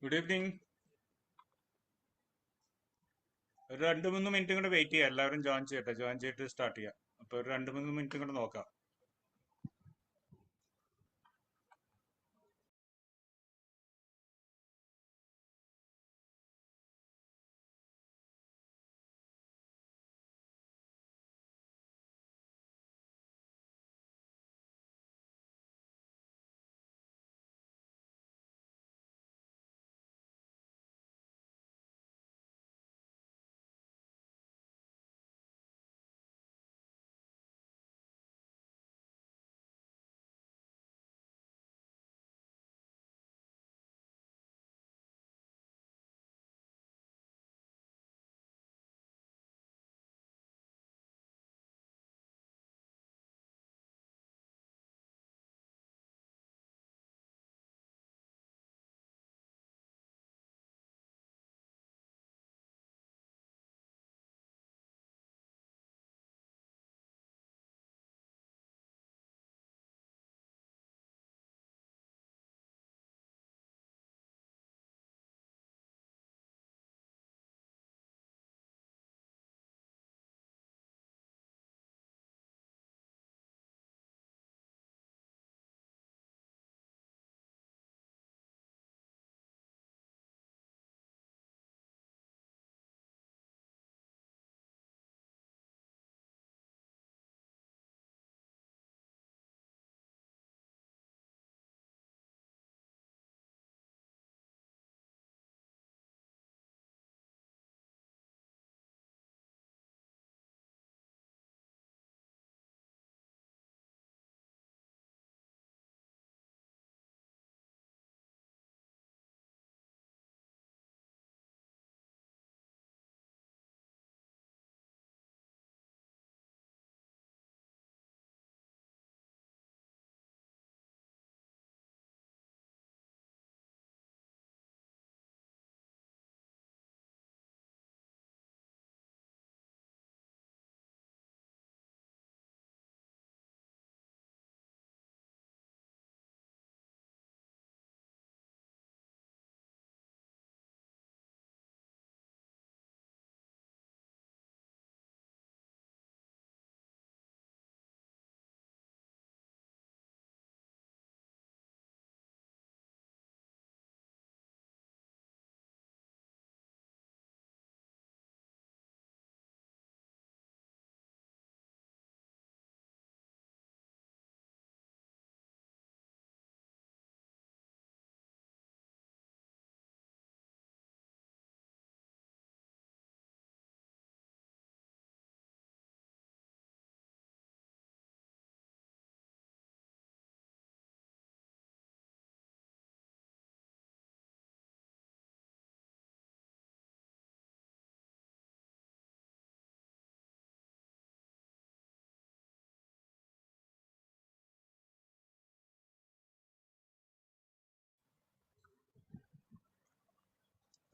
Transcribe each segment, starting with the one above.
Good evening. ഒരു 2-3 minute കൂടെ wait ചെയ്യാം. എല്ലാവരും ജോയിൻ ചെയ്യട്ടെ. ജോയിൻ ചെയ്തിട്ട് സ്റ്റാർട്ട് ചെയ്യാം. അപ്പൊ ഒരു 2-3 മിനിറ്റ് കൂടെ നോക്കാം.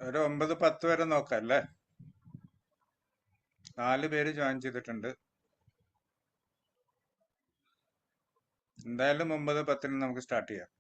ഒരു 9-10 വരെ നോക്കാം അല്ലേ? 4 പേര് ജോയിൻ ചെയ്തിട്ടുണ്ട്. എന്തായാലും 9-10 നമുക്ക് സ്റ്റാർട്ട് ചെയ്യാം.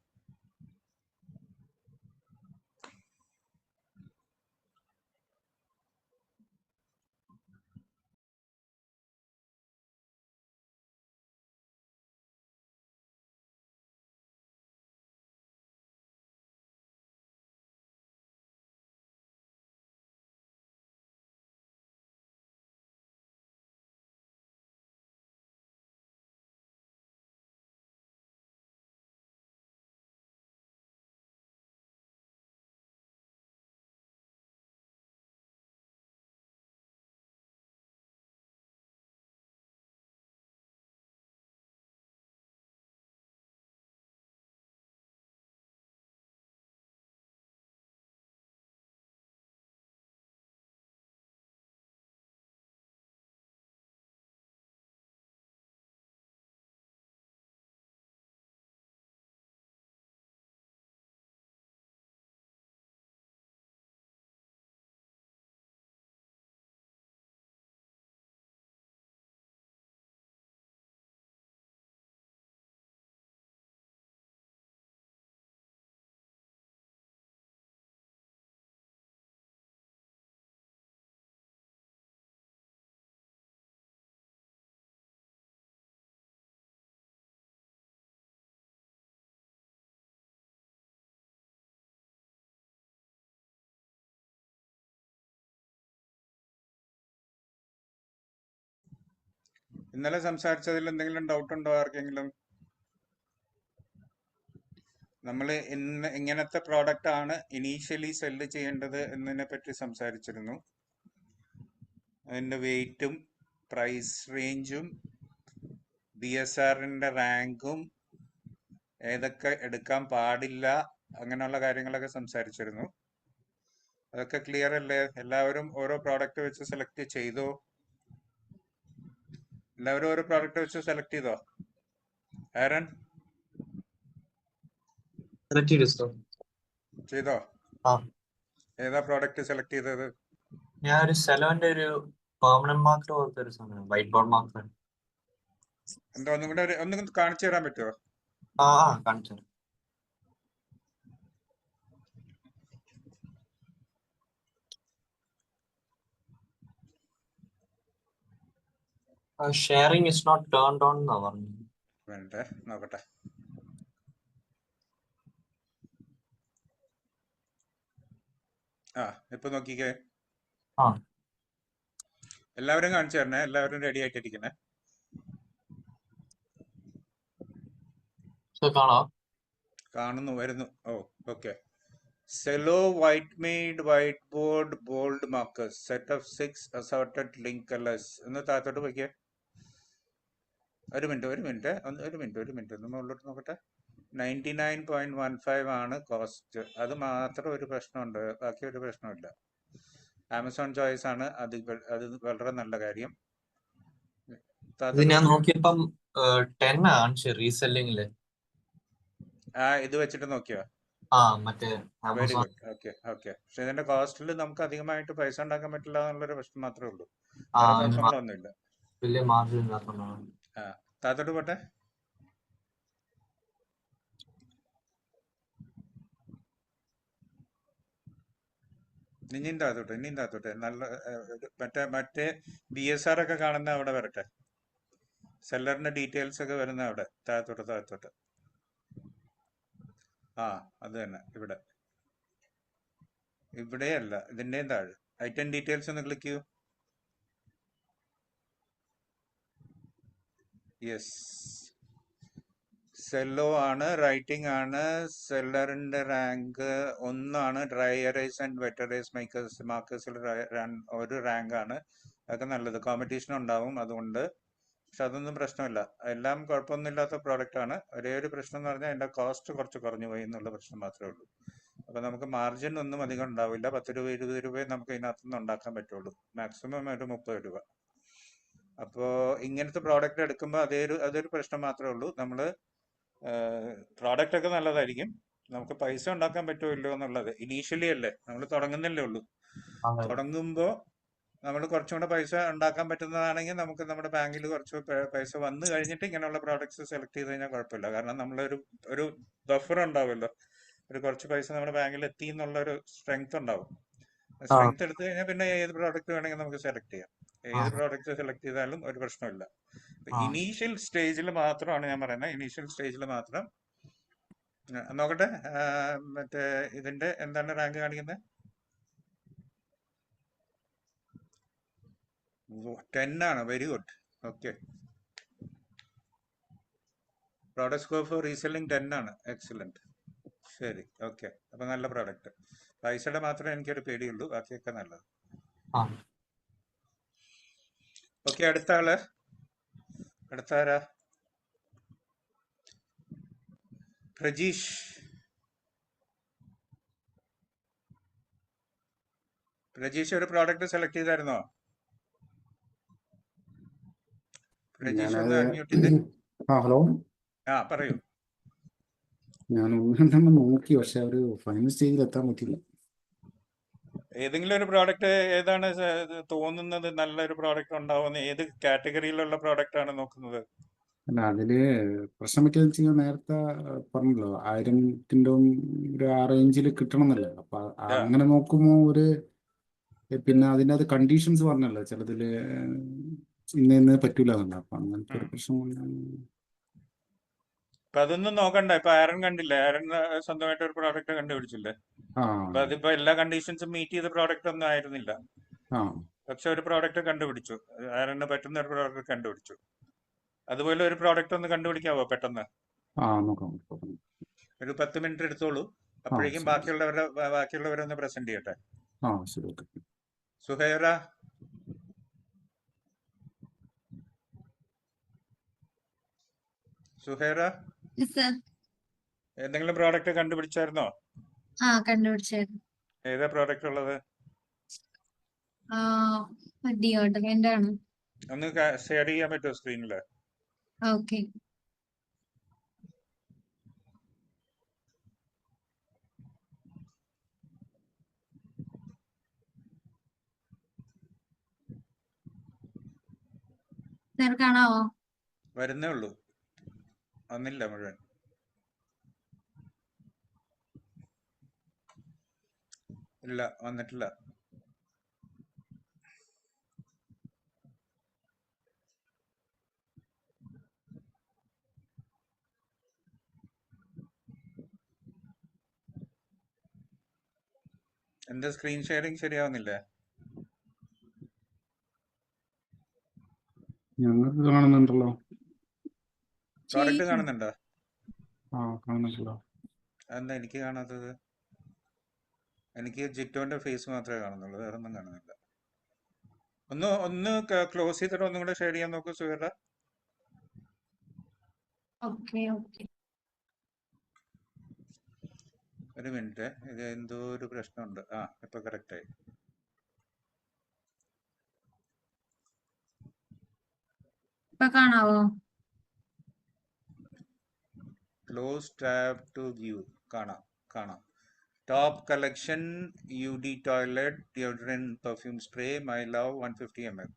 ഇന്നലെ സംസാരിച്ചതിൽ എന്തെങ്കിലും ഡൗട്ട് ഉണ്ടോ ആർക്കെങ്കിലും? നമ്മൾ ഇന്ന് ഇങ്ങനത്തെ പ്രോഡക്റ്റ് ആണ് ഇനീഷ്യലി സെല്ല് ചെയ്യേണ്ടത് എന്നതിനെ പറ്റി സംസാരിച്ചിരുന്നു. അതിന്റെ വെയിറ്റും പ്രൈസ് റേഞ്ചും BSRന്റെ റാങ്കും ഏതൊക്കെ എടുക്കാൻ പാടില്ല അങ്ങനെയുള്ള കാര്യങ്ങളൊക്കെ സംസാരിച്ചിരുന്നു. അതൊക്കെ ക്ലിയർ അല്ലേ? എല്ലാവരും ഓരോ പ്രോഡക്റ്റ് വെച്ച് സെലക്ട് ചെയ്തോ? എല്ലാവരും ഓരോ പ്രോഡക്റ്റ് വെച്ച് സെലക്ട് ചെയ്തോ? ആരൻ സെലക്ട് ചെയ്തു സർ. ചെയ്തോ? ആ ഏതാ പ്രോഡക്റ്റ് സെലക്ട് ചെയ്തത്? ഞാൻ ഒരു സെലോന്റെ ഒരു പെർമനന്റ് മാർക്കർ പോലത്തെ ഒരു സാധനം, വൈറ്റ് ബോർഡ് മാർക്കർ. എന്താ ഒന്നും കൂടെ കാണിച്ചു തരാൻ പറ്റുമോ? ആ കാണിച്ചു. Sharing is not turned on എന്നാ പറഞ്ഞത്. വേണ്ടേ, നോക്കട്ടെ. ഇപ്പൊ നോക്കിക്കേ. ആ എല്ലാവരും കാണിച്ചു തരണേ, എല്ലാവരും റെഡി ആയിട്ടിരിക്കണേ. കാണാം. കാണുന്നു, വരുന്നു. Okay. Sello white made white board bold markers set of 6 assorted link colours എന്ന് താഴത്തോട്ട് പോയിക്കേ. ഒരു മിനിറ്റ് ഒന്ന് മുകളിലോട്ട് നോക്കട്ടെ. 99.15 ആണ് കോസ്റ്റ്. അത് മാത്രം ഒരു പ്രശ്നമുണ്ട്, ബാക്കി ഒരു പ്രശ്നമില്ല. ആമസോൺ ചോയ്സ് ആണ്. അത് വളരെ നല്ല കാര്യം. ഇത് ഞാൻ നോക്കിയപ്പം 10 ആണ് റീസെല്ലിംഗില്. ഇത് വെച്ചിട്ട് നോക്കിയോ? മറ്റേ വെരി ഗുഡ്. ഓക്കെ. പക്ഷെ ഇതിന്റെ കോസ്റ്റിൽ നമുക്ക് അധികമായിട്ട് പൈസ ഉണ്ടാക്കാൻ പറ്റില്ല എന്നുള്ളൊരു പ്രശ്നം മാത്രമേ ഉള്ളൂ. വേറെ കുഴപ്പങ്ങളൊന്നുമില്ല. വലിയ മാർജിൻ. താത്തോട്ട് പോട്ടെ. ഇനിയും താത്തോട്ടെ. നല്ല മറ്റേ BSR ഒക്കെ കാണുന്ന അവിടെ വരട്ടെ. സെല്ലറിന്റെ ഡീറ്റെയിൽസ് ഒക്കെ വരുന്ന അവിടെ താഴത്തോട്ട്. അത് തന്നെ. ഇവിടെയല്ല, ഇതിന്റെയും താഴെ ഐറ്റം ഡീറ്റെയിൽസ് ഒന്ന് ക്ലിക്ക് ചെയ്യൂ. യെസ്, സെല്ലോ ആണ്, റൈറ്റിംഗ് ആണ്, സെല്ലറിന്റെ റാങ്ക് 1 ആണ്. Dry erase and wet erase മാർക്കേഴ്സിൽ ഒരു റാങ്ക് ആണ്. അതൊക്കെ നല്ലത്. കോമ്പറ്റീഷൻ ഉണ്ടാവും അതുകൊണ്ട്. പക്ഷെ അതൊന്നും പ്രശ്നമില്ല, എല്ലാം കുഴപ്പമൊന്നുമില്ലാത്ത പ്രോഡക്റ്റ് ആണ്. ഒരേ ഒരു പ്രശ്നം എന്ന് പറഞ്ഞാൽ അതിന്റെ കോസ്റ്റ് കുറച്ച് കുറഞ്ഞു പോയി എന്നുള്ള പ്രശ്നം മാത്രമേ ഉള്ളൂ. അപ്പൊ നമുക്ക് മാർജിൻ ഒന്നും അധികം ഉണ്ടാവില്ല. 10 രൂപ 20 രൂപയെ നമുക്ക് ഇതിനകത്തുനിന്ന് ഉണ്ടാക്കാൻ പറ്റുള്ളൂ. മാക്സിമം ഒരു 30 രൂപ. അപ്പോൾ ഇങ്ങനത്തെ പ്രോഡക്റ്റ് എടുക്കുമ്പോൾ അതൊരു പ്രശ്നം മാത്രമേ ഉള്ളൂ. നമ്മള് പ്രോഡക്റ്റ് ഒക്കെ നല്ലതായിരിക്കും, നമുക്ക് പൈസ ഉണ്ടാക്കാൻ പറ്റുമോ ഇല്ലയോ എന്നുള്ളത് ഇനീഷ്യലി അല്ലേ, നമ്മൾ തുടങ്ങുന്നല്ലേ ഉള്ളൂ. തുടങ്ങുമ്പോൾ നമ്മൾ കുറച്ചും കൂടെ പൈസ ഉണ്ടാക്കാൻ പറ്റുന്നതാണെങ്കിൽ നമുക്ക് നമ്മുടെ ബാങ്കിൽ കുറച്ച് പൈസ വന്നു കഴിഞ്ഞിട്ട് ഇങ്ങനെയുള്ള പ്രോഡക്ട്സ് സെലക്ട് ചെയ്ത് കഴിഞ്ഞാൽ കുഴപ്പമില്ല. കാരണം നമ്മളൊരു ബഫർ ഉണ്ടാവുമല്ലോ, ഒരു കുറച്ച് പൈസ നമ്മുടെ ബാങ്കിൽ എത്തി എന്നുള്ള ഒരു സ്ട്രെങ്ത് ഉണ്ടാവും. സ്ട്രെങ്ത് എടുത്തു കഴിഞ്ഞാൽ പിന്നെ ഏത് പ്രോഡക്റ്റ് വേണമെങ്കിൽ നമുക്ക് സെലക്ട് ചെയ്യാം. ഏത് പ്രോഡക്റ്റ് സെലക്ട് ചെയ്താലും ഒരു പ്രശ്നമില്ല. ഇനീഷ്യൽ സ്റ്റേജിൽ മാത്രമാണ് ഞാൻ പറയുന്നത്. ഇനീഷ്യൽ സ്റ്റേജിൽ മാത്രം നോക്കട്ടെ. മറ്റേ ഇതിന്റെ എന്താണ് റാങ്ക് കാണിക്കുന്നത്? 10 ആണ്. Very good. Okay. Product score for reselling 10 ആണ്. എക്സലന്റ്. ശരി, ഓക്കെ. അപ്പൊ നല്ല പ്രോഡക്റ്റ്. പൈസയുടെ മാത്രമേ എനിക്കൊരു പേടിയുള്ളൂ, ബാക്കിയൊക്കെ നല്ലത്. ഓക്കെ. അടുത്ത ആരാ? പ്രജീഷ്. ഒരു പ്രോഡക്റ്റ് സെലക്ട് ചെയ്തായിരുന്നോ? പ്രജീഷ് ഒന്ന് അൺമ്യൂട്ട് ചെയ്ത്. ഹലോ. പറയൂ. ഞാൻ ഒന്നും നോക്കി, പക്ഷെ ഒരു ഫൈനൽ സ്റ്റേജിൽ എത്താൻ പറ്റില്ല. ഏതെങ്കിലും ഒരു പ്രോഡക്റ്റ് ഏതാണ് തോന്നുന്നത് നല്ലൊരു പ്രോഡക്റ്റ് ഉണ്ടാവുന്ന? ഏത് കാറ്റഗറിയിലുള്ള പ്രോഡക്റ്റ് ആണ് നോക്കുന്നത്? അല്ല, അതില് പ്രശ്നം പറ്റിയെന്ന് വെച്ച് കഴിഞ്ഞാൽ നേരത്തെ പറഞ്ഞല്ലോ 1000-ന്റെ ഒരു ആ റേഞ്ചിൽ കിട്ടണം എന്നല്ലേ. അപ്പൊ അങ്ങനെ നോക്കുമ്പോ പിന്നെ അതിൻ്റെ അത് കണ്ടീഷൻസ് പറഞ്ഞല്ലോ, ചിലതില് ഇന്ന് പറ്റൂല എന്നല്ല. അപ്പൊ അങ്ങനത്തെ ഒരു പ്രശ്നം. അപ്പൊ അതൊന്നും നോക്കണ്ട. ഇപ്പൊ ആരൻ കണ്ടില്ലേ, ആരൻ സ്വന്തമായിട്ട് ഒരു പ്രോഡക്റ്റ് കണ്ടുപിടിച്ചില്ലേ. അപ്പൊ അതിപ്പോ എല്ലാ കണ്ടീഷൻസും മീറ്റ് ചെയ്ത പ്രോഡക്റ്റ് ഒന്നും ആയിരുന്നില്ല, പക്ഷെ ഒരു പ്രോഡക്റ്റ് കണ്ടുപിടിച്ചു. ആരന് പറ്റുന്ന ഒരു പ്രോഡക്റ്റ് കണ്ടുപിടിച്ചു. അതുപോലെ ഒരു പ്രോഡക്റ്റ് ഒന്ന് കണ്ടുപിടിക്കാവോ പെട്ടെന്ന്? നോക്കാം. ഒരു 10 മിനിറ്റ് എടുത്തോളൂ. ആ അപ്പോഴേക്കും ശരി. ബാക്കിയുള്ളവരൊന്ന് പ്രസന്റ് ചെയ്യട്ടെ. ശരി, ഓക്കെ. Suhaira, Yes, sir. എന്തെങ്കിലും പ്രോഡക്റ്റ് കണ്ടുപിടിച്ചായിരുന്നോ? കണ്ടുപിടിച്ചായിരുന്നു. ഏതാ പ്രോഡക്റ്റ് ഉള്ളത്? ഡിയോഡറന്റ് ആണ്. ഒന്ന് ഷെയർ ചെയ്യാൻ പറ്റുമോ സ്ക്രീനിൽ? ഓക്കെ. സാർ കാണാവോ? വരുന്നേ ഉള്ളൂ, വന്നില്ല മുഴുവൻ. ഇല്ല, വന്നിട്ടില്ല. എന്റെ സ്ക്രീൻ ഷെയറിംഗ് ശരിയാവുന്നില്ലേ? ഞങ്ങൾക്ക് കാണുന്നുണ്ടല്ലോ. പ്രോഡക്റ്റ് കാണുന്നുണ്ടോ? കാണുന്നുണ്ടല്ലോ. എന്താ എനിക്ക് കാണാത്തത്? എനിക്ക് ജിറ്റോന്റെ ഫേസ് മാത്രമേ കാണുന്നുള്ളൂ, വേറെ ഒന്നും കാണുന്നില്ല. ഒന്ന് ക്ലോസ് ചെയ്തിട്ട് ഒന്നും കൂടെ ഷെയർ ചെയ്യാൻ നോക്കൂ സുഹൃത്ത. ഒരു മിനിറ്റ്, ഇത് എന്തോ ഒരു പ്രശ്നമുണ്ട്. ഇപ്പൊ കറക്റ്റ് ആയി. ഇപ്പൊ കാണാവോ? Close tab to view. കാണാം. Top collection UD toilet deodorant perfume spray my love 150 ml.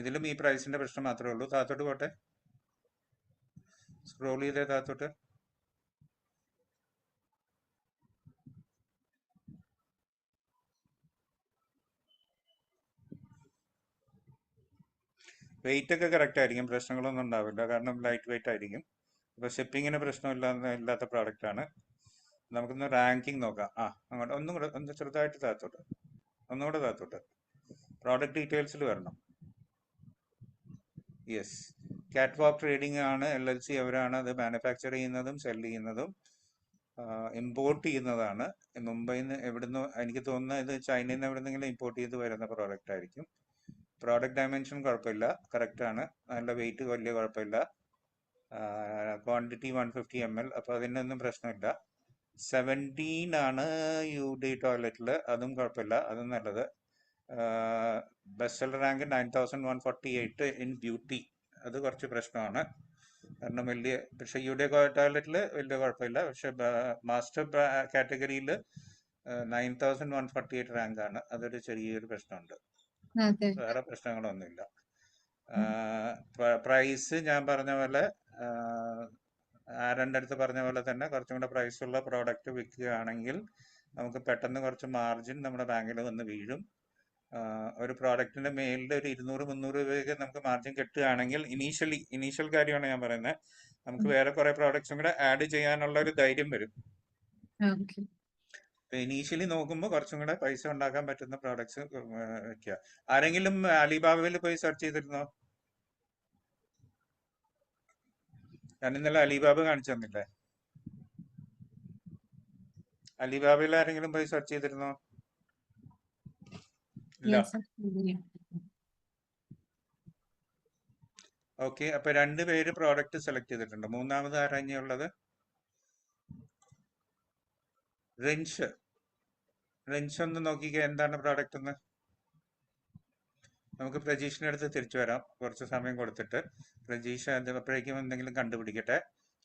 ഇതിലും ഈ പ്രൈസിന്റെ പ്രശ്നം മാത്രമേ ഉള്ളൂ. താത്തോട്ട് പോട്ടെ, സ്ക്രോൾ ചെയ്തേ താത്തോട്ട്. വെയിറ്റ് ഒക്കെ കറക്റ്റ് ആയിരിക്കും, പ്രശ്നങ്ങളൊന്നും ഉണ്ടാവില്ല, കാരണം ലൈറ്റ് വെയിറ്റ് ആയിരിക്കും. അപ്പോൾ ഷിപ്പിങ്ങിന് പ്രശ്നമില്ലാത്ത പ്രോഡക്റ്റ് ആണ്. നമുക്കൊന്ന് റാങ്കിങ് നോക്കാം. അങ്ങോട്ട് ഒന്ന് ചെറുതായിട്ട് താത്തോട്ട്, ഒന്നുകൂടെ താത്തോട്ട്. പ്രോഡക്റ്റ് ഡീറ്റെയിൽസിൽ വരണം. യെസ്, കാറ്റ്വാക്ക് ട്രേഡിംഗ് ആണ്, LLC അവരാണ് അത് മാനുഫാക്ചർ ചെയ്യുന്നതും സെൽ ചെയ്യുന്നതും ഇമ്പോർട്ട് ചെയ്യുന്നതാണ്. മുംബൈയിൽ നിന്ന് എവിടുന്ന്, എനിക്ക് തോന്നുന്നത് ഇത് ചൈനയിൽ നിന്ന് എവിടുന്നെങ്കിലും ഇമ്പോർട്ട് ചെയ്ത് വരുന്ന പ്രോഡക്റ്റ് ആയിരിക്കും. പ്രോഡക്റ്റ് ഡയമെൻഷൻ കുഴപ്പമില്ല, കറക്റ്റ് ആണ്. നല്ല വെയിറ്റ് വലിയ കുഴപ്പമില്ല. ക്വാണ്ടിറ്റി 150 ml, അപ്പോൾ അതിനൊന്നും പ്രശ്നമില്ല. 17 ആണ് UD ടോയ്ലറ്റിൽ, അതും കുഴപ്പമില്ല, അതും നല്ലത്. Best seller rank 9148 in beauty, അത് കുറച്ച് പ്രശ്നമാണ്. കാരണം പക്ഷെ UD ടോയ്ലറ്റിൽ വലിയ കുഴപ്പമില്ല. പക്ഷെ മാസ്റ്റർ കാറ്റഗറിയിൽ 9148 റാങ്ക് ആണ്, അതൊരു ചെറിയൊരു പ്രശ്നമുണ്ട്. വേറെ പ്രശ്നങ്ങളൊന്നുമില്ല. പ്രൈസ് ഞാൻ പറഞ്ഞ പോലെ, ആരൻ്റെ അടുത്ത് പറഞ്ഞ പോലെ തന്നെ കുറച്ചും കൂടെ പ്രൈസുള്ള പ്രോഡക്റ്റ് വിൽക്കുകയാണെങ്കിൽ നമുക്ക് പെട്ടെന്ന് കുറച്ച് മാർജിൻ നമ്മുടെ ബാങ്കിൽ വന്ന് വീഴും. ഒരു പ്രോഡക്റ്റിന്റെ മേലിൽ ഒരു 200-300 രൂപയൊക്കെ നമുക്ക് മാർജിൻ കിട്ടുകയാണെങ്കിൽ ഇനീഷ്യൽ കാര്യമാണ് ഞാൻ പറയുന്നത്, നമുക്ക് വേറെ കുറെ പ്രോഡക്ട്സും കൂടെ ആഡ് ചെയ്യാനുള്ള ഒരു ധൈര്യം വരും. ഇനീഷ്യലി നോക്കുമ്പോൾ കുറച്ചും കൂടെ പൈസ ഉണ്ടാക്കാൻ പറ്റുന്ന പ്രോഡക്ട്സ് വെക്കുക. ആരെങ്കിലും അലിബാബയിൽ പോയി സെർച്ച് ചെയ്തിരുന്നോ? ഞാൻ ഇന്നലെ അലിബാബ കാണിച്ചു തന്നില്ലേ? അലിബാബയിൽ ആരെങ്കിലും പോയി സെർച്ച് ചെയ്തിരുന്നോ? ഇല്ല. ഓക്കെ, അപ്പൊ 2 പേര് പ്രോഡക്റ്റ് സെലക്ട് ചെയ്തിട്ടുണ്ട്. മൂന്നാമത് ആരാഞ്ഞുള്ളത്? റിൻഷ് ഒന്ന് നോക്കിക്കേ, എന്താണ് പ്രോഡക്റ്റ് എന്ന്. നമുക്ക് പ്രജീഷിന്റെ അടുത്ത് തിരിച്ചു വരാം, കുറച്ച് സമയം കൊടുത്തിട്ട്. പ്രജീഷ് അപ്പോഴേക്കും എന്തെങ്കിലും കണ്ടുപിടിക്കട്ടെ.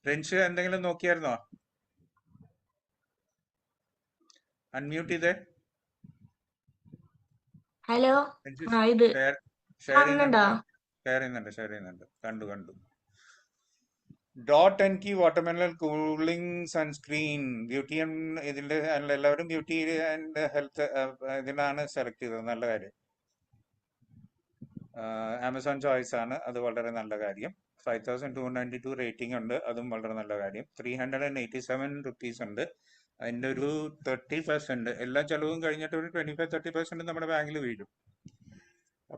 റിൻഷ് എന്തെങ്കിലും നോക്കിയായിരുന്നോ? അൺമ്യൂട്ട് ചെയ്തേ. ഹലോ, ഷെയർ ചെയ്യുന്നുണ്ട്. കണ്ടു. .NK watermelon cooling sunscreen beauty ഇതിന്റെ എല്ലാവരും ബ്യൂട്ടി ആൻഡ് ഹെൽത്ത് ഇതിനാണ് സെലക്ട് ചെയ്തത്. നല്ല കാര്യം. ആമസോൺ ചോയ്സ് ആണ്, അത് വളരെ നല്ല കാര്യം. 5292 റേറ്റിംഗ് ഉണ്ട്, അതും വളരെ നല്ല കാര്യം. 387 റുപ്പീസ് ഉണ്ട്. അതിൻ്റെ ഒരു 30%, എല്ലാ ചെലവും കഴിഞ്ഞിട്ട് ഒരു 25-30% നമ്മുടെ ബാങ്കിൽ വീഴും.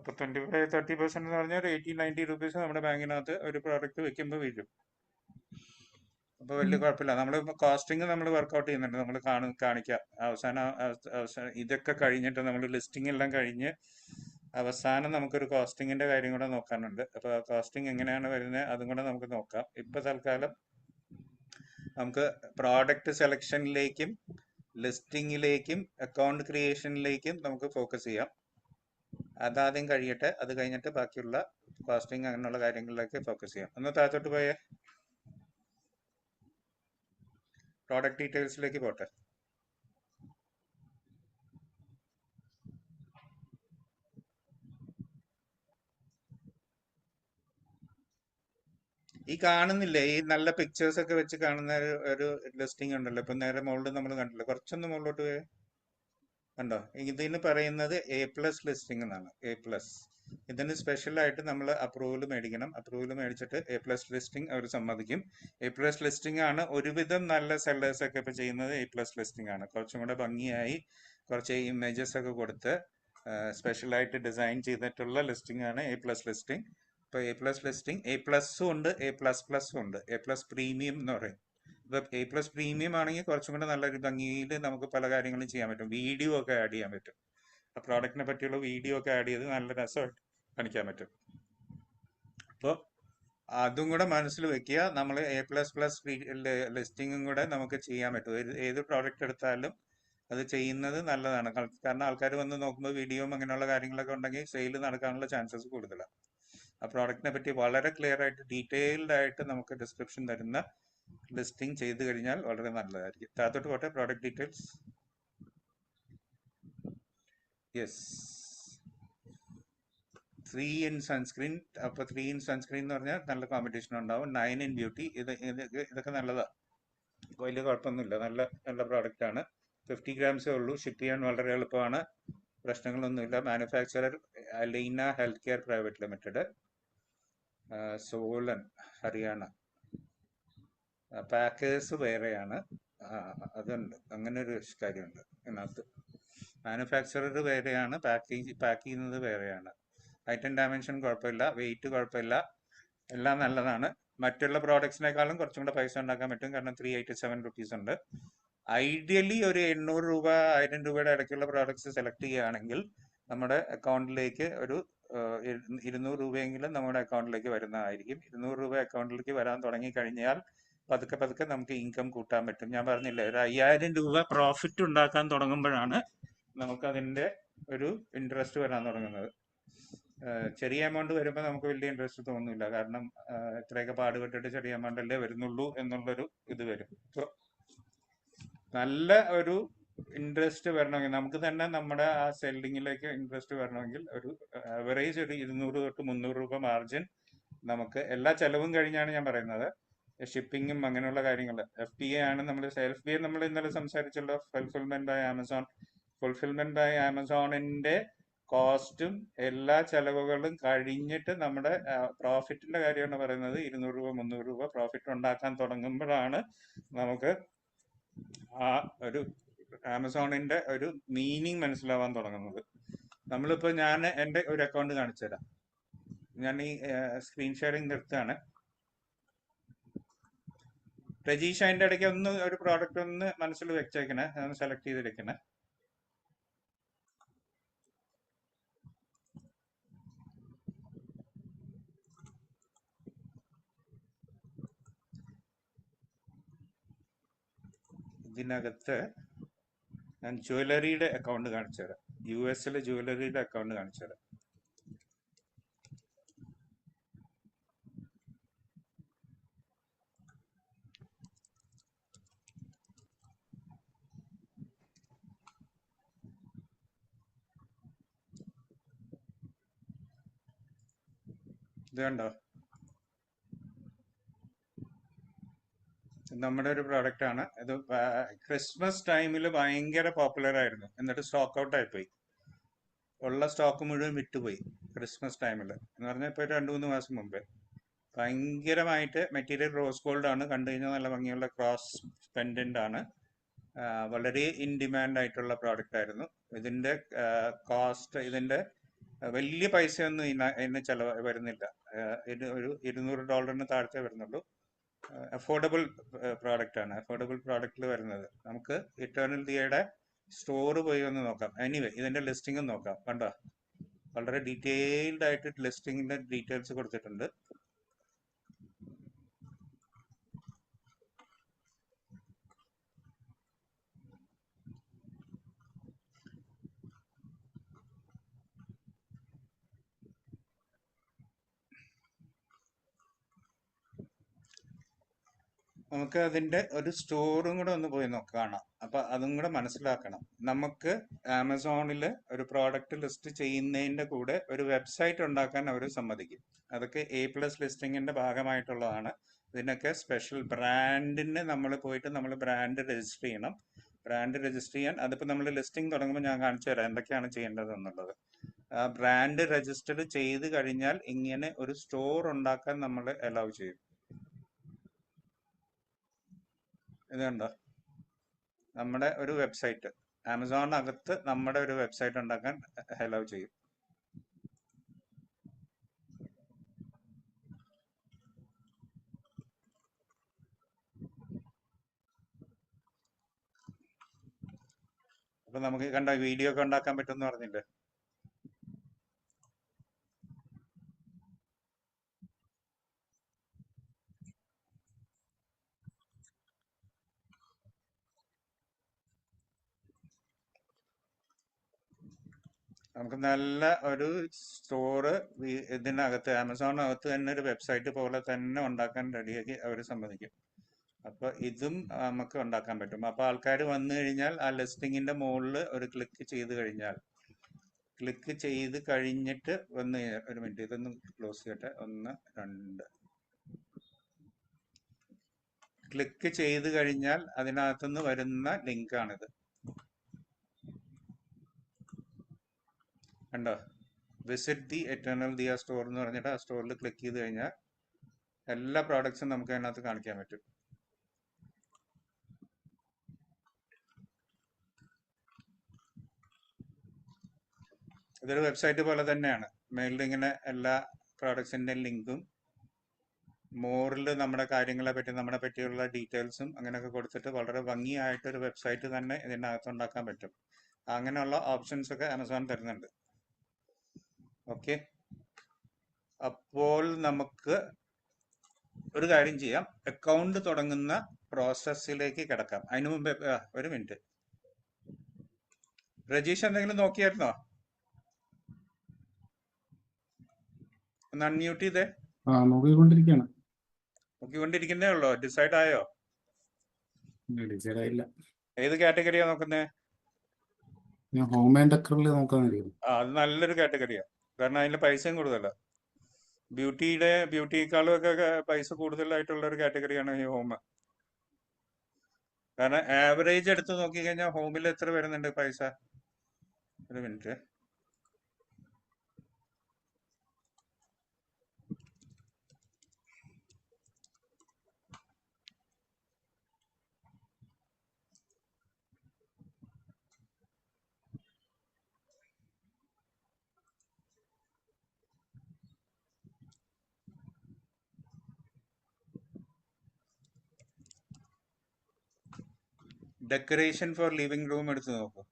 അപ്പോൾ 25-30% എന്ന് പറഞ്ഞാൽ 80-90 റുപ്പീസ് നമ്മുടെ ബാങ്കിനകത്ത് ഒരു പ്രോഡക്റ്റ് വെക്കുമ്പോൾ വീഴും. അപ്പോൾ വലിയ കുഴപ്പമില്ല. നമ്മൾ കോസ്റ്റിംഗ് നമ്മൾ വർക്കൗട്ട് ചെയ്യുന്നുണ്ട്. നമ്മൾ കാണിക്കാം അവസാനം ഇതൊക്കെ കഴിഞ്ഞിട്ട് നമ്മൾ ലിസ്റ്റിംഗ് എല്ലാം കഴിഞ്ഞ് അവസാനം നമുക്കൊരു കോസ്റ്റിങ്ങിന്റെ കാര്യം കൂടെ നോക്കാനുണ്ട്. അപ്പോൾ ആ കോസ്റ്റിംഗ് എങ്ങനെയാണ് വരുന്നത് അതും കൂടെ നമുക്ക് നോക്കാം. ഇപ്പൊ തൽക്കാലം നമുക്ക് പ്രോഡക്റ്റ് സെലക്ഷനിലേക്കും ലിസ്റ്റിങ്ങിലേക്കും അക്കൗണ്ട് ക്രിയേഷനിലേക്കും നമുക്ക് ഫോക്കസ് ചെയ്യാം. അതാദ്യം കഴിയട്ടെ. അത് കഴിഞ്ഞിട്ട് ബാക്കിയുള്ള കോസ്റ്റിംഗ് അങ്ങനെയുള്ള കാര്യങ്ങളിലേക്ക് ഫോക്കസ് ചെയ്യാം. ഒന്ന് താഴത്തോട്ട് പോയേ, പ്രോഡക്റ്റ് ഡീറ്റെയിൽസിലേക്ക് പോട്ടെ. ഈ കാണുന്നില്ലേ, ഈ നല്ല പിക്ചേഴ്സ് ഒക്കെ വെച്ച് കാണുന്ന ഒരു ലിസ്റ്റിംഗ് ഉണ്ടല്ലോ. ഇപ്പൊ നേരെ മുകളിൽ നമ്മൾ കണ്ടില്ല, കുറച്ചൊന്ന് മുകളിലോട്ട് പോയേ, കണ്ടോ? ഇതിന് പറയുന്നത് A+ ലിസ്റ്റിംഗ് എന്നാണ്. A+. ഇതിന് സ്പെഷ്യലായിട്ട് നമ്മൾ അപ്രൂവൽ മേടിക്കണം. അപ്രൂവൽ മേടിച്ചിട്ട് A+ ലിസ്റ്റിംഗ് അവർ സമ്മതിക്കും. A+ ലിസ്റ്റിംഗ് ആണ് ഒരുവിധം നല്ല സെല്ലേഴ്സ് ഒക്കെ ഇപ്പൊ ചെയ്യുന്നത്. A+ ലിസ്റ്റിംഗ് ആണ് കുറച്ചും കൂടെ ഭംഗിയായി, കുറച്ച് ഇമേജസ് ഒക്കെ കൊടുത്ത് സ്പെഷ്യലായിട്ട് ഡിസൈൻ ചെയ്തിട്ടുള്ള ലിസ്റ്റിംഗ് ആണ് A+ ലിസ്റ്റിംഗ്. ഇപ്പോൾ A+ ലിസ്റ്റിംഗ് A+ ഉണ്ട്, A++ ഉണ്ട്. A+ പ്രീമിയം എന്ന് പറയും. ഇപ്പൊ A+ പ്രീമിയം ആണെങ്കിൽ കുറച്ചും കൂടെ നല്ലൊരു ഭംഗിയിൽ നമുക്ക് പല കാര്യങ്ങളും ചെയ്യാൻ പറ്റും. വീഡിയോ ഒക്കെ ആഡ് ചെയ്യാൻ പറ്റും. ആ പ്രോഡക്റ്റിനെ പറ്റിയുള്ള വീഡിയോ ഒക്കെ ആഡ് ചെയ്ത് നല്ല രസമായിട്ട് കാണിക്കാൻ പറ്റും. അപ്പോൾ അതും കൂടെ മനസ്സിൽ വെക്കുക. നമ്മൾ A++ ലിസ്റ്റിംഗും കൂടെ നമുക്ക് ചെയ്യാൻ പറ്റും. ഏത് പ്രോഡക്റ്റ് എടുത്താലും അത് ചെയ്യുന്നത് നല്ലതാണ്. കാരണം ആൾക്കാർ വന്ന് നോക്കുമ്പോൾ വീഡിയോയും അങ്ങനെയുള്ള കാര്യങ്ങളൊക്കെ ഉണ്ടെങ്കിൽ സെയിൽ നടക്കാനുള്ള ചാൻസസ് കൂടുതലാണ്. ആ പ്രോഡക്റ്റിനെ പറ്റി വളരെ ക്ലിയർ ആയിട്ട് ഡീറ്റെയിൽഡ് ആയിട്ട് നമുക്ക് ഡിസ്ക്രിപ്ഷൻ തരുന്ന ലിസ്റ്റിംഗ് ചെയ്ത് കഴിഞ്ഞാൽ വളരെ നല്ലതായിരിക്കും. താഴത്തോട്ട് പോട്ടെ, product details. Yes, 3 in sunscreen. അപ്പൊ 3 in സൺസ്ക്രീൻ എന്ന് പറഞ്ഞാൽ നല്ല കോമ്പറ്റീഷൻ ഉണ്ടാവും. 9 in ബ്യൂട്ടി. ഇതൊക്കെ നല്ലതാണ്, വലിയ കുഴപ്പമൊന്നുമില്ല. നല്ല പ്രോഡക്റ്റ് ആണ്. 50 grams ഉള്ളൂ. ഷിപ്പ് ചെയ്യാൻ വളരെ എളുപ്പമാണ്, പ്രശ്നങ്ങളൊന്നുമില്ല. Manufacturer Alaina health care private limited, Solan, Haryana. Packers വേറെയാണ്. അതുണ്ട്, അങ്ങനെ ഒരു കാര്യമുണ്ട് ഇതിനകത്ത്. മാനുഫാക്ചറർ വേറെയാണ്, പാക്ക് ചെയ്യുന്നത് വേറെയാണ്. ഹൈറ്റ് ആൻഡ് ഡയമെൻഷൻ കുഴപ്പമില്ല, വെയിറ്റ് കുഴപ്പമില്ല, എല്ലാം നല്ലതാണ്. മറ്റുള്ള പ്രോഡക്ട്സിനേക്കാളും കുറച്ചും കൂടെ പൈസ ഉണ്ടാക്കാൻ പറ്റും, കാരണം 387 റുപ്പീസ് ഉണ്ട്. ഐഡിയലി ഒരു 800 രൂപ 1000 രൂപയുടെ ഇടയ്ക്കുള്ള പ്രോഡക്ട്സ് സെലക്ട് ചെയ്യുകയാണെങ്കിൽ നമ്മുടെ അക്കൗണ്ടിലേക്ക് ഒരു 200 രൂപയെങ്കിലും നമ്മുടെ അക്കൗണ്ടിലേക്ക് വരുന്നതായിരിക്കും. 200 രൂപ അക്കൗണ്ടിലേക്ക് വരാൻ തുടങ്ങി കഴിഞ്ഞാൽ പതുക്കെ നമുക്ക് ഇൻകം കൂട്ടാൻ പറ്റും. ഞാൻ പറഞ്ഞില്ലേ, ഒരു 5000 രൂപ പ്രോഫിറ്റ് ഉണ്ടാക്കാൻ തുടങ്ങുമ്പോഴാണ് നമുക്ക് അതിൻ്റെ ഒരു ഇൻട്രസ്റ്റ് വരാൻ തുടങ്ങുന്നത്. ചെറിയ എമൗണ്ട് വരുമ്പോൾ നമുക്ക് വലിയ ഇൻട്രസ്റ്റ് തോന്നുന്നില്ല, കാരണം ഇത്രയൊക്കെ പാടുപെട്ടിട്ട് ചെറിയ എമൗണ്ട് അല്ലേ വരുന്നുള്ളൂ എന്നുള്ളൊരു ഇത് വരും. അപ്പോൾ നല്ല ഒരു ഇൻട്രസ്റ്റ് വരണമെങ്കിൽ, നമുക്ക് തന്നെ നമ്മുടെ ആ സെല്ലിങ്ങിലേക്ക് ഇൻട്രസ്റ്റ് വരണമെങ്കിൽ ഒരു ആവറേജ് ഒരു 200 തൊട്ട് 300 രൂപ മാർജിൻ നമുക്ക്, എല്ലാ ചെലവും കഴിഞ്ഞാണ് ഞാൻ പറയുന്നത്, ഷിപ്പിങ്ങും അങ്ങനെയുള്ള കാര്യങ്ങൾ. FBA ആണ് നമ്മൾ. FBA നമ്മൾ ഇന്നലെ സംസാരിച്ചല്ലോ, fulfilment by Amazon. Fulfilment by ആമസോണിന്റെ കോസ്റ്റും എല്ലാ ചെലവുകളും കഴിഞ്ഞിട്ട് നമ്മുടെ പ്രോഫിറ്റിന്റെ കാര്യമാണ് പറയുന്നത്. 200 രൂപ 300 രൂപ പ്രോഫിറ്റ് ഉണ്ടാക്കാൻ തുടങ്ങുമ്പോഴാണ് നമുക്ക് ആ ഒരു ആമസോണിന്റെ ഒരു മീനിങ് മനസ്സിലാവാൻ തുടങ്ങുന്നത്. നമ്മളിപ്പോൾ ഞാൻ എൻ്റെ ഒരു അക്കൗണ്ട് കാണിച്ചു തരാം. ഞാൻ ഈ സ്ക്രീൻ ഷെയറിങ് നിർത്തുകയാണ്. രജീഷ്, അതിൻ്റെ ഇടയ്ക്ക് ഒന്ന് ഒരു പ്രോഡക്റ്റ് ഒന്ന് മനസ്സിൽ വെച്ചേക്കണേ, ഒന്ന് സെലക്ട് ചെയ്തെടുക്കണേ. ഇതിനകത്ത് ഞാൻ ജ്വല്ലറിയുടെ അക്കൗണ്ട് കാണിച്ചു തരാം. US ജ്വല്ലറിയുടെ അക്കൗണ്ട് കാണിച്ചു തരാം. ഇത് കണ്ടോ, നമ്മുടെ ഒരു പ്രോഡക്റ്റ് ആണ് ഇത്. ക്രിസ്മസ് ടൈമിൽ ഭയങ്കര പോപ്പുലർ ആയിരുന്നു, എന്നിട്ട് സ്റ്റോക്ക് ഔട്ട് ആയിപ്പോയി. ഉള്ള സ്റ്റോക്ക് മുഴുവൻ വിട്ടുപോയി ക്രിസ്മസ് ടൈമിൽ എന്ന് പറഞ്ഞാൽ ഇപ്പോൾ 2-3 മാസം മുമ്പേ. ഭയങ്കരമായിട്ട് മെറ്റീരിയൽ റോസ് ഗോൾഡ് ആണ്, കണ്ടു കഴിഞ്ഞാൽ നല്ല ഭംഗിയുള്ള ക്രോസ് പെൻഡന്റ് ആണ്. വളരെ ഇൻ ഡിമാൻഡ് ആയിട്ടുള്ള പ്രോഡക്റ്റ് ആയിരുന്നു. ഇതിന്റെ കോസ്റ്റ്, ഇതിന്റെ വലിയ പൈസയൊന്നും ഇതിന് ചെലവ് വരുന്നില്ല. ഇത് ഒരു $200 താഴത്തെ വരുന്നുള്ളൂ. അഫോർഡബിൾ പ്രോഡക്റ്റ് ആണ്. അഫോർഡബിൾ പ്രോഡക്റ്റിൽ വരുന്നത്. നമുക്ക് ഇറ്റേണൽ ദിയയുടെ സ്റ്റോർ പോയി ഒന്ന് നോക്കാം. എനിവേ ഇതിന്റെ ലിസ്റ്റിംഗും നോക്കാം. കണ്ടോ, വളരെ ഡീറ്റെയിൽഡ് ആയിട്ട് ലിസ്റ്റിംഗിന്റെ ഡീറ്റെയിൽസ് കൊടുത്തിട്ടുണ്ട്. നമുക്ക് അതിന്റെ ഒരു സ്റ്റോറും കൂടെ ഒന്ന് പോയി കാണാം. അപ്പൊ അതും കൂടെ മനസ്സിലാക്കണം. നമുക്ക് ആമസോണിൽ ഒരു പ്രോഡക്റ്റ് ലിസ്റ്റ് ചെയ്യുന്നതിന്റെ കൂടെ ഒരു വെബ്സൈറ്റ് ഉണ്ടാക്കാൻ അവർ സമ്മതിക്കും. അതൊക്കെ A+ ലിസ്റ്റിംഗിന്റെ ഭാഗമായിട്ടുള്ളതാണ്. ഇതിനൊക്കെ സ്പെഷ്യൽ ബ്രാൻഡിന് നമ്മൾ പോയിട്ട് നമ്മൾ ബ്രാൻഡ് രജിസ്റ്റർ ചെയ്യണം. ബ്രാൻഡ് രജിസ്റ്റർ ചെയ്യാൻ അതിപ്പോൾ നമ്മൾ ലിസ്റ്റിംഗ് തുടങ്ങുമ്പോൾ ഞാൻ കാണിച്ചു തരാം എന്തൊക്കെയാണ് ചെയ്യേണ്ടത് എന്നുള്ളത്. ബ്രാൻഡ് രജിസ്റ്റർ ചെയ്ത് കഴിഞ്ഞാൽ ഇങ്ങനെ ഒരു സ്റ്റോർ ഉണ്ടാക്കാൻ നമ്മൾ അലൗ ചെയ്യും. ഇത് കണ്ടോ, നമ്മുടെ ഒരു വെബ്സൈറ്റ്, ആമസോണിനകത്ത് നമ്മുടെ ഒരു വെബ്സൈറ്റ് ഉണ്ടാക്കാൻ അലൗ ചെയ്യും. അപ്പൊ നമുക്ക് കണ്ട വീഡിയോ ഒക്കെ ഉണ്ടാക്കാൻ പറ്റുമെന്ന് പറഞ്ഞില്ലേ. നമുക്ക് നല്ല ഒരു സ്റ്റോറ് ഇതിനകത്ത് ആമസോണിനകത്ത് തന്നെ ഒരു വെബ്സൈറ്റ് പോലെ തന്നെ ഉണ്ടാക്കാൻ റെഡിയാക്കി അവർ സമ്മതിക്കും. അപ്പൊ ഇതും നമുക്ക് ഉണ്ടാക്കാൻ പറ്റും. അപ്പൊ ആൾക്കാർ വന്നു കഴിഞ്ഞാൽ ആ ലിസ്റ്റിങ്ങിന്റെ മുകളിൽ ഒരു ക്ലിക്ക് ചെയ്ത് കഴിഞ്ഞിട്ട് വന്ന് ഒരു മിനിറ്റ് ഇതൊന്ന് ക്ലോസ് ചെയ്യട്ടെ. 1 2 ക്ലിക്ക് ചെയ്ത് കഴിഞ്ഞാൽ അതിനകത്തുനിന്ന് വരുന്ന ലിങ്കാണിത്. കണ്ടോ, visit the eternal Diya store എന്ന് പറഞ്ഞിട്ട് ആ സ്റ്റോറിൽ ക്ലിക്ക് ചെയ്ത് കഴിഞ്ഞാൽ എല്ലാ പ്രോഡക്ട്സും നമുക്ക് അതിനകത്ത് കാണിക്കാൻ പറ്റും. ഇതൊരു വെബ്സൈറ്റ് പോലെ തന്നെയാണ്. മേളിൽ ഇങ്ങനെ എല്ലാ പ്രോഡക്ട്സിന്റെ ലിങ്കും മോറിൽ നമ്മുടെ കാര്യങ്ങളെ പറ്റി നമ്മളെ പറ്റിയുള്ള ഡീറ്റെയിൽസും അങ്ങനെയൊക്കെ കൊടുത്തിട്ട് വളരെ ഭംഗിയായിട്ടൊരു വെബ്സൈറ്റ് തന്നെ ഇതിനകത്ത് ഉണ്ടാക്കാൻ പറ്റും. അങ്ങനെയുള്ള ഓപ്ഷൻസ് ഒക്കെ ആമസോൺ തരുന്നുണ്ട്. ഓക്കെ, അപ്പോൾ നമുക്ക് ഒരു കാര്യം ചെയ്യാം. അക്കൗണ്ട് തുടങ്ങുന്ന പ്രോസസ്സിലേക്ക് കിടക്കാം. അതിനു മുമ്പ് ഒരു മിനിറ്റ്, രജീഷ് എന്തെങ്കിലും നോക്കിയായിരുന്നോ? ഒന്ന് അൺമ്യൂട്ട് ചെയ്തേ. നോക്കിക്കൊണ്ടിരിക്കുന്നേ ഉള്ളോ? ഡിസൈഡ് ആയോ? ഡിസൈഡ് ആയില്ല. ഏത് കാറ്റഗറിയാ നോക്കുന്നേ? ഞാൻ ഹോം ആൻഡ് ഡെക്കറിൽ നോക്കാൻ. അത് നല്ലൊരു കാറ്റഗറിയാ. കാരണം അതിന് പൈസയും കൂടുതലാ. ബ്യൂട്ടിയേക്കാളും ഒക്കെ പൈസ കൂടുതലായിട്ടുള്ള ഒരു കാറ്റഗറിയാണ് ഈ ഹോം. കാരണം ആവറേജ് എടുത്ത് നോക്കിക്കഴിഞ്ഞാൽ ഹോമിൽ എത്ര വരുന്നുണ്ട് പൈസ? ഒരു minute, decoration for living room എടുത്ത് നോക്കൂ.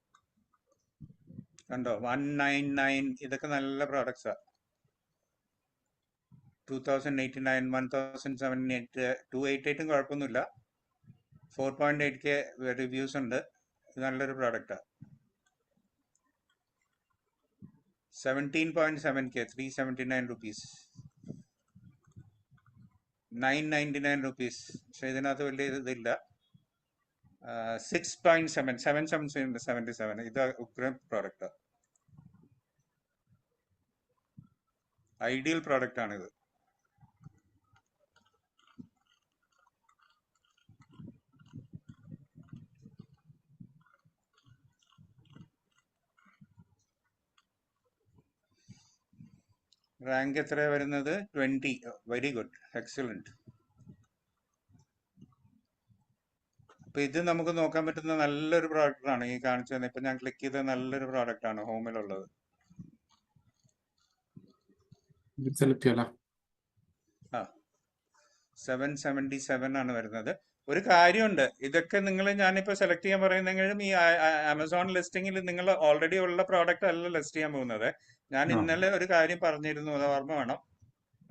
കണ്ടോ, 199. ഇതൊക്കെ നല്ല പ്രോഡക്ട്സാ. 2089, 1788, 288 കുഴപ്പമൊന്നുമില്ല. 4.8K റിവ്യൂസ് ഉണ്ട്. ഇത് നല്ലൊരു പ്രോഡക്റ്റാ. 17.7K, 379 rupees, 999 rupees. പക്ഷെ ഇതിനകത്ത് വലിയ ഇതില്ല. 6.7, 777. ഇത് ഉഗ്രൻ പ്രോഡക്റ്റാ. ഐഡിയൽ പ്രോഡക്റ്റ് ആണിത്. റാങ്ക് എത്രയാണ് വരുന്നത്? 20. Very good, excellent. അപ്പൊ ഇത് നമുക്ക് നോക്കാൻ പറ്റുന്ന നല്ലൊരു പ്രോഡക്റ്റ് ആണ് ഈ കാണിച്ചു തന്നെ. ഇപ്പൊ ഞാൻ ക്ലിക്ക് ചെയ്ത നല്ലൊരു പ്രോഡക്റ്റ് ആണ് ഹോമിലുള്ളത്. സെലക്ട് ചെയ്യാലോ. ആ 777 ആണ് വരുന്നത്. ഒരു കാര്യമുണ്ട്, ഇതൊക്കെ നിങ്ങൾ ഞാനിപ്പോൾ സെലക്ട് ചെയ്യാൻ പറയുന്നെങ്കിലും ഈ ആമസോൺ ലിസ്റ്റിംഗിൽ നിങ്ങൾ ഓൾറെഡി ഉള്ള പ്രോഡക്റ്റ് അല്ല ലിസ്റ്റ് ചെയ്യാൻ പോകുന്നത്. ഞാൻ ആ ഇന്നലെ ഒരു കാര്യം പറഞ്ഞിരുന്നു, അത് ഓർമ്മ വേണം.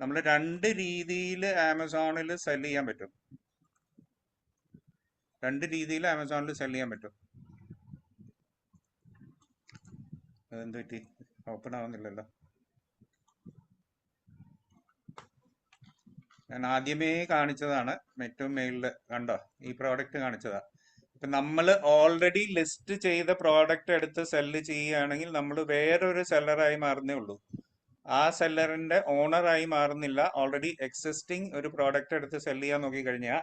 നമ്മൾ 2 രീതിയിൽ ആമസോണിൽ സെൽ ചെയ്യാൻ പറ്റും. 2 രീതിയിൽ ആമസോണിൽ സെൽ ചെയ്യാൻ പറ്റും. അതെന്ത് പറ്റി? ഓപ്പൺ ആവുന്നില്ലല്ലോ. ഞാൻ ആദ്യമേ കാണിച്ചതാണ്, ഏറ്റവും മേളിൽ കണ്ടോ, ഈ പ്രോഡക്റ്റ് കാണിച്ചതാ. ഇപ്പൊ നമ്മൾ ഓൾറെഡി ലിസ്റ്റ് ചെയ്ത പ്രോഡക്റ്റ് എടുത്ത് സെല്ല് ചെയ്യുകയാണെങ്കിൽ നമ്മൾ വേറൊരു സെല്ലറായി മാറുന്നേ ഉള്ളൂ. ആ സെല്ലറിന്റെ ഓണറായി മാറുന്നില്ല. ഓൾറെഡി എക്സിസ്റ്റിംഗ് ഒരു പ്രോഡക്റ്റ് എടുത്ത് സെല് ചെയ്യാൻ നോക്കിക്കഴിഞ്ഞാൽ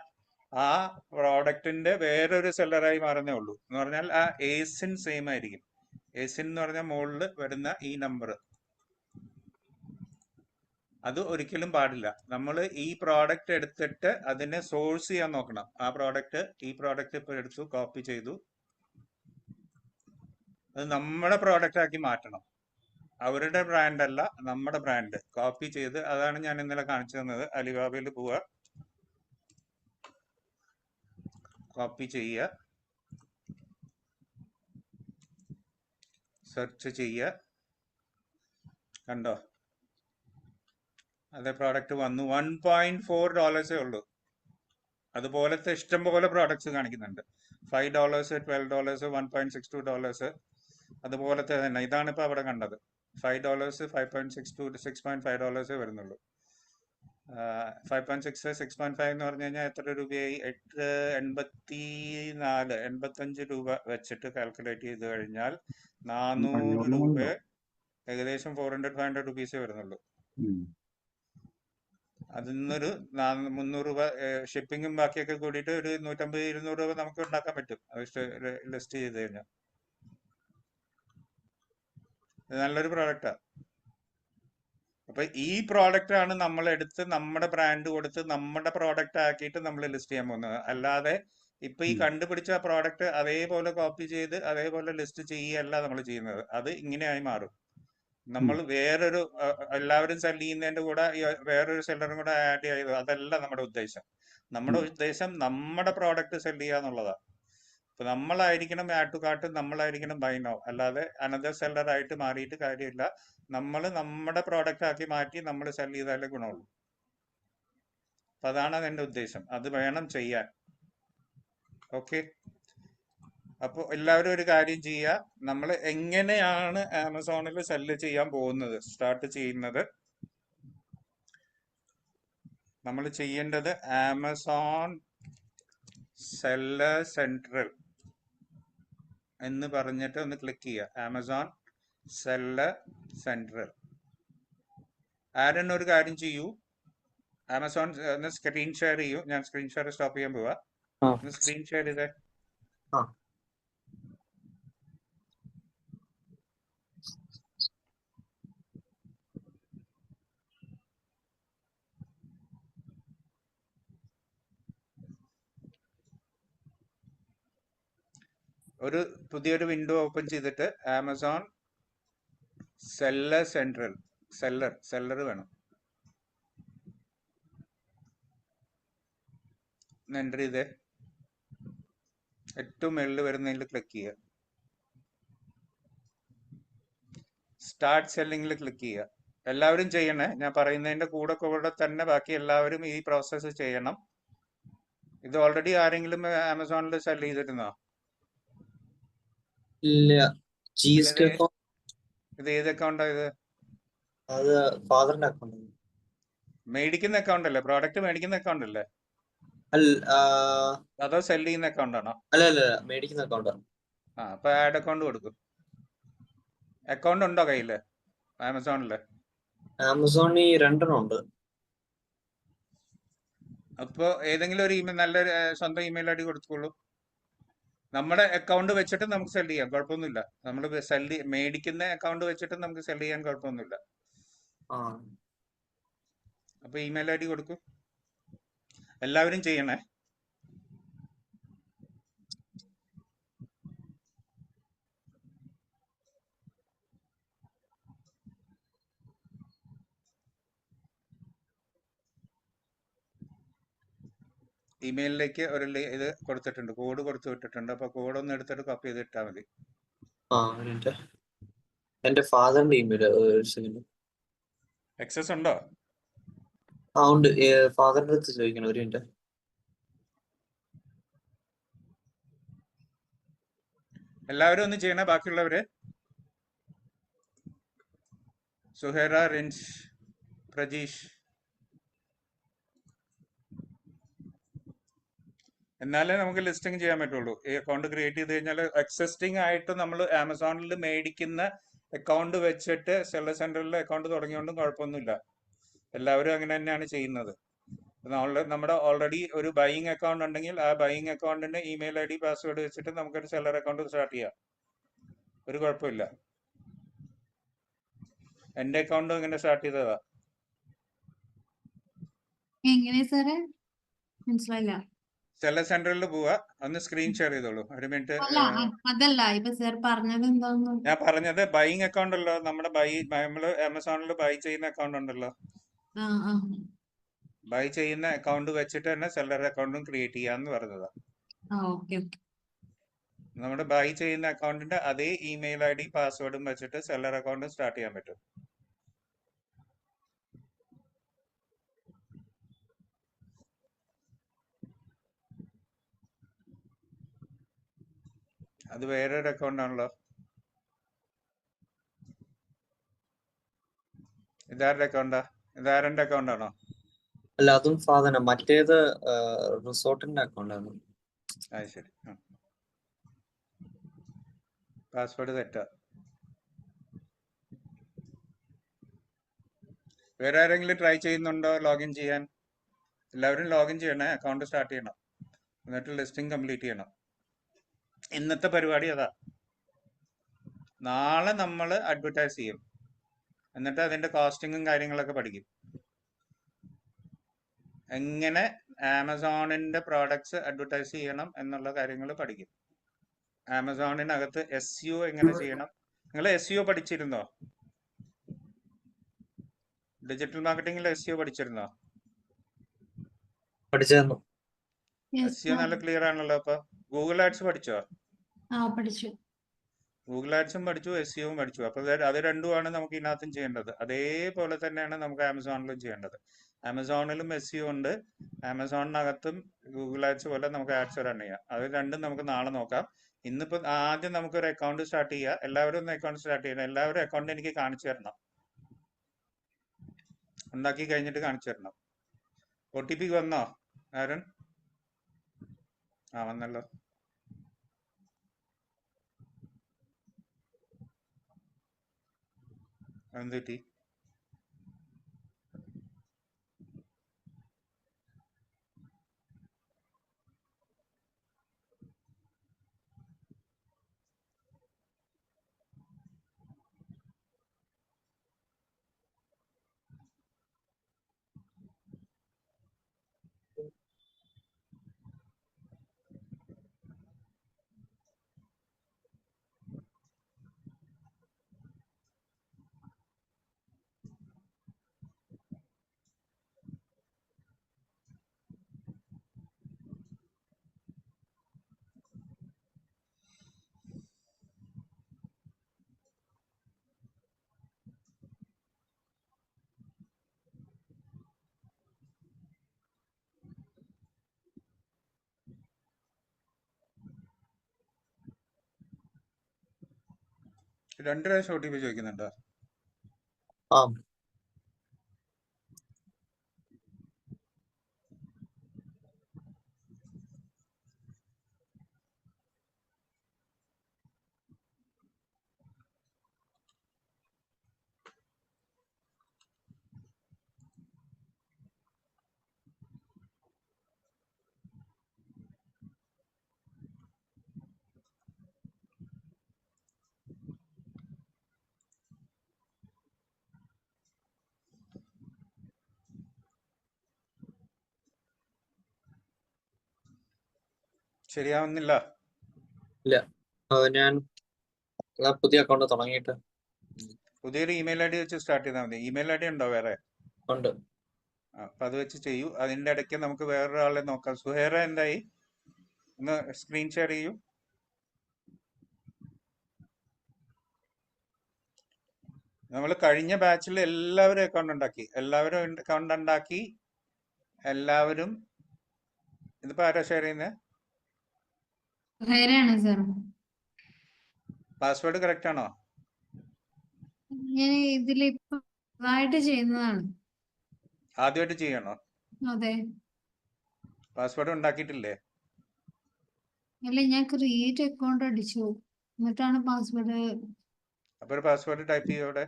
ആ പ്രോഡക്റ്റിന്റെ വേറൊരു സെല്ലറായി മാറുന്നേ ഉള്ളൂ. എന്ന് പറഞ്ഞാൽ ആ ഏസിൻ സെയിം ആയിരിക്കും. ഏസിൻ എന്ന് പറഞ്ഞാൽ മുകളിൽ വരുന്ന ഈ നമ്പർ, അത് ഒരിക്കലും പാടില്ല. നമ്മൾ ഈ പ്രോഡക്റ്റ് എടുത്തിട്ട് അതിനെ സോഴ്സ് ചെയ്യാൻ നോക്കണം. ആ പ്രോഡക്റ്റ്, ഈ പ്രോഡക്റ്റ് ഇപ്പോൾ എടുത്തു കോപ്പി ചെയ്തു, അത് നമ്മുടെ പ്രോഡക്റ്റ് ആക്കി മാറ്റണം. അവരുടെ ബ്രാൻഡ് അല്ല, നമ്മുടെ ബ്രാൻഡ് കോപ്പി ചെയ്ത്. അതാണ് ഞാൻ ഇന്നലെ കാണിച്ചു തന്നത്. അലിബാബയിൽ പോവുക, കോപ്പി ചെയ്യുക, സെർച്ച് ചെയ്യുക, കണ്ടോ അതേ പ്രോഡക്റ്റ് വന്നു. $1.4 ഉള്ളൂ. അതുപോലത്തെ ഇഷ്ടംപോലെ പ്രോഡക്ട്സ് കാണിക്കുന്നുണ്ട്. $5, $12, $1.62, അതുപോലത്തെ തന്നെ. ഇതാണ് ഇപ്പൊ അവിടെ കണ്ടത്. $5, $5.62, $6.5 വരുന്നുള്ളൂ. 5.6, 6.5 എന്ന് പറഞ്ഞു കഴിഞ്ഞാൽ എത്ര രൂപയായി? 85 രൂപ വെച്ചിട്ട് കാൽക്കുലേറ്റ് ചെയ്ത് കഴിഞ്ഞാൽ 400 രൂപ, ഏകദേശം 400-500 റുപ്പീസേ വരുന്നുള്ളൂ. അതിൽ നിന്നൊരു 300 രൂപ ഷിപ്പിങ്ങും ബാക്കിയൊക്കെ കൂടിയിട്ട് ഒരു 150-200 രൂപ നമുക്ക് ഉണ്ടാക്കാൻ പറ്റും, അത് ലിസ്റ്റ് ചെയ്ത് കഴിഞ്ഞാൽ. നല്ലൊരു പ്രോഡക്റ്റാ. അപ്പൊ ഈ പ്രോഡക്റ്റ് ആണ് നമ്മൾ എടുത്ത് നമ്മുടെ ബ്രാൻഡ് കൊടുത്ത് നമ്മുടെ പ്രോഡക്റ്റ് ആക്കിയിട്ട് നമ്മൾ ലിസ്റ്റ് ചെയ്യാൻ പോകുന്നത്. അല്ലാതെ ഇപ്പൊ ഈ കണ്ടുപിടിച്ച പ്രോഡക്റ്റ് അതേപോലെ കോപ്പി ചെയ്ത് അതേപോലെ ലിസ്റ്റ് ചെയ്യുകയല്ല നമ്മൾ ചെയ്യുന്നത്. അത് ഇങ്ങനെയായി മാറും. നമ്മൾ വേറൊരു എല്ലാവരും സെൽ ചെയ്യുന്നതിന്റെ കൂടെ വേറൊരു സെല്ലറും കൂടെ ആഡ് ചെയ്തു, അതല്ല നമ്മുടെ ഉദ്ദേശം. നമ്മുടെ ഉദ്ദേശം നമ്മുടെ പ്രോഡക്റ്റ് സെൽ ചെയ്യുക എന്നുള്ളതാണ്. അപ്പൊ നമ്മളായിരിക്കണം ആഡ് ടു കാർട്ട്, നമ്മളായിരിക്കണം ബൈ നൗ. അല്ലാതെ അനദർ സെല്ലർ ആയിട്ട് മാറിയിട്ട് കാര്യമില്ല. നമ്മൾ നമ്മുടെ പ്രോഡക്റ്റ് ആക്കി മാറ്റി നമ്മൾ സെൽ ചെയ്താലേ ഗുണമുള്ളൂ. അപ്പൊ അതാണ് അതിന്റെ ഉദ്ദേശം. അത് വേണം ചെയ്യാൻ. ഓക്കെ, അപ്പോൾ എല്ലാവരും ഒരു കാര്യം ചെയ്യുക. നമ്മൾ എങ്ങനെയാണ് ആമസോണിൽ സെല്ല് ചെയ്യാൻ പോകുന്നത്, സ്റ്റാർട്ട് ചെയ്യുന്നത്? നമ്മൾ ചെയ്യേണ്ടത് ആമസോൺ സെല്ലർ സെൻട്രൽ എന്ന് പറഞ്ഞിട്ട് ഒന്ന് ക്ലിക്ക് ചെയ്യുക. Amazon seller central. ആരൻ ഒരു കാര്യം ചെയ്യൂ, ആമസോൺ ഒന്ന് സ്ക്രീൻ ഷെയർ ചെയ്യൂ. ഞാൻ സ്ക്രീൻ ഷെയർ സ്റ്റോപ്പ് ചെയ്യാൻ പോവാ. ഒന്ന് സ്ക്രീൻ ഷെയർ ചെയ്തേ. ഒരു പുതിയൊരു വിൻഡോ ഓപ്പൺ ചെയ്തിട്ട് ആമസോൺ സെല്ലർ സെൻട്രൽ, സെല്ലർ വേണം, എൻ്റർ ചെയ്തേ. ഏറ്റവും മുകളിൽ വരുന്നതിൽ ക്ലിക്ക് ചെയ്യുക. സ്റ്റാർട്ട് സെല്ലിങ്ങിൽ ക്ലിക്ക് ചെയ്യുക. എല്ലാവരും ചെയ്യണേ, ഞാൻ പറയുന്നതിന്റെ കൂടെ തന്നെ ബാക്കി എല്ലാവരും ഈ പ്രോസസ്സ് ചെയ്യണം. ഇത് ഓൾറെഡി ആരെങ്കിലും ആമസോണിൽ സെൽ ചെയ്തിരുന്നോ? ഇല്ല. ഇത് ഏത് അക്കൗണ്ടാ ഇത്? അത് ഫാദറിന്റെ അക്കൗണ്ട്. മേടിക്കുന്ന അക്കൗണ്ട് അല്ലേ? പ്രോഡക്റ്റ് മേടിക്കുന്ന അക്കൗണ്ട് അല്ലേ? അതോ സെൽ ചെയ്യുന്ന അക്കൗണ്ട് ആണോ? അല്ല, മേടിക്കുന്ന അക്കൗണ്ട്. ആ, അപ്പൊ ആഡ് അക്കൗണ്ട് കൊടുക്കും. അക്കൗണ്ട് ഉണ്ടോ കയ്യില് ആമസോണില്? ആമസോണിൽ 2 ഉണ്ട്. അപ്പൊ ഏതെങ്കിലും ഒരു നല്ലൊരു സ്വന്തം ഇമെയിൽ ഐ ഡി കൊടുത്തോളൂ. നമ്മുടെ അക്കൗണ്ട് വെച്ചിട്ട് നമുക്ക് സെൽ ചെയ്യാം, കുഴപ്പമൊന്നുമില്ല. നമ്മൾ മേടിക്കുന്ന അക്കൗണ്ട് വെച്ചിട്ട് നമുക്ക് സെൽ ചെയ്യാൻ കുഴപ്പമൊന്നുമില്ല. അപ്പൊ ഇമെയിൽ ഐ ഡി കൊടുക്കൂ. എല്ലാവരും ചെയ്യണേ. ഇമെയിലിലേക്ക് ഒരു ഇത് കൊടുത്തിട്ടുണ്ട്, കോഡ് കൊടുത്തു വിട്ടിട്ടുണ്ട്. അപ്പൊ കോഡ് ഒന്ന് എടുത്തിട്ട് കോപ്പി ചെയ്ത് ഇട്ടാൽ മതി. ആ ഒരു മിനിറ്റ്. എന്റെ ഫാദറിന്റെ ഇമെയിൽ ഒരു സെക്കൻഡ്. എക്സസ് ഉണ്ടോ? ആ ഉണ്ട്. ഫാദറിന്റെ അടുത്ത് ചോദിക്കണം ഒരു മിനിറ്റ്. എല്ലാവരും ഒന്ന് ചെയ്യണേ, ബാക്കിയുള്ളവര്. സുഹേറ, റിൻസ്, പ്രജീഷ്. എന്നാലേ നമുക്ക് ലിസ്റ്റിംഗ് ചെയ്യാൻ പറ്റുള്ളൂ. ഈ അക്കൗണ്ട് ക്രിയേറ്റ് ചെയ്ത് കഴിഞ്ഞാൽ എക്സിസ്റ്റിംഗ് ആയിട്ട് നമ്മൾ ആമസോണിൽ മേടിക്കുന്ന അക്കൗണ്ട് വെച്ചിട്ട് സെല്ലർ സെന്ററിൽ അക്കൗണ്ട് തുടങ്ങിയോണ്ടും കുഴപ്പമൊന്നുമില്ല. എല്ലാവരും അങ്ങനെ തന്നെയാണ് ചെയ്യുന്നത്. നമ്മുടെ ഓൾറെഡി ഒരു ബൈയിങ് അക്കൗണ്ട് ഉണ്ടെങ്കിൽ ആ ബൈയിങ് അക്കൗണ്ടിന്റെ ഇമെയിൽ ഐ ഡി പാസ്വേഡ് വെച്ചിട്ട് നമുക്കൊരു സെല്ലർ അക്കൗണ്ട് സ്റ്റാർട്ട് ചെയ്യാം. ഒരു കുഴപ്പമില്ല. എന്റെ അക്കൗണ്ടും ഇങ്ങനെ സ്റ്റാർട്ട് ചെയ്തതാ. എങ്ങനെ സാറേ? മനസ്സിലായില്ല. സെല്ലർ സെന്ററിൽ പോവാ, ഒന്ന് സ്ക്രീൻ ഷെയർ ചെയ്തോളൂ ഒരു മിനിറ്റ്. അല്ല അതല്ല ഇപ്പൊ സാർ പറഞ്ഞത് എന്താന്ന്. ഞാൻ പറഞ്ഞത് ബൈയിങ് അക്കൗണ്ട് ഉണ്ടല്ലോ, നമ്മുടെ നമ്മൾ ആമസോണിൽ ബൈ ചെയ്യുന്ന അക്കൗണ്ട് ഉണ്ടല്ലോ, ആ ആ ബൈ ചെയ്യുന്ന അക്കൗണ്ട് വെച്ചിട്ട് തന്നെ സെല്ലർ അക്കൗണ്ടും ക്രിയേറ്റ് ചെയ്യാന്ന് പറഞ്ഞതാ. Okay okay. നമ്മുടെ ബൈ ചെയ്യുന്ന അക്കൗണ്ടിന്റെ അതേ ഇമെയിൽ ഐ ഡി പാസ്വേഡും വെച്ചിട്ട് സെല്ലർ അക്കൗണ്ടും സ്റ്റാർട്ട് ചെയ്യാൻ പറ്റും. അത് വേറൊരു അക്കൗണ്ട് ആണല്ലോ. ഇതാരുടെ അക്കൗണ്ടാ? ഇതാരന്റെ അക്കൗണ്ട് ആണോ? അല്ല അതും ഫാദറിന്റെ. മറ്റേത് റിസോർട്ടിന്റെ അക്കൗണ്ടാണ്. അത് ശരി. പാസ്വേഡ് തെറ്റാ. വേറെ ആരെങ്കിലും ട്രൈ ചെയ്യുന്നുണ്ടോ ലോഗിൻ ചെയ്യാൻ? എല്ലാവരും ലോഗിൻ ചെയ്യണേ, അക്കൗണ്ട് സ്റ്റാർട്ട് ചെയ്യണം, എന്നിട്ട് ലിസ്റ്റിംഗ് കംപ്ലീറ്റ് ചെയ്യണം. ഇന്നത്തെ പരിപാടി അതാ. നാളെ നമ്മൾ അഡ്വർടൈസ് ചെയ്യും, എന്നിട്ട് അതിന്റെ കോസ്റ്റിങ്ങും കാര്യങ്ങളൊക്കെ പഠിക്കും. എങ്ങനെ ആമസോണിന്റെ പ്രോഡക്ട്സ് അഡ്വർടൈസ് ചെയ്യണം എന്നുള്ള കാര്യങ്ങൾ പഠിക്കും. ആമസോണിനകത്ത് SEO എങ്ങനെ ചെയ്യണം. നിങ്ങൾ SEO പഠിച്ചിരുന്നോ? ഡിജിറ്റൽ മാർക്കറ്റിംഗിൽ SEO പഠിച്ചിരുന്നോ? പഠിച്ചായിരുന്നു. SEO നല്ല ക്ലിയർ ആണല്ലോ. അപ്പൊ ഗൂഗിൾ ആഡ്സ് പഠിച്ചോ? പഠിച്ചു. ഗൂഗിൾ ആഡ്സും പഠിച്ചു, SEOയും പഠിച്ചു. അപ്പൊ അത് രണ്ടുമാണ് നമുക്ക് ഇതിനകത്തും ചെയ്യേണ്ടത്. അതേപോലെ തന്നെയാണ് നമുക്ക് ആമസോണിലും ചെയ്യേണ്ടത്. ആമസോണിലും SEO ഉണ്ട്, ആമസോണിനകത്തും ഗൂഗിൾ ആഡ്സ് പോലെ നമുക്ക് ആഡ്സ് റൺ ചെയ്യാം. അത് രണ്ടും നമുക്ക് നാളെ നോക്കാം. ഇന്നിപ്പോ ആദ്യം നമുക്കൊരു അക്കൗണ്ട് സ്റ്റാർട്ട് ചെയ്യാം. എല്ലാവരും ഒന്ന് അക്കൗണ്ട് സ്റ്റാർട്ട് ചെയ്യണം. എല്ലാവരും അക്കൗണ്ട് എനിക്ക് കാണിച്ചു തരണം, ഉണ്ടാക്കി കഴിഞ്ഞിട്ട് കാണിച്ചു തരണം. OTP വന്നോ ആരൻ? വന്നല്ലോ. എന്ത് പറ്റി? രണ്ട് പ്രാവശ്യം OTP ചോദിക്കുന്നുണ്ടോ? ആ ശരിയാവുന്നില്ല. ഇല്ല. ഞാൻ പുതിയ അക്കൗണ്ട് തുടങ്ങിയിട്ട്. പുതിയൊരു ഇമെയിൽ ID വെച്ച് സ്റ്റാർട്ട് ചെയ്താൽ മതി. ഇമെയിൽ ID ഉണ്ടോ വേറെ? ഉണ്ട്. അപ്പൊ അത് വെച്ച് ചെയ്യൂ. അതിന്റെ ഇടയ്ക്ക് നമുക്ക് വേറൊരാളെ നോക്കാം. സുഹേറ എന്തായി? ഒന്ന് സ്ക്രീൻ ഷെയർ ചെയ്യൂ. നമ്മൾ കഴിഞ്ഞ ബാച്ചിൽ എല്ലാവരും അക്കൗണ്ട് ഉണ്ടാക്കി. എല്ലാവരും ഇതിപ്പോ ആരാ ഷെയർ ചെയ്യുന്നത്? വേറെയാണ് സാർ. പാസ്വേഡ് കറക്റ്റ് ആണോ? ഞാൻ ഇതിൽ ഇപ്പൊ ഇതായിട്ട് ചെയ്യുന്നതാണ്. ആദ്യമായിട്ട് ചെയ്യണോ? അതെ. പാസ്വേഡ് ഉണ്ടാക്കിയിട്ടില്ലേ? അല്ല, ഞാൻ ക്രിയേറ്റ് അക്കൗണ്ട് അടിച്ചു, എന്നിട്ടാണ് പാസ്വേഡ്. അപ്പൊ ഒരു പാസ്വേഡ് ടൈപ്പ് ചെയ്യൂ അവിടെ.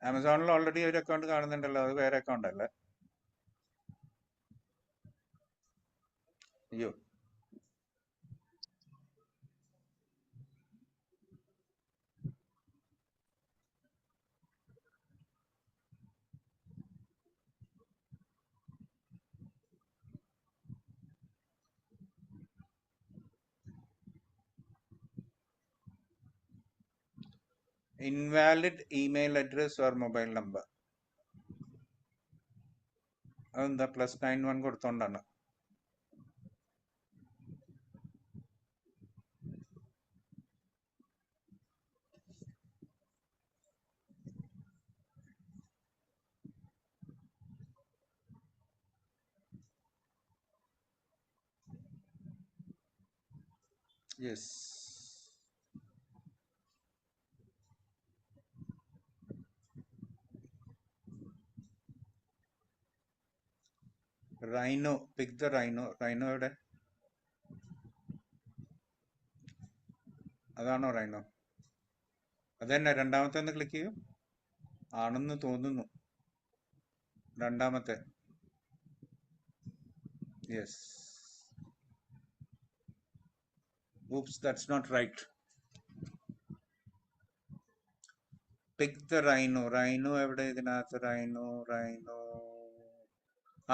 ആമസോണിൽ ഓൾറെഡി ഒരു അക്കൗണ്ട് കാണുന്നുണ്ടല്ലോ, അത് വേറെ അക്കൗണ്ട് അല്ലേ? അയ്യോ, invalid email address or mobile number. അതെന്താ +91 കൊടുത്തോണ്ടാണ്? Yes. Rhino, pick the rhino. Rhino എവിടെ? അതാണോ റൈനോ? അതന്നെ, രണ്ടാമത്തെ ഒന്ന് ക്ലിക്ക് ചെയ്യൂ. ആണെന്ന് തോന്നുന്നു. രണ്ടാമത്തെ. Yes. Oops, that's not right. Pick the rhino. Rhino എവിടെ ഇതിനകത്ത്? റൈനോ.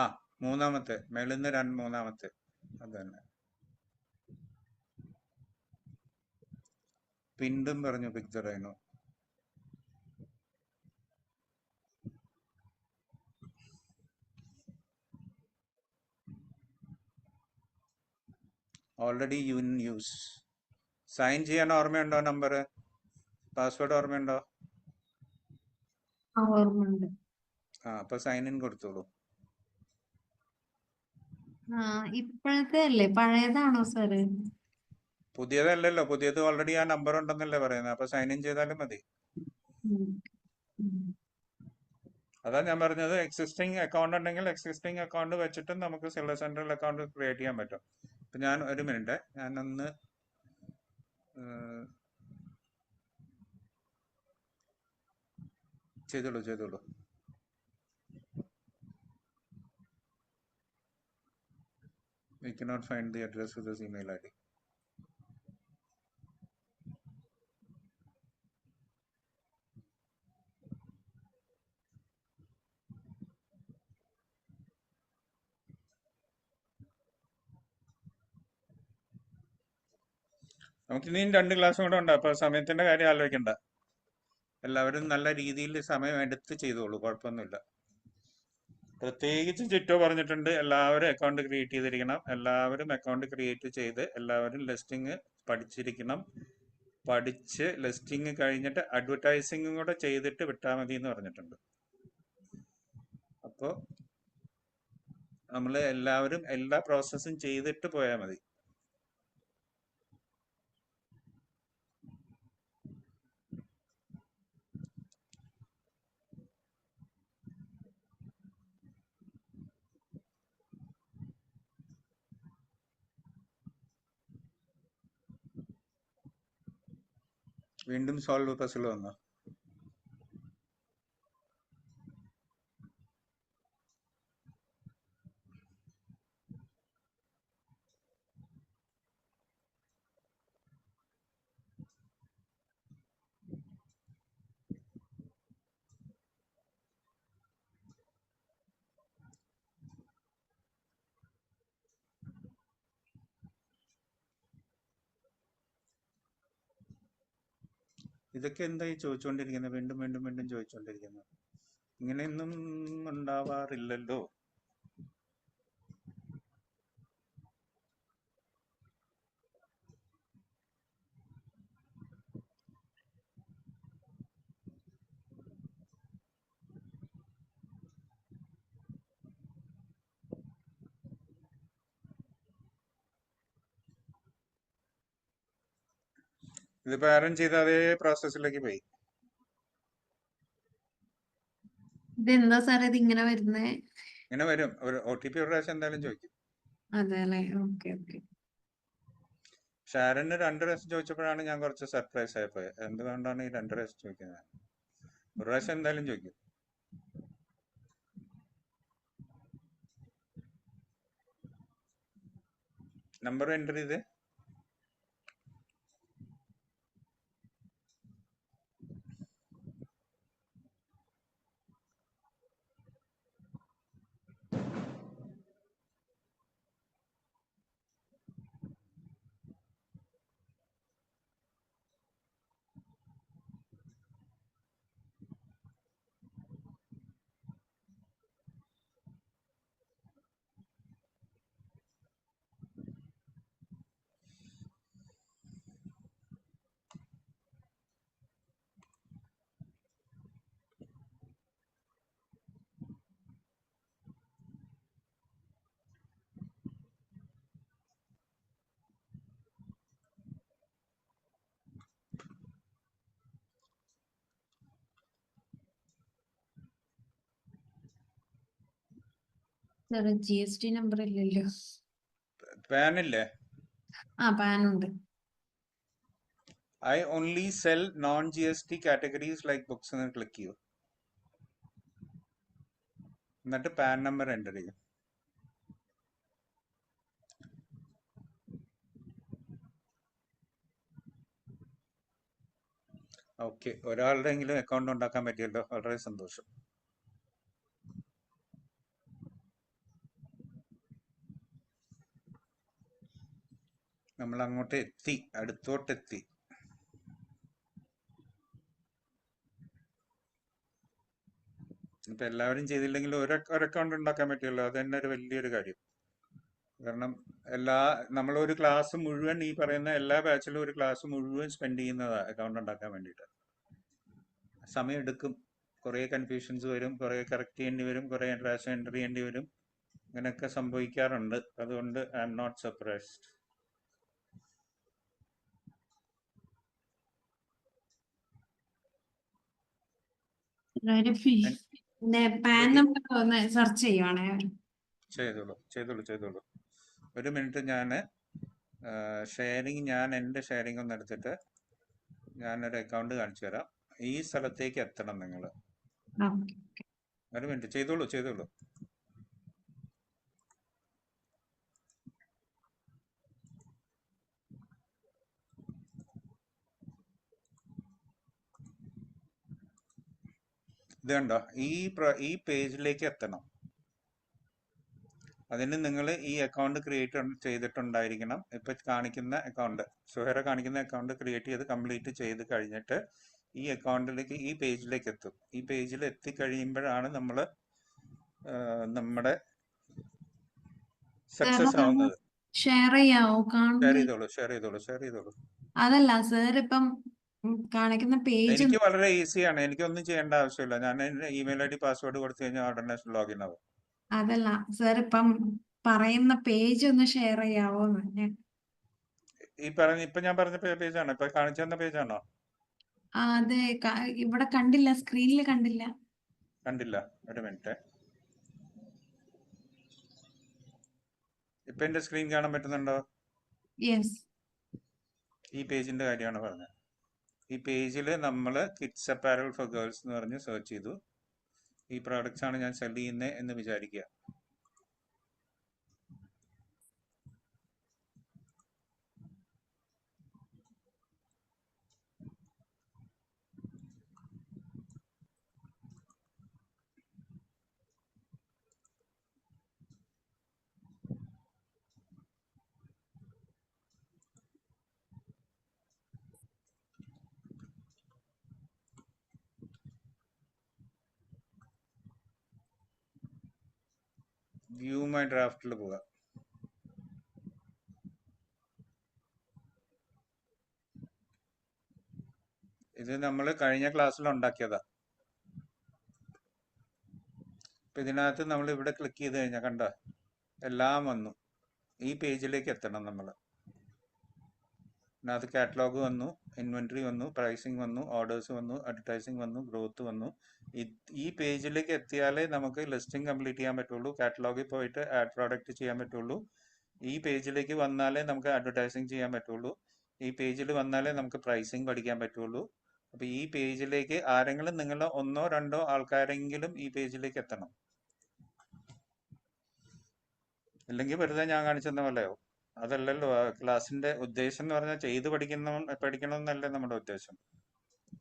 ആ, മൂന്നാമത്തെ മേളിന്ന് മൂന്നാമത്തെ. അത് തന്നെ. പിണ്ടും പറഞ്ഞു pick the rhino. Already use. Sign ചെയ്യാൻ ഓർമ്മയുണ്ടോ? നമ്പർ, പാസ്വേഡ് ഓർമ്മയുണ്ടോ? ഓർമ്മയുണ്ട്. അപ്പൊ സൈൻ ഇൻ കൊടുത്തോളൂ. ഇപ്പോഴത്തെ അല്ലേ, പഴയതാണോ സാറ്? പുതിയതല്ലല്ലോ, പുതിയത് ഓൾറെഡി ആ നമ്പർ ഉണ്ടെന്നല്ലേ പറയുന്നത്. അപ്പൊ സൈൻ ഇൻ ചെയ്താലും മതി. അതാ ഞാൻ പറഞ്ഞത്, എക്സിസ്റ്റിംഗ് അക്കൗണ്ട് ഉണ്ടെങ്കിൽ എക്സിസ്റ്റിംഗ് അക്കൗണ്ട് വെച്ചിട്ടും നമുക്ക് സെല്ലർ സെൻട്രൽ അക്കൗണ്ട് ക്രിയേറ്റ് ചെയ്യാൻ പറ്റും. ഇപ്പൊ ഞാൻ ഒരു മിനിറ്റ്, ഞാനൊന്ന് ചെയ്തോളൂ. We cannot find the address with this email ID. നമുക്ക് ഇനിയും 2 ക്ലാസ്സും കൂടെ ഉണ്ട്. അപ്പൊ സമയത്തിന്റെ കാര്യം ആലോചിക്കണ്ട. എല്ലാവരും നല്ല രീതിയിൽ സമയം എടുത്ത് ചെയ്തോളൂ, കുഴപ്പമൊന്നുമില്ല. പ്രത്യേകിച്ച് ചിറ്റോ പറഞ്ഞിട്ടുണ്ട്, എല്ലാവരും അക്കൗണ്ട് ക്രിയേറ്റ് ചെയ്തിരിക്കണം. എല്ലാവരും അക്കൗണ്ട് ക്രിയേറ്റ് ചെയ്ത് എല്ലാവരും ലിസ്റ്റിംഗ് പഠിച്ചിരിക്കണം. പഠിച്ച് ലിസ്റ്റിംഗ് കഴിഞ്ഞിട്ട് അഡ്വർടൈസിംഗും കൂടെ ചെയ്തിട്ട് വിട്ടാൽ മതി എന്ന് പറഞ്ഞിട്ടുണ്ട്. അപ്പോൾ നമ്മൾ എല്ലാവരും എല്ലാ പ്രോസസ്സും ചെയ്തിട്ട് പോയാൽ മതി. വീണ്ടും സോൾവ് പസിൽ വന്നോ? ഇതൊക്കെ എന്തായി ചോദിച്ചുകൊണ്ടിരിക്കുന്നത്? വീണ്ടും വീണ്ടും വീണ്ടും ചോദിച്ചുകൊണ്ടിരിക്കുന്നത്. ഇങ്ങനെയൊന്നും ഉണ്ടാവാറില്ലല്ലോ. ഇതിപ്പോ ആരും ചെയ്ത അതേ പ്രോസസ്സിലേക്ക് പോയി. ഇതെന്താ സാറേ ഇത് ഇങ്ങനെ വരുന്നേ? ഇങ്ങനെ വരും. ഒരു OTP ഒരു പ്രാവശ്യം എന്തായാലും ചോദിക്കും. അതെ അല്ലേ, ഓക്കെ ഓക്കെ. ഷാരന് 2 പ്രാവശ്യം ചോദിച്ചപ്പോഴാണ് ഞാൻ കുറച്ച് സർപ്രൈസ് ആയിപ്പോയത്. എന്തുകൊണ്ടാണ് ഈ 2 പ്രാവശ്യം ചോദിക്കുന്നത്? ഒരു പ്രാവശ്യം എന്തായാലും ചോദിക്കും. നമ്പർ എൻ്റർ ചെയ്ത് സാറേ GST നമ്പർ ഇല്ലല്ലോ. പാൻ ഇല്ലേ? പാൻ ഉണ്ട്. I only sell non-GST categories like books എന്ന് ക്ലിക്ക് ചെയ്യൂ. എന്നിട്ട് പാൻ നമ്പർ എൻ്റർ ചെയ്യും. ഓക്കെ, ഒരാളുടെയെങ്കിലും അക്കൗണ്ട് ഉണ്ടാക്കാൻ പറ്റിയല്ലോ, വളരെ സന്തോഷം. നമ്മൾ അങ്ങോട്ട് എത്തി, അടുത്തോട്ടെത്തി. ഇപ്പൊ എല്ലാവരും ചെയ്തില്ലെങ്കിൽ ഒരു അക്കൗണ്ട് ഉണ്ടാക്കാൻ പറ്റിയല്ലോ, അത് തന്നെ ഒരു വലിയൊരു കാര്യം. കാരണം നമ്മളൊരു ക്ലാസ് മുഴുവൻ, ഈ പറയുന്ന എല്ലാ ബാച്ചിലും ഒരു ക്ലാസ് മുഴുവൻ സ്പെൻഡ് ചെയ്യുന്നതാണ് അക്കൗണ്ട് ഉണ്ടാക്കാൻ വേണ്ടിയിട്ട്. സമയം എടുക്കും, കുറേ കൺഫ്യൂഷൻസ് വരും, കുറേ കറക്റ്റ് ചെയ്യേണ്ടി വരും, കുറേ പ്രാവശ്യം എൻ്റർ ചെയ്യേണ്ടി വരും. ഇങ്ങനെയൊക്കെ സംഭവിക്കാറുണ്ട്. അതുകൊണ്ട് I am not surprised. PAN number ഒന്ന് സെർച്ച് ചെയ്യുവാണേ. ചെയ്തോളൂ. ഒരു മിനിറ്റ്, ഞാൻ എൻ്റെ ഷെയറിംഗ് ഒന്ന് എടുത്തിട്ട് ഞാനൊരു അക്കൗണ്ട് കാണിച്ചു തരാം. ഈ സ്ഥലത്തേക്ക് എത്തണം നിങ്ങൾ. ഒരു മിനിറ്റ്, ചെയ്തോളൂ. ഇത് കണ്ടോ, ഈ പേജിലേക്ക് എത്തണം. അതിന് നിങ്ങൾ ഈ അക്കൗണ്ട് ക്രിയേറ്റ് ചെയ്തിട്ടുണ്ടായിരിക്കണം. ഇപ്പൊ കാണിക്കുന്ന അക്കൗണ്ട്, സുഹേറ കാണിക്കുന്ന അക്കൗണ്ട് ക്രിയേറ്റ് ചെയ്ത് കംപ്ലീറ്റ് ചെയ്ത് കഴിഞ്ഞിട്ട് ഈ അക്കൗണ്ടിലേക്ക്, ഈ പേജിലേക്ക് എത്തും. ഈ പേജിൽ എത്തിക്കഴിയുമ്പോഴാണ് നമ്മൾ നമ്മുടെ സക്സസ് ആവുന്നത്. ഷെയർ ചെയ്യാവോ? ഷെയർ ചെയ്തോളൂ. അതല്ല സാർ, ഇപ്പം കാണിക്കുന്ന പേജ് എനിക്ക് വളരെ ഈസിയാണ്, എനിക്കൊന്നും ചെയ്യേണ്ട ആവശ്യമില്ല. ഞാൻ എൻ്റെ ഇമെയിൽ ID പാസ്വേഡ് കൊടുത്തു കഴിഞ്ഞാൽ ഉടനെ ലോഗിൻ ആവും. അതല്ല സാർ, ഇപ്പം പറയുന്ന പേജ് ഒന്ന് ഷെയർ ചെയ്യാവോ? ഇപ്പൊ ഞാൻ പറഞ്ഞ പേജാണോ? ഇപ്പൊ കാണിച്ചു തന്ന പേജാണോ? അതെ, ഇവിടെ കണ്ടില്ല, സ്ക്രീനിൽ കണ്ടില്ല. ഒരു മിനിറ്റ്. ഇപ്പൊ എന്റെ സ്ക്രീൻ കാണാൻ പറ്റുന്നുണ്ടോ? യെസ്. ഈ പേജിന്റെ കാര്യമാണ് പറഞ്ഞത്. ഈ പേജിൽ നമ്മൾ കിഡ്സ് അപ്പാരൽ ഫോർ ഗേൾസ് എന്ന് പറഞ്ഞ് സെർച്ച് ചെയ്തു. ഈ പ്രോഡക്റ്റ്സ് ആണ് ഞാൻ സെൽ ചെയ്യുന്നത് എന്ന് വിചാരിക്കുക. വ്യൂ മൈ ഡ്രാഫ്റ്റിൽ പോവുക. ഇത് നമ്മൾ കഴിഞ്ഞ ക്ലാസ്സിൽ ഉണ്ടാക്കിയതാ. അപ്പൊ ഇതിനകത്ത് നമ്മൾ ഇവിടെ ക്ലിക്ക് ചെയ്ത് കഴിഞ്ഞാൽ കണ്ട എല്ലാം വന്നു. ഈ പേജിലേക്ക് എത്തണം നമ്മൾ. അതിനകത്ത് കാറ്റലോഗ് വന്നു, ഇൻവെന്ററി വന്നു, പ്രൈസിങ് വന്നു, ഓർഡേഴ്സ് വന്നു, അഡ്വർടൈസിങ് വന്നു, ഗ്രോത്ത് വന്നു. ഈ പേജിലേക്ക് എത്തിയാലേ നമുക്ക് ലിസ്റ്റിംഗ് കംപ്ലീറ്റ് ചെയ്യാൻ പറ്റുള്ളൂ. കാറ്റലോഗിൽ പോയിട്ട് ആഡ് പ്രോഡക്റ്റ് ചെയ്യാൻ പറ്റുള്ളൂ. ഈ പേജിലേക്ക് വന്നാലേ നമുക്ക് അഡ്വർടൈസിങ് ചെയ്യാൻ പറ്റുള്ളൂ. ഈ പേജിൽ വന്നാലേ നമുക്ക് പ്രൈസിങ് പഠിക്കാൻ പറ്റുള്ളൂ. അപ്പൊ ഈ പേജിലേക്ക് ആരെങ്കിലും, നിങ്ങളുടെ 1-2 ആൾക്കാരെങ്കിലും ഈ പേജിലേക്ക് എത്തണം. ഇല്ലെങ്കിൽ വെറുതെ ഞാൻ കാണിച്ചെന്ന പോലെയാവും. അതല്ലല്ലോ ക്ലാസിന്റെ ഉദ്ദേശം എന്ന് പറഞ്ഞാൽ ചെയ്ത് പഠിക്കണമെന്നല്ലേ നമ്മുടെ ഉദ്ദേശം.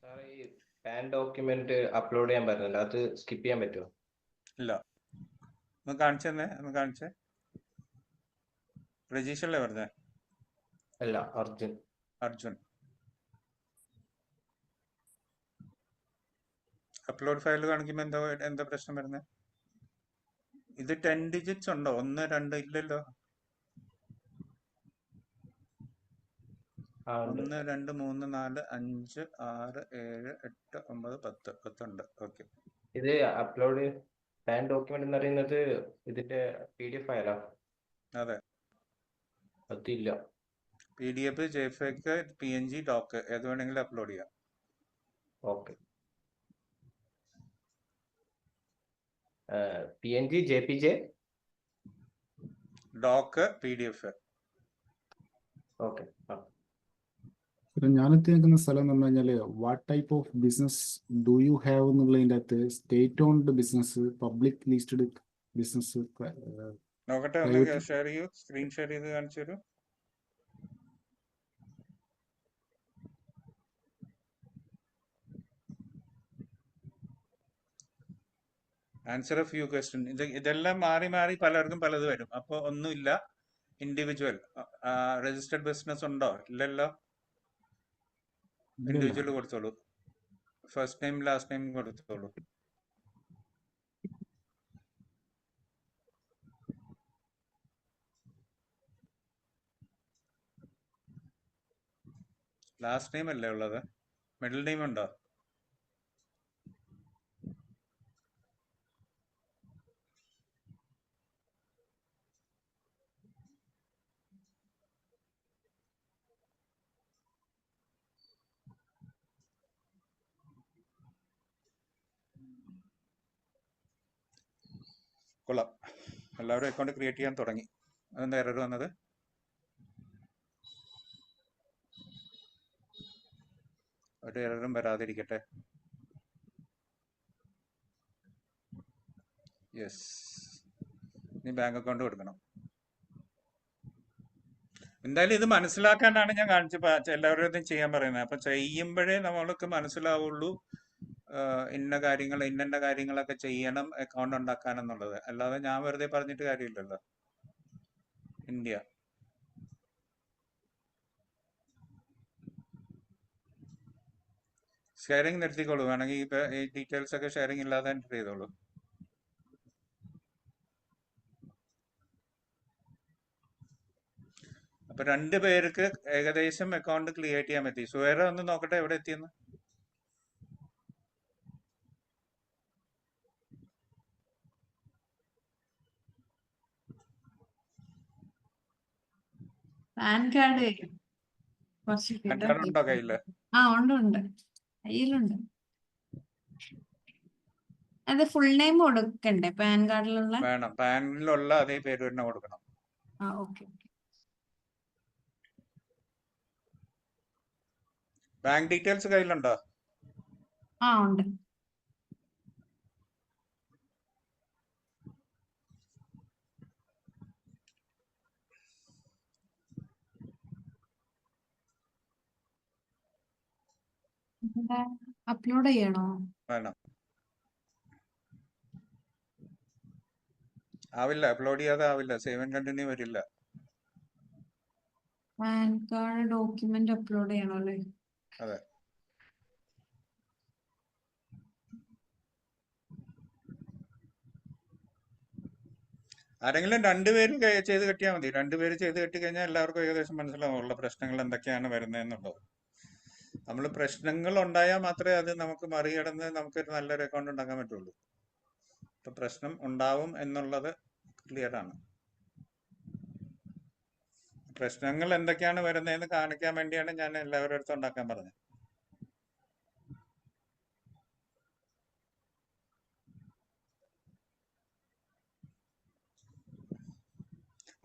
സാറേ ഈ പാൻ ഡോക്യുമെന്റ് അപ്ലോഡ് ചെയ്യാൻ പറ്റില്ല, അത് സ്കിപ്പ് ചെയ്യാൻ പറ്റുമോ? ഇല്ല, ഒന്ന് കാണിച്ചെന്നേ, ഒന്ന് കാണിച്ചേ. രജീഷ് അല്ലേ പറഞ്ഞേ? അല്ല, അർജുൻ. അർജുൻ. അപ്ലോഡ് ഫയൽ കാണിക്കുമ്പോ എന്താ പ്രശ്നം വരുന്നത്? ഇത് 10 ഡിജിറ്റ്സ് ഉണ്ടോ? 1, 2 ഇല്ലല്ലോ. 1, 2, 3, 4, 5, 6, 7, 8, 9, 10. 10 ഉണ്ട്. ഓക്കെ. ഇത് അപ്ലോഡ് പാൻ ഡോക്യുമെന്റ് എന്ന് പറയുന്നത് ഇതിന്റെ PDF ഫയലാ? അതെ, അതില്ല. PDF, JPEG, PNG, ഡോക്ക് ഏത് വേണമെങ്കിലും അപ്ലോഡ് ചെയ്യാം. Okay. PNG, JPG, doc, PDF. Okay. ഞാനെത്തി നിൽക്കുന്ന സ്ഥലം എന്ന് പറഞ്ഞു കഴിഞ്ഞാല് what type of business do you have എന്നുള്ളതിൻ്റെ അകത്ത് state owned business, public listed business, നോക്കട്ടെ, ഒന്ന് ഷെയർ ചെയ്യൂ. സ്ക്രീൻ ഷെയർ ചെയ്ത് കാണിച്ചു തരൂ. Answer a few question. ഇതെല്ലാം മാറി മാറി പലർക്കും പലത് വരും. അപ്പോൾ ഒന്നുമില്ല. ഇൻഡിവിജ്വൽ രജിസ്റ്റർഡ് ബിസിനസ് ഉണ്ടോ? ഇല്ലല്ലോ. ഇൻഡിവിജ്വൽ കൊടുത്തോളൂ. ഫസ്റ്റ് നെയിം ലാസ്റ്റ് നെയിം കൊടുത്തോളൂ. ലാസ്റ്റ് നെയിം അല്ലേ ഉള്ളത്? മിഡിൽ നെയിം ഉണ്ടോ? കൊള്ളാം, എല്ലാവരും അക്കൗണ്ട് ക്രിയേറ്റ് ചെയ്യാൻ തുടങ്ങി. അതെന്താ എറർ വന്നത്? ഒരു എററും വരാതിരിക്കട്ടെ. യെസ്, ഇനി ബാങ്ക് അക്കൗണ്ട് കൊടുക്കണം. എന്തായാലും ഇത് മനസ്സിലാക്കാനാണ് ഞാൻ എല്ലാവരും ചെയ്യാൻ പറയുന്നത്. അപ്പൊ ചെയ്യുമ്പോഴേ നമ്മൾക്ക് മനസ്സിലാവുള്ളൂ ഇന്ന കാര്യങ്ങളൊക്കെ ചെയ്യണം അക്കൗണ്ട് ഉണ്ടാക്കാൻ എന്നുള്ളത്. അല്ലാതെ ഞാൻ വെറുതെ പറഞ്ഞിട്ട് കാര്യമില്ലല്ലോ. ഇന്ത്യ ഷെയറിങ് നിർത്തിക്കോളൂ. വേണമെങ്കിൽ ഈ ഡീറ്റെയിൽസ് ഒക്കെ ഷെയറിങ് ഇല്ലാതെ എൻ്റർ ചെയ്തോളൂ. അപ്പൊ 2 പേർക്ക് ഏകദേശം അക്കൗണ്ട് ക്രിയേറ്റ് ചെയ്യാൻ പറ്റി. സുവേറ ഒന്ന് നോക്കട്ടെ എവിടെ എത്തിയെന്ന്. പാൻ കാർഡ് കുറച്ച് പാൻ കാർഡ് ഉണ്ടോ കയ്യില്? ഉണ്ട് കയ്യിലുണ്ട്. അത് ഫുൾ നെയിം കൊടുക്കണ്ടേ പാൻ കാർഡിലുള്ള? വേണം, പാനിലുള്ള അതേ പേര് തന്നെ കൊടുക്കണം. ഓക്കെ. ബാങ്ക് ഡീറ്റെയിൽസ് കയ്യിലുണ്ടോ? ഉണ്ട്. അപ്ലോഡ് ചെയ്യണോ? വേണം. ആവില്ല, അപ്ലോഡ് ചെയ്യാതെ ആവില്ല. സേവ് ആൻഡ് കണ്ടിന്യൂ വരില്ല. പാൻ കാർഡ് ഡോക്യുമെന്റ് അപ്ലോഡ് ചെയ്യണോ അല്ലേ? അതെ. ആരെങ്കിലും രണ്ടുപേര് ചെയ്ത് കെട്ടിയാൽ മതി. രണ്ടുപേര് ചെയ്ത് കെട്ടി കഴിഞ്ഞാൽ എല്ലാവർക്കും ഏകദേശം മനസ്സിലാവും ഉള്ള പ്രശ്നങ്ങൾ എന്തൊക്കെയാണ് വരുന്നതെന്നുള്ളത്. നമ്മൾ പ്രശ്നങ്ങൾ ഉണ്ടായാൽ മാത്രമേ അത് നമുക്ക് മറികടന്ന് നമുക്കൊരു നല്ലൊരു അക്കൗണ്ട് ഉണ്ടാക്കാൻ പറ്റുള്ളൂ. ഇപ്പൊ പ്രശ്നം ഉണ്ടാവും എന്നുള്ളത് ക്ലിയർ ആണ്. പ്രശ്നങ്ങൾ എന്തൊക്കെയാണ് വരുന്നതെന്ന് കാണിക്കാൻ വേണ്ടിയാണ് ഞാൻ എല്ലാവരുടെ അടുത്തും ഉണ്ടാക്കാൻ പറഞ്ഞത്.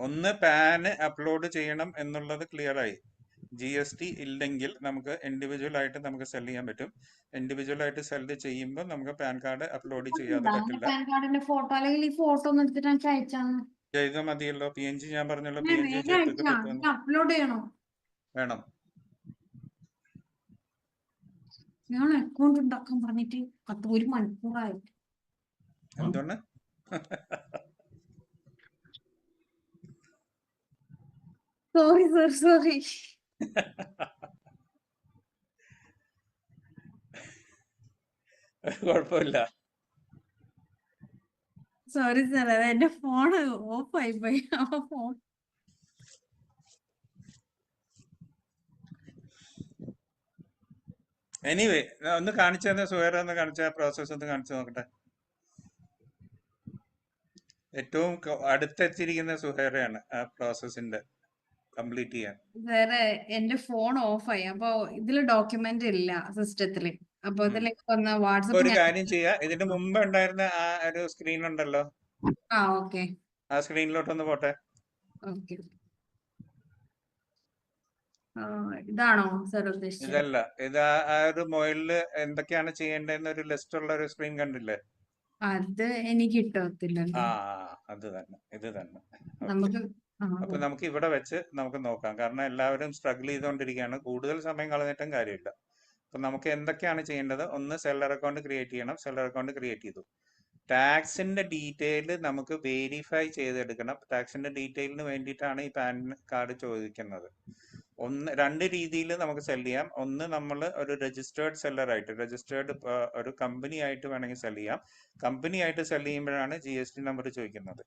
ഒന്ന് പാന് അപ്ലോഡ് ചെയ്യണം എന്നുള്ളത് ക്ലിയർ ആയി. GST ഇല്ലെങ്കിൽ നമുക്ക് ഇൻഡിവിജ്വൽ ആയിട്ട് നമുക്ക് സെൽ ചെയ്യാൻ പറ്റും. ഇൻഡിവിജ്വൽ ആയിട്ട് സെല് ചെയ്യുമ്പോൾ നമുക്ക് പാൻ കാർഡ് അപ്ലോഡ് ചെയ്യാതെ പറ്റില്ല. പാൻ കാർഡിന്റെ ഫോട്ടോ അല്ലെങ്കിൽ ഈ ഫോട്ടോ ഒന്ന് എടുത്തിട്ട് എനിക്ക് അയച്ചാന്ന്. ചെയ്താൽ മതിയല്ലോ. PNG ഞാൻ പറഞ്ഞല്ലോ, PNG അപ്ലോഡ് ചെയ്യണോ? വേണം. ഞാൻ അക്കൗണ്ട് ഉണ്ടാക്കാൻ പറഞ്ഞിട്ട് 1 മണിക്കൂറായി. എന്താണ്? Sorry sir, sorry. കുഴപ്പമില്ല. സോറി സർ, അത് എന്റെ ഫോൺ ഓഫ് ആയി പോയി. ഫോൺ എനിവേ ഒന്ന് കാണിച്ചു തന്നെ, സുഹേറ ഒന്ന് കാണിച്ച പ്രോസസ് ഒന്ന് കാണിച്ചു നോക്കട്ടെ. ഏറ്റവും അടുത്തെത്തിയിരിക്കുന്ന സുഹേറയാണ് ആ പ്രോസസ്സിന്റെ കംപ്ലീറ്റ് ചെയ്യാൻ. വേറെ എന്റെ ഫോൺ ഓഫ് ആയി. അപ്പൊ ഇതില് ഡോക്യുമെന്റ് ഇല്ല സിസ്റ്റത്തില്. അപ്പൊ ഇതിലേക്ക് വന്ന ഒരു വാട്സപ്പ്. കാര്യം ചെയ്യാ, ഇതിന് മുമ്പ് ഉണ്ടായിരുന്ന ആ ഒരു സ്ക്രീൻ ഉണ്ടല്ലോ, ഓക്കെ ആ സ്ക്രീനിലോട്ടൊന്ന് പോട്ടെ. ഓക്കെ. ഇതാണോ സർ ഉദ്ദേശിച്ചത്? ഇതല്ല, ഇത് ആ ഒരു മൊബൈലില് എന്തൊക്കെയാണ് ചെയ്യേണ്ടതെന്ന് ഒരു ലിസ്റ്റ് ഉള്ള ഒരു സ്ക്രീൻ കണ്ടില്ലേ? അത് എനിക്ക് കിട്ടത്തില്ലല്ലോ. അത് തന്നെ, ഇത് തന്നെ. നമുക്ക് അപ്പൊ നമുക്ക് ഇവിടെ വെച്ച് നമുക്ക് നോക്കാം. കാരണം എല്ലാവരും സ്ട്രഗിൾ ചെയ്തുകൊണ്ടിരിക്കുകയാണ്. കൂടുതൽ സമയം കളഞ്ഞിട്ടും കാര്യമില്ല. അപ്പൊ നമുക്ക് എന്തൊക്കെയാണ് ചെയ്യേണ്ടത്? ഒന്ന് സെല്ലർ അക്കൗണ്ട് ക്രിയേറ്റ് ചെയ്യണം. സെല്ലർ അക്കൗണ്ട് ക്രിയേറ്റ് ചെയ്തു. ടാക്സിന്റെ ഡീറ്റെയിൽ നമുക്ക് വെരിഫൈ ചെയ്തെടുക്കണം. ടാക്സിന്റെ ഡീറ്റെയിലിന് വേണ്ടിയിട്ടാണ് ഈ പാൻ കാർഡ് ചോദിക്കുന്നത്. രണ്ട് രീതിയിൽ നമുക്ക് സെല് ചെയ്യാം. ഒന്ന്, നമ്മൾ ഒരു രജിസ്റ്റേർഡ് സെല്ലർ ആയിട്ട്, രജിസ്റ്റേർഡ് ഒരു കമ്പനി ആയിട്ട് വേണമെങ്കിൽ സെല് ചെയ്യാം. കമ്പനി ആയിട്ട് സെല് ചെയ്യുമ്പോഴാണ് GST നമ്പർ ചോദിക്കുന്നത്.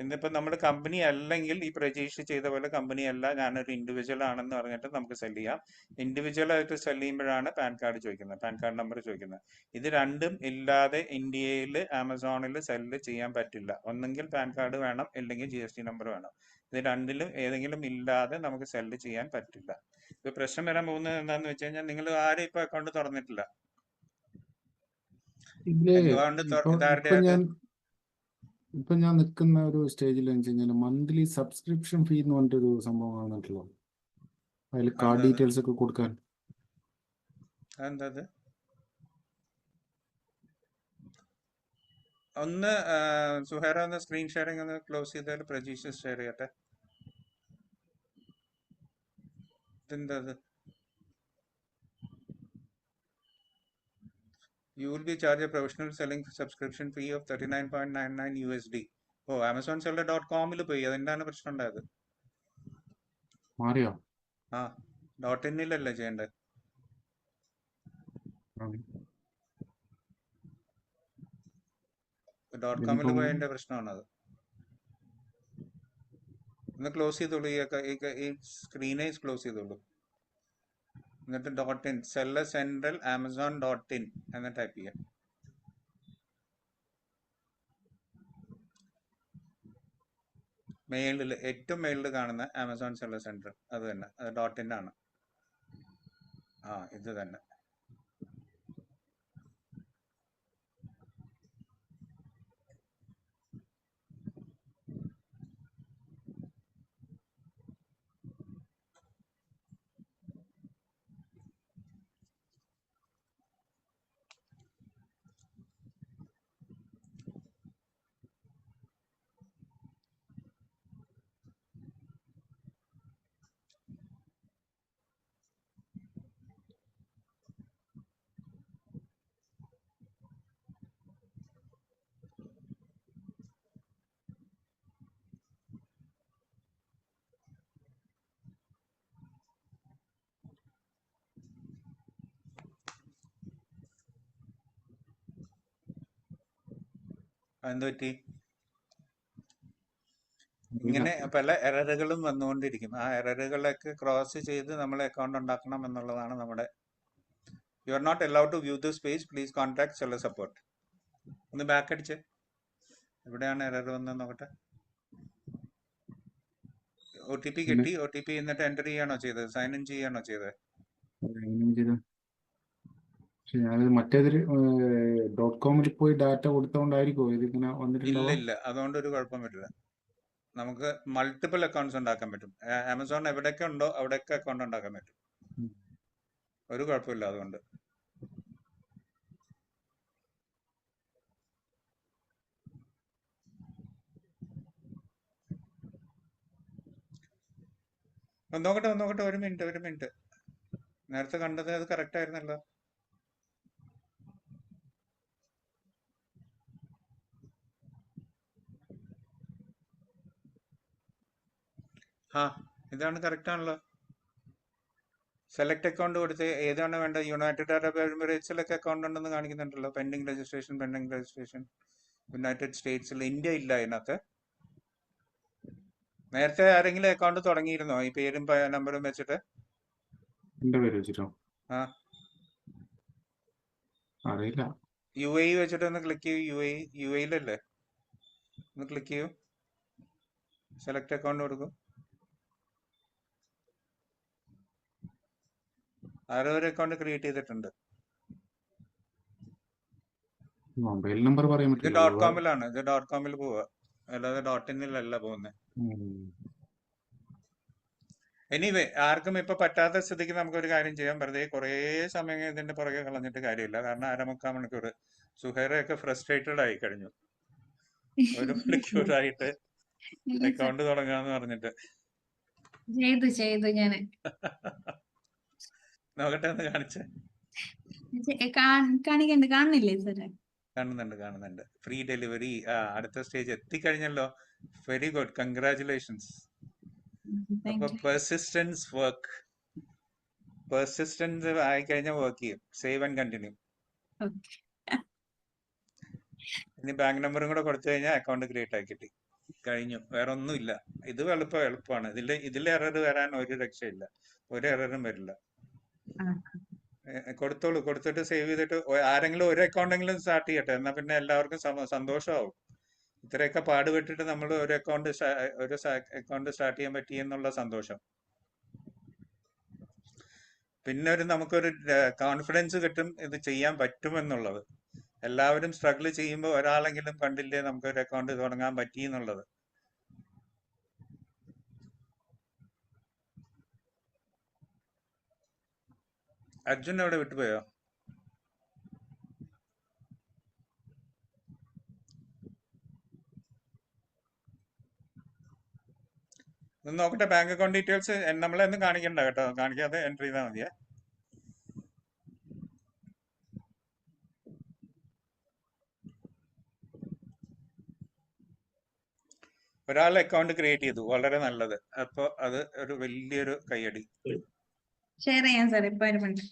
ഇന്നിപ്പോ നമ്മുടെ കമ്പനി അല്ലെങ്കിൽ ഈ പ്രജീഷ് ചെയ്ത പോലെ കമ്പനി അല്ല, ഞാനൊരു ഇൻഡിവിജ്വൽ ആണെന്ന് പറഞ്ഞിട്ട് നമുക്ക് സെല് ചെയ്യാം. ഇൻഡിവിജ്വൽ ആയിട്ട് സെല് ചെയ്യുമ്പോഴാണ് പാൻ കാർഡ് ചോദിക്കുന്നത്, പാൻ കാർഡ് നമ്പർ ചോദിക്കുന്നത്. ഇത് രണ്ടും ഇല്ലാതെ ഇന്ത്യയിൽ ആമസോണിൽ സെല് ചെയ്യാൻ പറ്റില്ല. ഒന്നെങ്കിൽ പാൻ കാർഡ് വേണം, ഇല്ലെങ്കിൽ GST നമ്പർ വേണം. ഇത് രണ്ടിലും ഏതെങ്കിലും ഇല്ലാതെ നമുക്ക് സെല് ചെയ്യാൻ പറ്റില്ല. ഇപ്പൊ പ്രശ്നം വരാൻ പോകുന്നത് എന്താന്ന് വെച്ച് കഴിഞ്ഞാൽ, നിങ്ങൾ ആരും ഇപ്പൊ അക്കൗണ്ട് തുറന്നിട്ടില്ല. ഇപ്പൊ ഞാൻ നിൽക്കുന്ന ഒരു സ്റ്റേജിൽ എന്ന് വെച്ച് കഴിഞ്ഞാൽ മന്ത്ലി സബ്സ്ക്രിപ്ഷൻ ഫീ എന്ന് പറഞ്ഞിട്ടൊരു സംഭവം വന്നിട്ടുള്ളൂ. അതിൽ കാർഡ് ഡീറ്റെയിൽസ് ഒക്കെ കൊടുക്കാൻ. എന്താ? ഒന്ന് സുഹേറ ഒന്ന് സ്ക്രീൻ ഷെയറിംഗ് ഒന്ന് ക്ലോസ് ചെയ്താൽ പ്രജീഷ് ഷെയർ ചെയ്യട്ടെ. ഇതെന്താ? You will be charged a professional selling subscription fee of $39.99 USD. amazonseller.com പോയി. അതെന്താണ് പ്രശ്നം ഉണ്ടായത്? മാറിയോ? .in-ലല്ലേ ചെയ്യേണ്ടത്? .com പോയതിന്റെ പ്രശ്നമാണത്. ഒന്ന് ക്ലോസ് ചെയ്തോളൂ. ഈ സ്ക്രീനെ ക്ലോസ് ചെയ്തോളൂ. എന്നിട്ട് .in സെല്ലർ സെൻട്രൽ amazon.in എന്ന് ടൈപ്പ് ചെയ്യാം. മെയിലിൽ ഏറ്റവും മെയിലിൽ കാണുന്ന ആമസോൺ സെല്ലർ സെൻട്രൽ അത് തന്നെ, അത് .in ആണ്. ഇത് തന്നെ. എന്ത് പറ്റി? ഇങ്ങനെ പല എററുകളും വന്നുകൊണ്ടിരിക്കും. ആ എററുകളൊക്കെ ക്രോസ് ചെയ്ത് നമ്മൾ അക്കൗണ്ട് ഉണ്ടാക്കണം എന്നുള്ളതാണ് നമ്മുടെ. You are not allowed to view this page, please contact seller support. ഒന്ന് ബാക്ക് അടിച്ച് എവിടെയാണ് എറർ വന്നത് നോക്കട്ടെ. OTP കിട്ടി. OTP എന്നിട്ട് എൻ്റർ ചെയ്യാണോ ചെയ്തത്? സൈൻ ഇൻ ചെയ്യാണോ ചെയ്തത്? പക്ഷെ ഞാനത് മറ്റേതൊരു .comൽ പോയി ഡാറ്റ കൊടുത്തോണ്ടായിരിക്കോ ഇതിങ്ങനെ ഇല്ല വന്നിട്ടുണ്ടാവുക? ഇല്ല, അതുകൊണ്ട് ഒരു കുഴപ്പം വരില്ല. നമുക്ക് മൾട്ടിപ്പിൾ അക്കൗണ്ട്സ് ഉണ്ടാക്കാൻ പറ്റും. ആമസോൺ എവിടെയൊക്കെ ഉണ്ടോ അവിടെയൊക്കെ അക്കൗണ്ട് ഉണ്ടാക്കാൻ പറ്റും. ഒരു കുഴപ്പമില്ല അതുകൊണ്ട്. നോക്കട്ടെ ഒരു മിനിറ്റ്. നേരത്തെ കണ്ടത് അത് കറക്റ്റ് ആയിരുന്നല്ലോ. ആ, ഇതാണ് കറക്റ്റ് ആണല്ലോ. സെലക്ട് അക്കൗണ്ട് കൊടുത്ത് ഏതാണ് വേണ്ടത്? യുണൈറ്റഡ് അറബ് എമിറേറ്റ്സിലൊക്കെ അക്കൗണ്ട് ഉണ്ടെന്ന് കാണിക്കുന്നുണ്ടല്ലോ. Pending registration. യുണൈറ്റഡ് സ്റ്റേറ്റ്സിൽ. ഇന്ത്യ ഇല്ല അതിനകത്ത്. നേരത്തെ ആരെങ്കിലും അക്കൗണ്ട് തുടങ്ങിയിരുന്നോ ഈ പേരും നമ്പറും വെച്ചിട്ട്? എന്റെ പേര് വെച്ചിട്ടോ? ആ, അറിയില്ല. UAE വെച്ചിട്ട് ഒന്ന് ക്ലിക്ക് ചെയ്യൂ. UAE-ലല്ലേ? ഒന്ന് ക്ലിക്ക് ചെയ്യൂ. സെലക്ട് അക്കൗണ്ട് കൊടുക്കും. ആരോ ഒരു അക്കൗണ്ട് ക്രിയേറ്റ് ചെയ്തിട്ടുണ്ട്. മൊബൈൽ നമ്പർ പറയാൻ ഇത് പറ്റില്ല. .comലാണ്. ഇത് .comൽ പോവുക, അല്ലാതെ .inലല്ല പോകുന്നത്. എനിവേ, ആർക്കും ഇപ്പൊ പറ്റാത്ത സ്ഥിതിക്ക് നമുക്കൊരു കാര്യം ചെയ്യാം. വെറുതെ കുറേ സമയം ഇതിന്റെ പുറകെ കളഞ്ഞിട്ട് കാര്യമില്ല. കാരണം 1/2 മണിക്കൂർ സുഹൈറൊക്കെ ഫ്രസ്ട്രേറ്റഡ് ആയി കഴിഞ്ഞു. 1 മണിക്കൂറായിട്ട് ഇല്ല സർ, അക്കൗണ്ട് തുടങ്ങാന്ന് പറഞ്ഞിട്ട്. ചെയ്തു ഞാന്. നോക്കട്ടെ ഒന്ന് കാണിച്ചേ. കാണില്ലേ സാറേ? കാണുന്നുണ്ട്. Free delivery. അടുത്ത സ്റ്റേജ് എത്തിക്കഴിഞ്ഞല്ലോ. Very good, congratulations. അപ്പൊ പെർസിസ്റ്റൻസ് ആയിക്കഴിഞ്ഞാൽ വർക്ക് ചെയ്യും. Save and continue. ഇനി ബാങ്ക് നമ്പറും കൂടെ കൊടുത്തു കഴിഞ്ഞാൽ അക്കൗണ്ട് ക്രിയേറ്റ് ആക്കി കിട്ടി. കഴിഞ്ഞു. വേറെ ഒന്നുമില്ല. ഇത് എളുപ്പമാണ്. ഇതിലെ എറർ വരാൻ ഒരു രക്ഷയില്ല. ഒരു എററും വരില്ല. കൊടുത്തോളൂ. കൊടുത്തിട്ട് സേവ് ചെയ്തിട്ട് ആരെങ്കിലും ഒരു അക്കൗണ്ടെങ്കിലും സ്റ്റാർട്ട് ചെയ്യട്ടെ. എന്നാൽ പിന്നെ എല്ലാവർക്കും സന്തോഷമാവും. ഇത്രയൊക്കെ പാടുപെട്ടിട്ട് നമ്മൾ ഒരു അക്കൗണ്ട് സ്റ്റാർട്ട് ചെയ്യാൻ പറ്റി എന്നുള്ള സന്തോഷം. പിന്നെ നമുക്കൊരു കോൺഫിഡൻസ് കിട്ടും ഇത് ചെയ്യാൻ പറ്റുമെന്നുള്ളത്. എല്ലാവരും സ്ട്രഗിൾ ചെയ്യുമ്പോൾ ഒരാളെങ്കിലും കണ്ടില്ലേ നമുക്കൊരു അക്കൗണ്ട് തുടങ്ങാൻ പറ്റി എന്നുള്ളത്. അർജുൻ അവിടെ വിട്ടുപോയോ? ഒന്ന് നോക്കട്ടെ. ബാങ്ക് അക്കൗണ്ട് ഡീറ്റെയിൽസ് നമ്മളെയൊന്നും കാണിക്കണ്ട കേട്ടോ. കാണിക്കാതെ എൻട്രി ചെയ്താൽ മതിയേ. ഒരാൾ അക്കൗണ്ട് ക്രിയേറ്റ് ചെയ്തു, വളരെ നല്ലത്. അപ്പൊ അത് ഒരു വലിയൊരു കൈയടി. ഷെയർ ചെയ്യാൻ സാർ. ഇപ്പൊ 1 മിനിറ്റ്.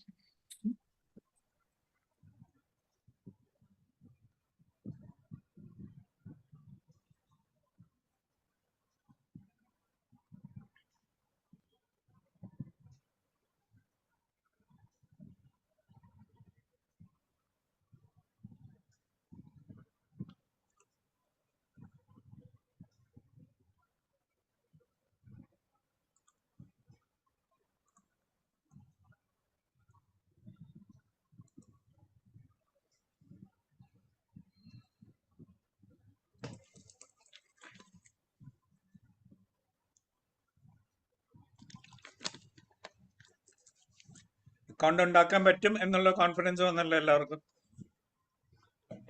അക്കൗണ്ട് ഉണ്ടാക്കാൻ പറ്റും എന്നുള്ള കോൺഫിഡൻസ് വന്നല്ലോ എല്ലാവർക്കും.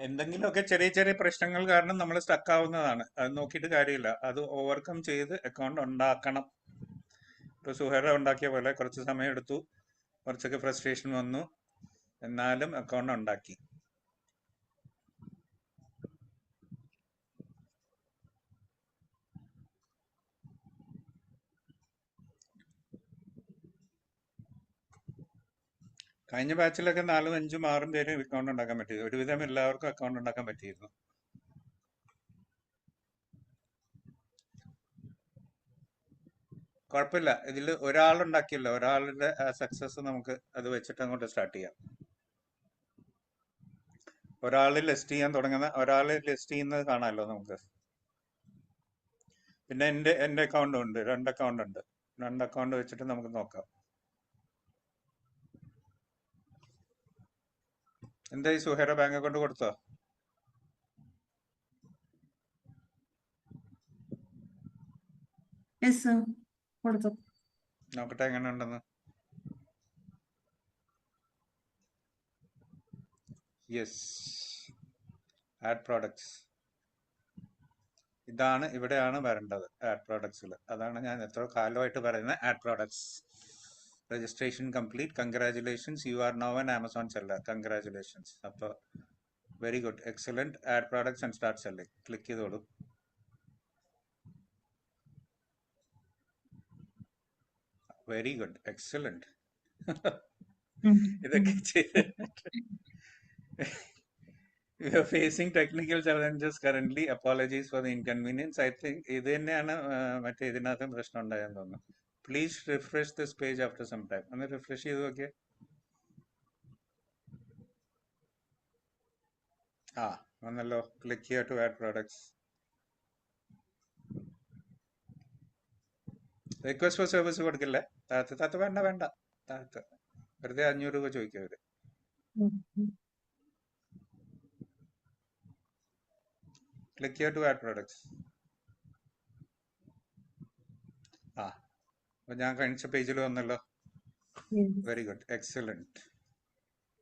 എന്തെങ്കിലുമൊക്കെ ചെറിയ ചെറിയ പ്രശ്നങ്ങൾ കാരണം നമ്മൾ സ്റ്റക്ക് ആവുന്നതാണ്. അത് നോക്കിയിട്ട് കാര്യമില്ല. അത് ഓവർകം ചെയ്ത് അക്കൗണ്ട് ഉണ്ടാക്കണം. ഇപ്പൊ സുഹൈറ ഉണ്ടാക്കിയ പോലെ കുറച്ച് സമയം എടുത്തു, കുറച്ചൊക്കെ ഫ്രസ്ട്രേഷൻ വന്നു, എന്നാലും അക്കൗണ്ട് ഉണ്ടാക്കി. കഴിഞ്ഞ ബാച്ചിലൊക്കെ 4, 5, 6 പേര് അക്കൗണ്ട് ഉണ്ടാക്കാൻ പറ്റി. ഒരുവിധം എല്ലാവർക്കും അക്കൗണ്ട് ഉണ്ടാക്കാൻ പറ്റിയിരുന്നു. കുഴപ്പമില്ല. ഇതിൽ ഒരാളുണ്ടാക്കിയല്ലോ, ഒരാളുടെ സക്സസ് നമുക്ക് അത് വെച്ചിട്ട് അങ്ങോട്ട് സ്റ്റാർട്ട് ചെയ്യാം. ഒരാൾ ലിസ്റ്റ് ചെയ്യാൻ തുടങ്ങുന്ന, ഒരാൾ ലിസ്റ്റ് ചെയ്യുന്നത് കാണാമല്ലോ നമുക്ക്. പിന്നെ എൻ്റെ അക്കൗണ്ടും ഉണ്ട്, 2 അക്കൗണ്ട് ഉണ്ട്. 2 അക്കൗണ്ട് വെച്ചിട്ട് നമുക്ക് നോക്കാം. എന്തായി സുഹേറ, ബാങ്ക് അക്കൗണ്ട് കൊടുത്തോ? യെസ് കൊടുത്തു. നോക്കട്ടെ എങ്ങനെ ഉണ്ടെന്ന്. യെസ്, ആഡ് പ്രോഡക്ട്സ് ഇതാണ്, ഇവിടെയാണ് വരേണ്ടത്. ആഡ് പ്രോഡക്ട്സിൽ അതാണ് ഞാൻ എത്ര കാലമായിട്ട് പറയുന്നത്. Add products registration complete, congratulations, you are now an Amazon seller, congratulations. അപ്പോൾ very good, excellent. Add products and start selling click ചെയ്തോളൂ. Very good, excellent. ഇതൊക്കെ ചെയ്ത് We are facing technical challenges currently. Apologies for the inconvenience. I think ഇത് തന്നെയാണ് മറ്റേ ഇതിനകത്തും പ്രശ്നം ഉണ്ടായെന്ന് തോന്നുന്നു. Please refresh this page after some time. ഒന്ന് റിഫ്രഷ് ചെയ്ത് നോക്കിയേ. വന്നല്ലോ. ക്ലിക്ക് ചെയ്യുക to add products. Request for service കൊടുക്കില്ലേ? താഴത്ത് വേണ്ട. താഴത്ത് വെറുതെ 500 രൂപ ചോദിക്കും അവര്. ക്ലിക്ക് ചെയ്യുക ടു ആഡ് പ്രോഡക്ട്സ്. അപ്പൊ ഞാൻ കാണിച്ച പേജിൽ വന്നല്ലോ. Very good, excellent.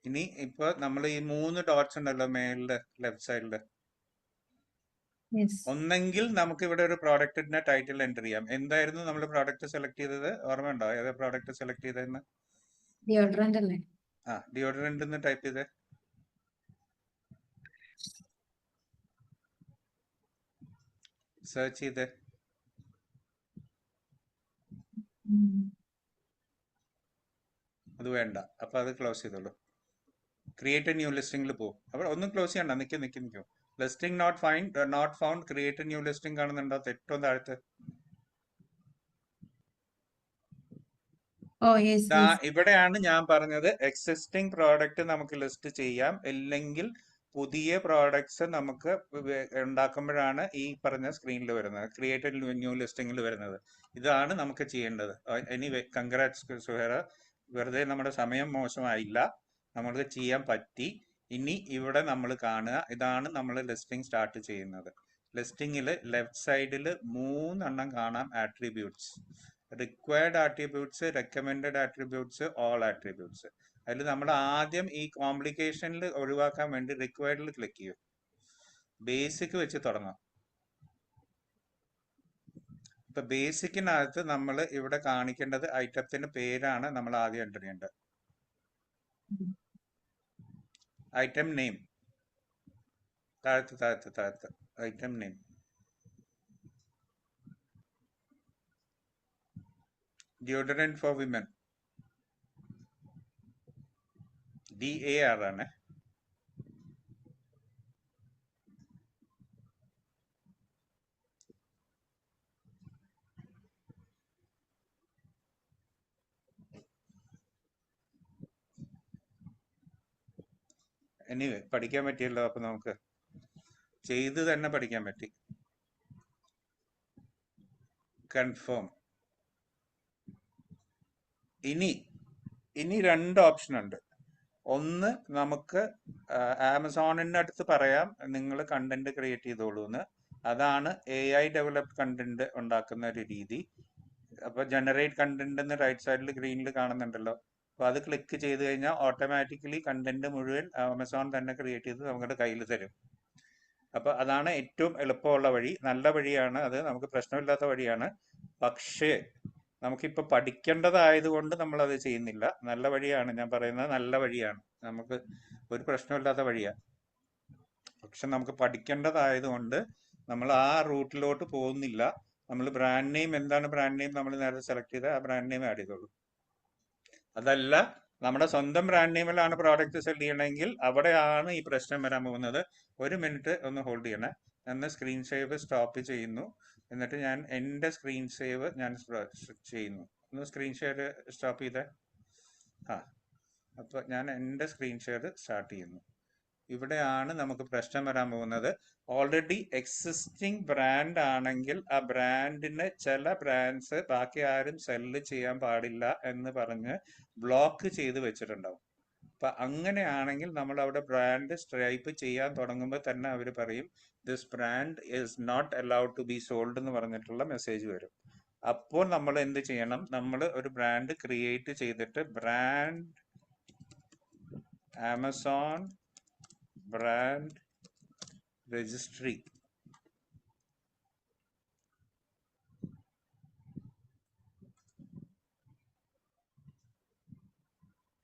ഇനി ഇപ്പൊ നമ്മൾ ഈ 3 ഡോട്ട്സ് ഉണ്ടല്ലോ മേളില് ലെഫ്റ്റ് സൈഡില്, ഒന്നെങ്കിൽ നമുക്ക് ഇവിടെ ഒരു പ്രോഡക്റ്റിന്റെ ടൈറ്റിൽ എൻ്റർ ചെയ്യാം. എന്തായിരുന്നു നമ്മൾ പ്രോഡക്റ്റ് സെലക്ട് ചെയ്തത്? ഓർമ്മയുണ്ടോ ഏതാ പ്രോഡക്റ്റ് സെലക്ട് ചെയ്തതെന്ന്? ഡിയോഡ്രന്റ് അല്ലേ? ഡിയോഡറന്റ് എന്ന് ടൈപ്പ് ചെയ്തേ. സെർച്ച് ചെയ്തേ. അത് വേണ്ട, അപ്പൊ അത് ക്ലോസ് ചെയ്തോളൂ. ക്രിയേറ്റ് എ ന്യൂ ലിസ്റ്റിംഗിൽ പോകും. അപ്പോൾ ഒന്നും ക്ലോസ് ചെയ്യണ്ട, നിൽക്കും. Listing not found, create a new listing കാണുന്നുണ്ടോ? ഏറ്റവും താഴത്ത് ഇവിടെയാണ് ഞാൻ പറഞ്ഞത് എക്സിസ്റ്റിംഗ് പ്രോഡക്റ്റ് നമുക്ക് ലിസ്റ്റ് ചെയ്യാം, അല്ലെങ്കിൽ പുതിയ പ്രോഡക്ട്സ് നമുക്ക് ഉണ്ടാക്കുമ്പോഴാണ് ഈ പറഞ്ഞ സ്ക്രീനിൽ വരുന്നത്, ക്രിയേറ്റ് ന്യൂ ലിസ്റ്റിംഗിൽ വരുന്നത്. ഇതാണ് നമുക്ക് ചെയ്യേണ്ടത്. Anyway, congrats Suhera. വെറുതെ നമ്മുടെ സമയം മോശമായില്ല, നമ്മൾക്ക് ചെയ്യാൻ പറ്റി. ഇനി ഇവിടെ നമ്മൾ കാണുക, ഇതാണ് നമ്മൾ ലിസ്റ്റിംഗ് സ്റ്റാർട്ട് ചെയ്യുന്നത്. ലിസ്റ്റിംഗിൽ ലെഫ്റ്റ് സൈഡിൽ 3 എണ്ണം കാണാം attributes. Required attributes, recommended attributes, all attributes. അതിൽ നമ്മൾ ആദ്യം ഈ കോംപ്ലിക്കേഷനിൽ ഒഴിവാക്കാൻ വേണ്ടി റിക്വയർഡിൽ ക്ലിക്ക് ചെയ്യും. ബേസിക് വെച്ച് തുടങ്ങാം. ഇപ്പൊ ബേസിക്കിനകത്ത് നമ്മൾ ഇവിടെ കാണിക്കേണ്ടത് ഐറ്റത്തിന്റെ പേരാണ് നമ്മൾ ആദ്യം എൻ്റർ ചെയ്യേണ്ടത്. ഐറ്റം നെയിം താഴത്ത് item name. Deodorant for women, DAR ആണ്. എനിവേ, പഠിക്കാൻ പറ്റിയല്ലോ. അപ്പൊ നമുക്ക് ചെയ്ത് തന്നെ പഠിക്കാൻ പറ്റി. കൺഫേം. ഇനി 2 ഓപ്ഷൻ ഉണ്ട്. ഒന്ന്, നമുക്ക് ആമസോണിൻ്റെ അടുത്ത് പറയാം നിങ്ങൾ കണ്ടന്റ് ക്രിയേറ്റ് ചെയ്തോളൂ എന്ന്. അതാണ് AI ഡെവലപ്ഡ് കണ്ടന്റ് ഉണ്ടാക്കുന്ന ഒരു രീതി. അപ്പൊ ജനറേറ്റ് കണ്ടന്റ് എന്ന് റൈറ്റ് സൈഡിൽ ഗ്രീനിൽ കാണുന്നുണ്ടല്ലോ. അപ്പൊ അത് ക്ലിക്ക് ചെയ്ത് കഴിഞ്ഞാൽ ഓട്ടോമാറ്റിക്കലി കണ്ടന്റ് മുഴുവൻ ആമസോൺ തന്നെ ക്രിയേറ്റ് ചെയ്ത് നമ്മുടെ കയ്യിൽ തരും. അപ്പൊ അതാണ് ഏറ്റവും എളുപ്പമുള്ള വഴി, നല്ല വഴിയാണ് അത്, നമുക്ക് പ്രശ്നമില്ലാത്ത വഴിയാണ്. പക്ഷേ നമുക്കിപ്പോൾ പഠിക്കേണ്ടതായതുകൊണ്ട് നമ്മൾ അത് ചെയ്യുന്നില്ല. നല്ല വഴിയാണ്, ഞാൻ പറയുന്നത് നല്ല വഴിയാണ്, നമുക്ക് ഒരു പ്രശ്നമില്ലാത്ത വഴിയാണ്. പക്ഷെ നമുക്ക് പഠിക്കേണ്ടതായതുകൊണ്ട് നമ്മൾ ആ റൂട്ടിലോട്ട് പോകുന്നില്ല. നമ്മൾ ബ്രാൻഡ് നെയിം, എന്താണ് ബ്രാൻഡ് നെയിം നമ്മൾ നേരത്തെ സെലക്ട് ചെയ്ത് ആ ബ്രാൻഡ് നെയിം ആഡ് ചെയ്തോളൂ. അതല്ല നമ്മുടെ സ്വന്തം ബ്രാൻഡ് നെയിമിലാണ് പ്രോഡക്റ്റ് സെല് ചെയ്യണമെങ്കിൽ അവിടെയാണ് ഈ പ്രശ്നം വരാൻ പോകുന്നത്. 1 മിനിറ്റ് ഒന്ന് ഹോൾഡ് ചെയ്യണേ. ഞാൻ സ്ക്രീൻ സേവ് സ്റ്റോപ്പ് ചെയ്യുന്നു. എന്നിട്ട് ഞാൻ എൻ്റെ സ്ക്രീൻ സേവ് ഞാൻ ചെയ്യുന്നു. ഒന്ന് സ്ക്രീൻ ഷെയർ സ്റ്റോപ്പ് ചെയ്തേ. അപ്പോൾ ഞാൻ എൻ്റെ സ്ക്രീൻ ഷെയർ സ്റ്റാർട്ട് ചെയ്യുന്നു. ഇവിടെയാണ് നമുക്ക് പ്രശ്നം വരാൻ പോകുന്നത്. ഓൾറെഡി എക്സിസ്റ്റിംഗ് ബ്രാൻഡ് ആണെങ്കിൽ ആ ബ്രാൻഡിന് ചില ബ്രാൻഡ്സ് ബാക്കി ആരും സെല്ല് ചെയ്യാൻ പാടില്ല എന്ന് പറഞ്ഞ് ബ്ലോക്ക് ചെയ്ത് വെച്ചിട്ടുണ്ടാവും. അപ്പം അങ്ങനെയാണെങ്കിൽ നമ്മൾ അവിടെ ബ്രാൻഡ് സ്ട്രൈപ്പ് ചെയ്യാൻ തുടങ്ങുമ്പോൾ തന്നെ അവർ പറയും this brand is not allowed to be sold എന്ന് പറഞ്ഞിട്ടുള്ള മെസ്സേജ് വരും. അപ്പോൾ നമ്മൾ എന്ത് ചെയ്യണം? നമ്മൾ ഒരു ബ്രാൻഡ് ക്രിയേറ്റ് ചെയ്തിട്ട് ബ്രാൻഡ് ആമസോൺ ബ്രാൻഡ് രജിസ്ട്രി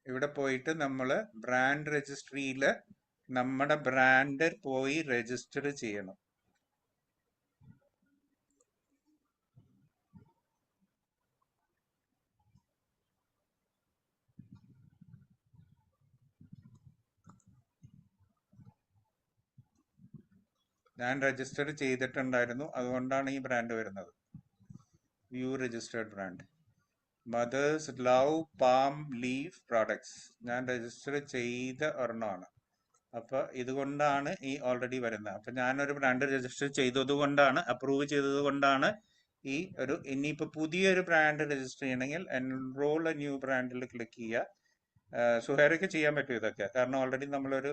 ഇവിടെ പോയിട്ട് നമ്മൾ ബ്രാൻഡ് രജിസ്ട്രിയിൽ നമ്മുടെ ബ്രാൻഡ് പോയി രജിസ്റ്റർ ചെയ്യണം. ഞാൻ രജിസ്റ്റർ ചെയ്തിട്ടുണ്ടായിരുന്നു, അതുകൊണ്ടാണ് ഈ ബ്രാൻഡ് വരുന്നത്. View registered brand Mother's Love palm leaf products ഞാൻ രജിസ്റ്റർ ചെയ്ത ഒരെണ്ണമാണ്. അപ്പോൾ ഇതുകൊണ്ടാണ് ഈ ഓൾറെഡി വരുന്നത്. അപ്പം ഞാനൊരു ബ്രാൻഡ് രജിസ്റ്റർ ചെയ്തത് കൊണ്ടാണ്, അപ്രൂവ് ചെയ്തത് കൊണ്ടാണ് ഈ ഒരു ഇനിയിപ്പോൾ പുതിയൊരു ബ്രാൻഡ് രജിസ്റ്റർ ചെയ്യണമെങ്കിൽ എൻറോൾ എ ന്യൂ ബ്രാൻഡിൽ ക്ലിക്ക് ചെയ്യുക. സുഹേറയ്ക്ക് ചെയ്യാൻ പറ്റും ഇതൊക്കെ, കാരണം ഓൾറെഡി നമ്മളൊരു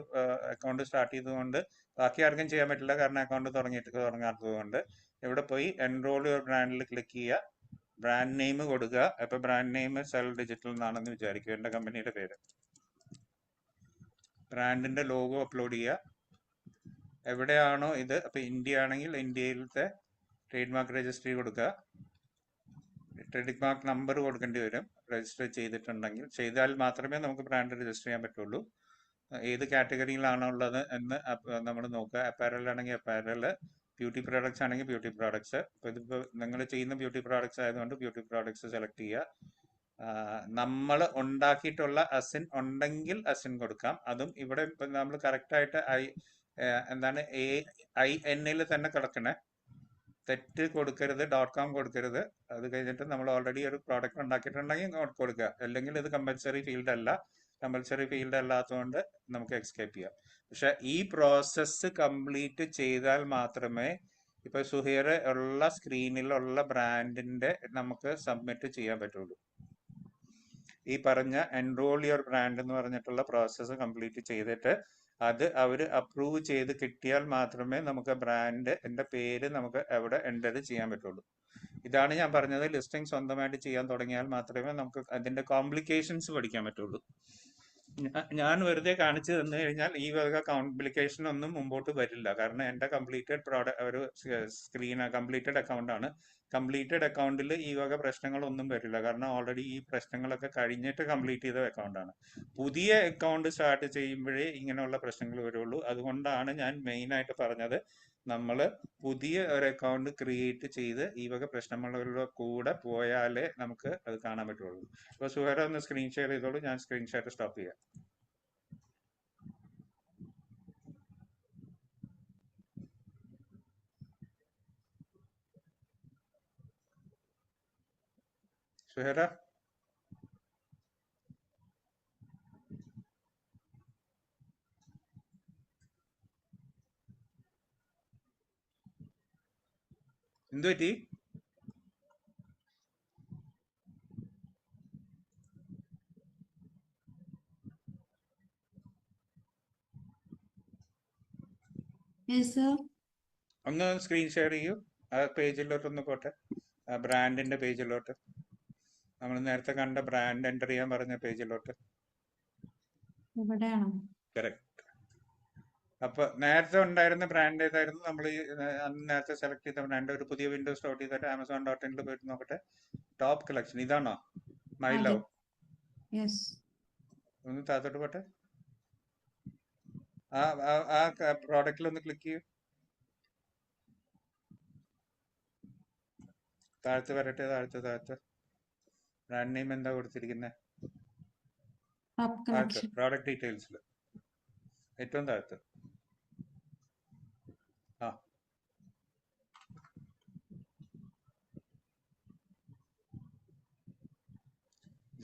അക്കൗണ്ട് സ്റ്റാർട്ട് ചെയ്തതുകൊണ്ട് ബാക്കി ആർക്കും ചെയ്യാൻ പറ്റില്ല, കാരണം അക്കൗണ്ട് തുടങ്ങാത്തത് കൊണ്ട്. ഇവിടെ പോയി എൻറോൾ യുവർ ബ്രാൻഡിൽ ക്ലിക്ക് ചെയ്യുക, ബ്രാൻഡ് നെയിം കൊടുക്കുക. അപ്പോൾ ബ്രാൻഡ് നെയിം സെൽ ഡിജിറ്റൽ എന്നാണെന്ന് വിചാരിക്കും, എൻ്റെ കമ്പനിയുടെ പേര്. ബ്രാൻഡിൻ്റെ ലോഗോ അപ്ലോഡ് ചെയ്യുക. എവിടെയാണോ ഇത്, അപ്പോൾ ഇന്ത്യ ആണെങ്കിൽ ഇന്ത്യയിലത്തെ ട്രേഡ് മാർക്ക് രജിസ്ട്രി കൊടുക്കുക. ട്രേഡ് മാർക്ക് നമ്പർ കൊടുക്കേണ്ടി വരും രജിസ്റ്റർ ചെയ്തിട്ടുണ്ടെങ്കിൽ. ചെയ്താൽ മാത്രമേ നമുക്ക് ബ്രാൻഡ് രജിസ്റ്റർ ചെയ്യാൻ പറ്റുള്ളൂ. ഏത് കാറ്റഗറിയിലാണോ ഉള്ളത് എന്ന് നമ്മൾ നോക്കുക. അപ്പാരൽ ആണെങ്കിൽ അപ്പാരൽ, ബ്യൂട്ടി പ്രോഡക്ട്സ് ആണെങ്കിൽ ബ്യൂട്ടി പ്രോഡക്ട്സ്. അപ്പോൾ ഇതിപ്പോൾ നിങ്ങൾ ചെയ്യുന്ന ബ്യൂട്ടി പ്രോഡക്ട്സ് ആയതുകൊണ്ട് ബ്യൂട്ടി പ്രോഡക്ട്സ് സെലക്ട് ചെയ്യുക. നമ്മൾ ഉണ്ടാക്കിയിട്ടുള്ള അസിൻ ഉണ്ടെങ്കിൽ അസിൻ കൊടുക്കാം. അതും ഇവിടെ ഇപ്പം നമ്മൾ കറക്റ്റായിട്ട് INL തന്നെ കിടക്കണേ, തെറ്റ് കൊടുക്കരുത്, .com കൊടുക്കരുത്. അത് കഴിഞ്ഞിട്ട് നമ്മൾ ഓൾറെഡി ഒരു പ്രോഡക്റ്റ് ഉണ്ടാക്കിയിട്ടുണ്ടെങ്കിൽ കൊടുക്കുക. അല്ലെങ്കിൽ ഇത് കമ്പൽസറി ഫീൽഡ് അല്ല. കമ്പൽസറി ഫീൽഡ് അല്ലാത്തതുകൊണ്ട് നമുക്ക് എസ്കേപ്പ് ചെയ്യാം. പക്ഷെ ഈ പ്രോസസ്സ് കംപ്ലീറ്റ് ചെയ്താൽ മാത്രമേ ഇപ്പൊ സുഹൈർ ഉള്ള സ്ക്രീനിലുള്ള ബ്രാൻഡിന്റെ നമുക്ക് സബ്മിറ്റ് ചെയ്യാൻ പറ്റുള്ളൂ. ഈ പറഞ്ഞ എൻറോൾ യുവർ ബ്രാൻഡ് എന്ന് പറഞ്ഞിട്ടുള്ള പ്രോസസ്സ് കംപ്ലീറ്റ് ചെയ്തിട്ട് അത് അവർ അപ്രൂവ് ചെയ്ത് കിട്ടിയാൽ മാത്രമേ നമുക്ക് ബ്രാൻഡിന്റെ പേര് നമുക്ക് എവിടെ എൻ്റർ ചെയ്യാൻ പറ്റുള്ളൂ. ഇതാണ് ഞാൻ പറഞ്ഞത്, ലിസ്റ്റിംഗ് സ്വന്തമായിട്ട് ചെയ്യാൻ തുടങ്ങിയാൽ മാത്രമേ നമുക്ക് അതിന്റെ കോംപ്ലിക്കേഷൻസ് പഠിക്കാൻ പറ്റുള്ളൂ. ഞാൻ വെറുതെ കാണിച്ചു തന്നു കഴിഞ്ഞാൽ ഈ വക കോംപ്ലിക്കേഷൻ ഒന്നും മുമ്പോട്ട് വരില്ല. കാരണം എൻ്റെ കംപ്ലീറ്റഡ് ഒരു കംപ്ലീറ്റഡ് അക്കൗണ്ട് ആണ്. കംപ്ലീറ്റഡ് അക്കൗണ്ടിൽ ഈ വക പ്രശ്നങ്ങളൊന്നും വരില്ല, കാരണം ഓൾറെഡി ഈ പ്രശ്നങ്ങളൊക്കെ കഴിഞ്ഞിട്ട് കംപ്ലീറ്റ് ചെയ്ത അക്കൗണ്ടാണ്. പുതിയ അക്കൗണ്ട് സ്റ്റാർട്ട് ചെയ്യുമ്പോഴേ ഇങ്ങനെയുള്ള പ്രശ്നങ്ങൾ വരുള്ളൂ. അതുകൊണ്ടാണ് ഞാൻ മെയിനായിട്ട് പറഞ്ഞത്, നമ്മൾ പുതിയ ഒരു അക്കൗണ്ട് ക്രിയേറ്റ് ചെയ്ത് ഈ വക പ്രശ്നങ്ങളുടെ കൂടെ പോയാലേ നമുക്ക് അത് കാണാൻ പറ്റുള്ളൂ. അപ്പോൾ സുഹൈർ ഒന്ന് സ്ക്രീൻ ഷെയർ ചെയ്തോളൂ, ഞാൻ സ്ക്രീൻ ഷെയർ സ്റ്റോപ്പ് ചെയ്യാം. സുഹൈറ, എന്തു പറ്റി? ഒന്ന് സ്ക്രീൻ ഷെയർ ചെയ്യൂ. ആ പേജിലോട്ടൊന്ന് പോട്ടെ, ആ ബ്രാൻഡിന്റെ പേജിലോട്ട്, നമ്മൾ നേരത്തെ കണ്ട ബ്രാൻഡ് എൻ്റർ ചെയ്യാൻ പറഞ്ഞ പേജിലോട്ട്. കറക്റ്റ്. അപ്പൊ നേരത്തെ ഉണ്ടായിരുന്ന ബ്രാൻഡ് ഏതായിരുന്നു? നമ്മൾ നേരത്തെ സെലക്ട് ചെയ്ത ബ്രാൻഡ് ഒരു പുതിയ വിൻഡോ സ്റ്റാർട്ട് ചെയ്തിട്ട് Amazon.in പോയിട്ട് നോക്കട്ടെ. ടോപ്പ് കളക്ഷൻ ഇതാണോ? My love. ഒന്ന് താത്തോട്ട് പോട്ടെ. ആ പ്രോഡക്റ്റിൽ ഒന്ന് ക്ലിക്ക് ചെയ്യൂ. താഴത്ത് വരട്ടെ, താഴത്ത് ബ്രാൻഡ് നെയിം എന്താ കൊടുത്തിരിക്കുന്നത്? താഴത്ത് പ്രോഡക്റ്റ് ഡീറ്റെയിൽസിൽ ഏറ്റവും താഴത്ത്.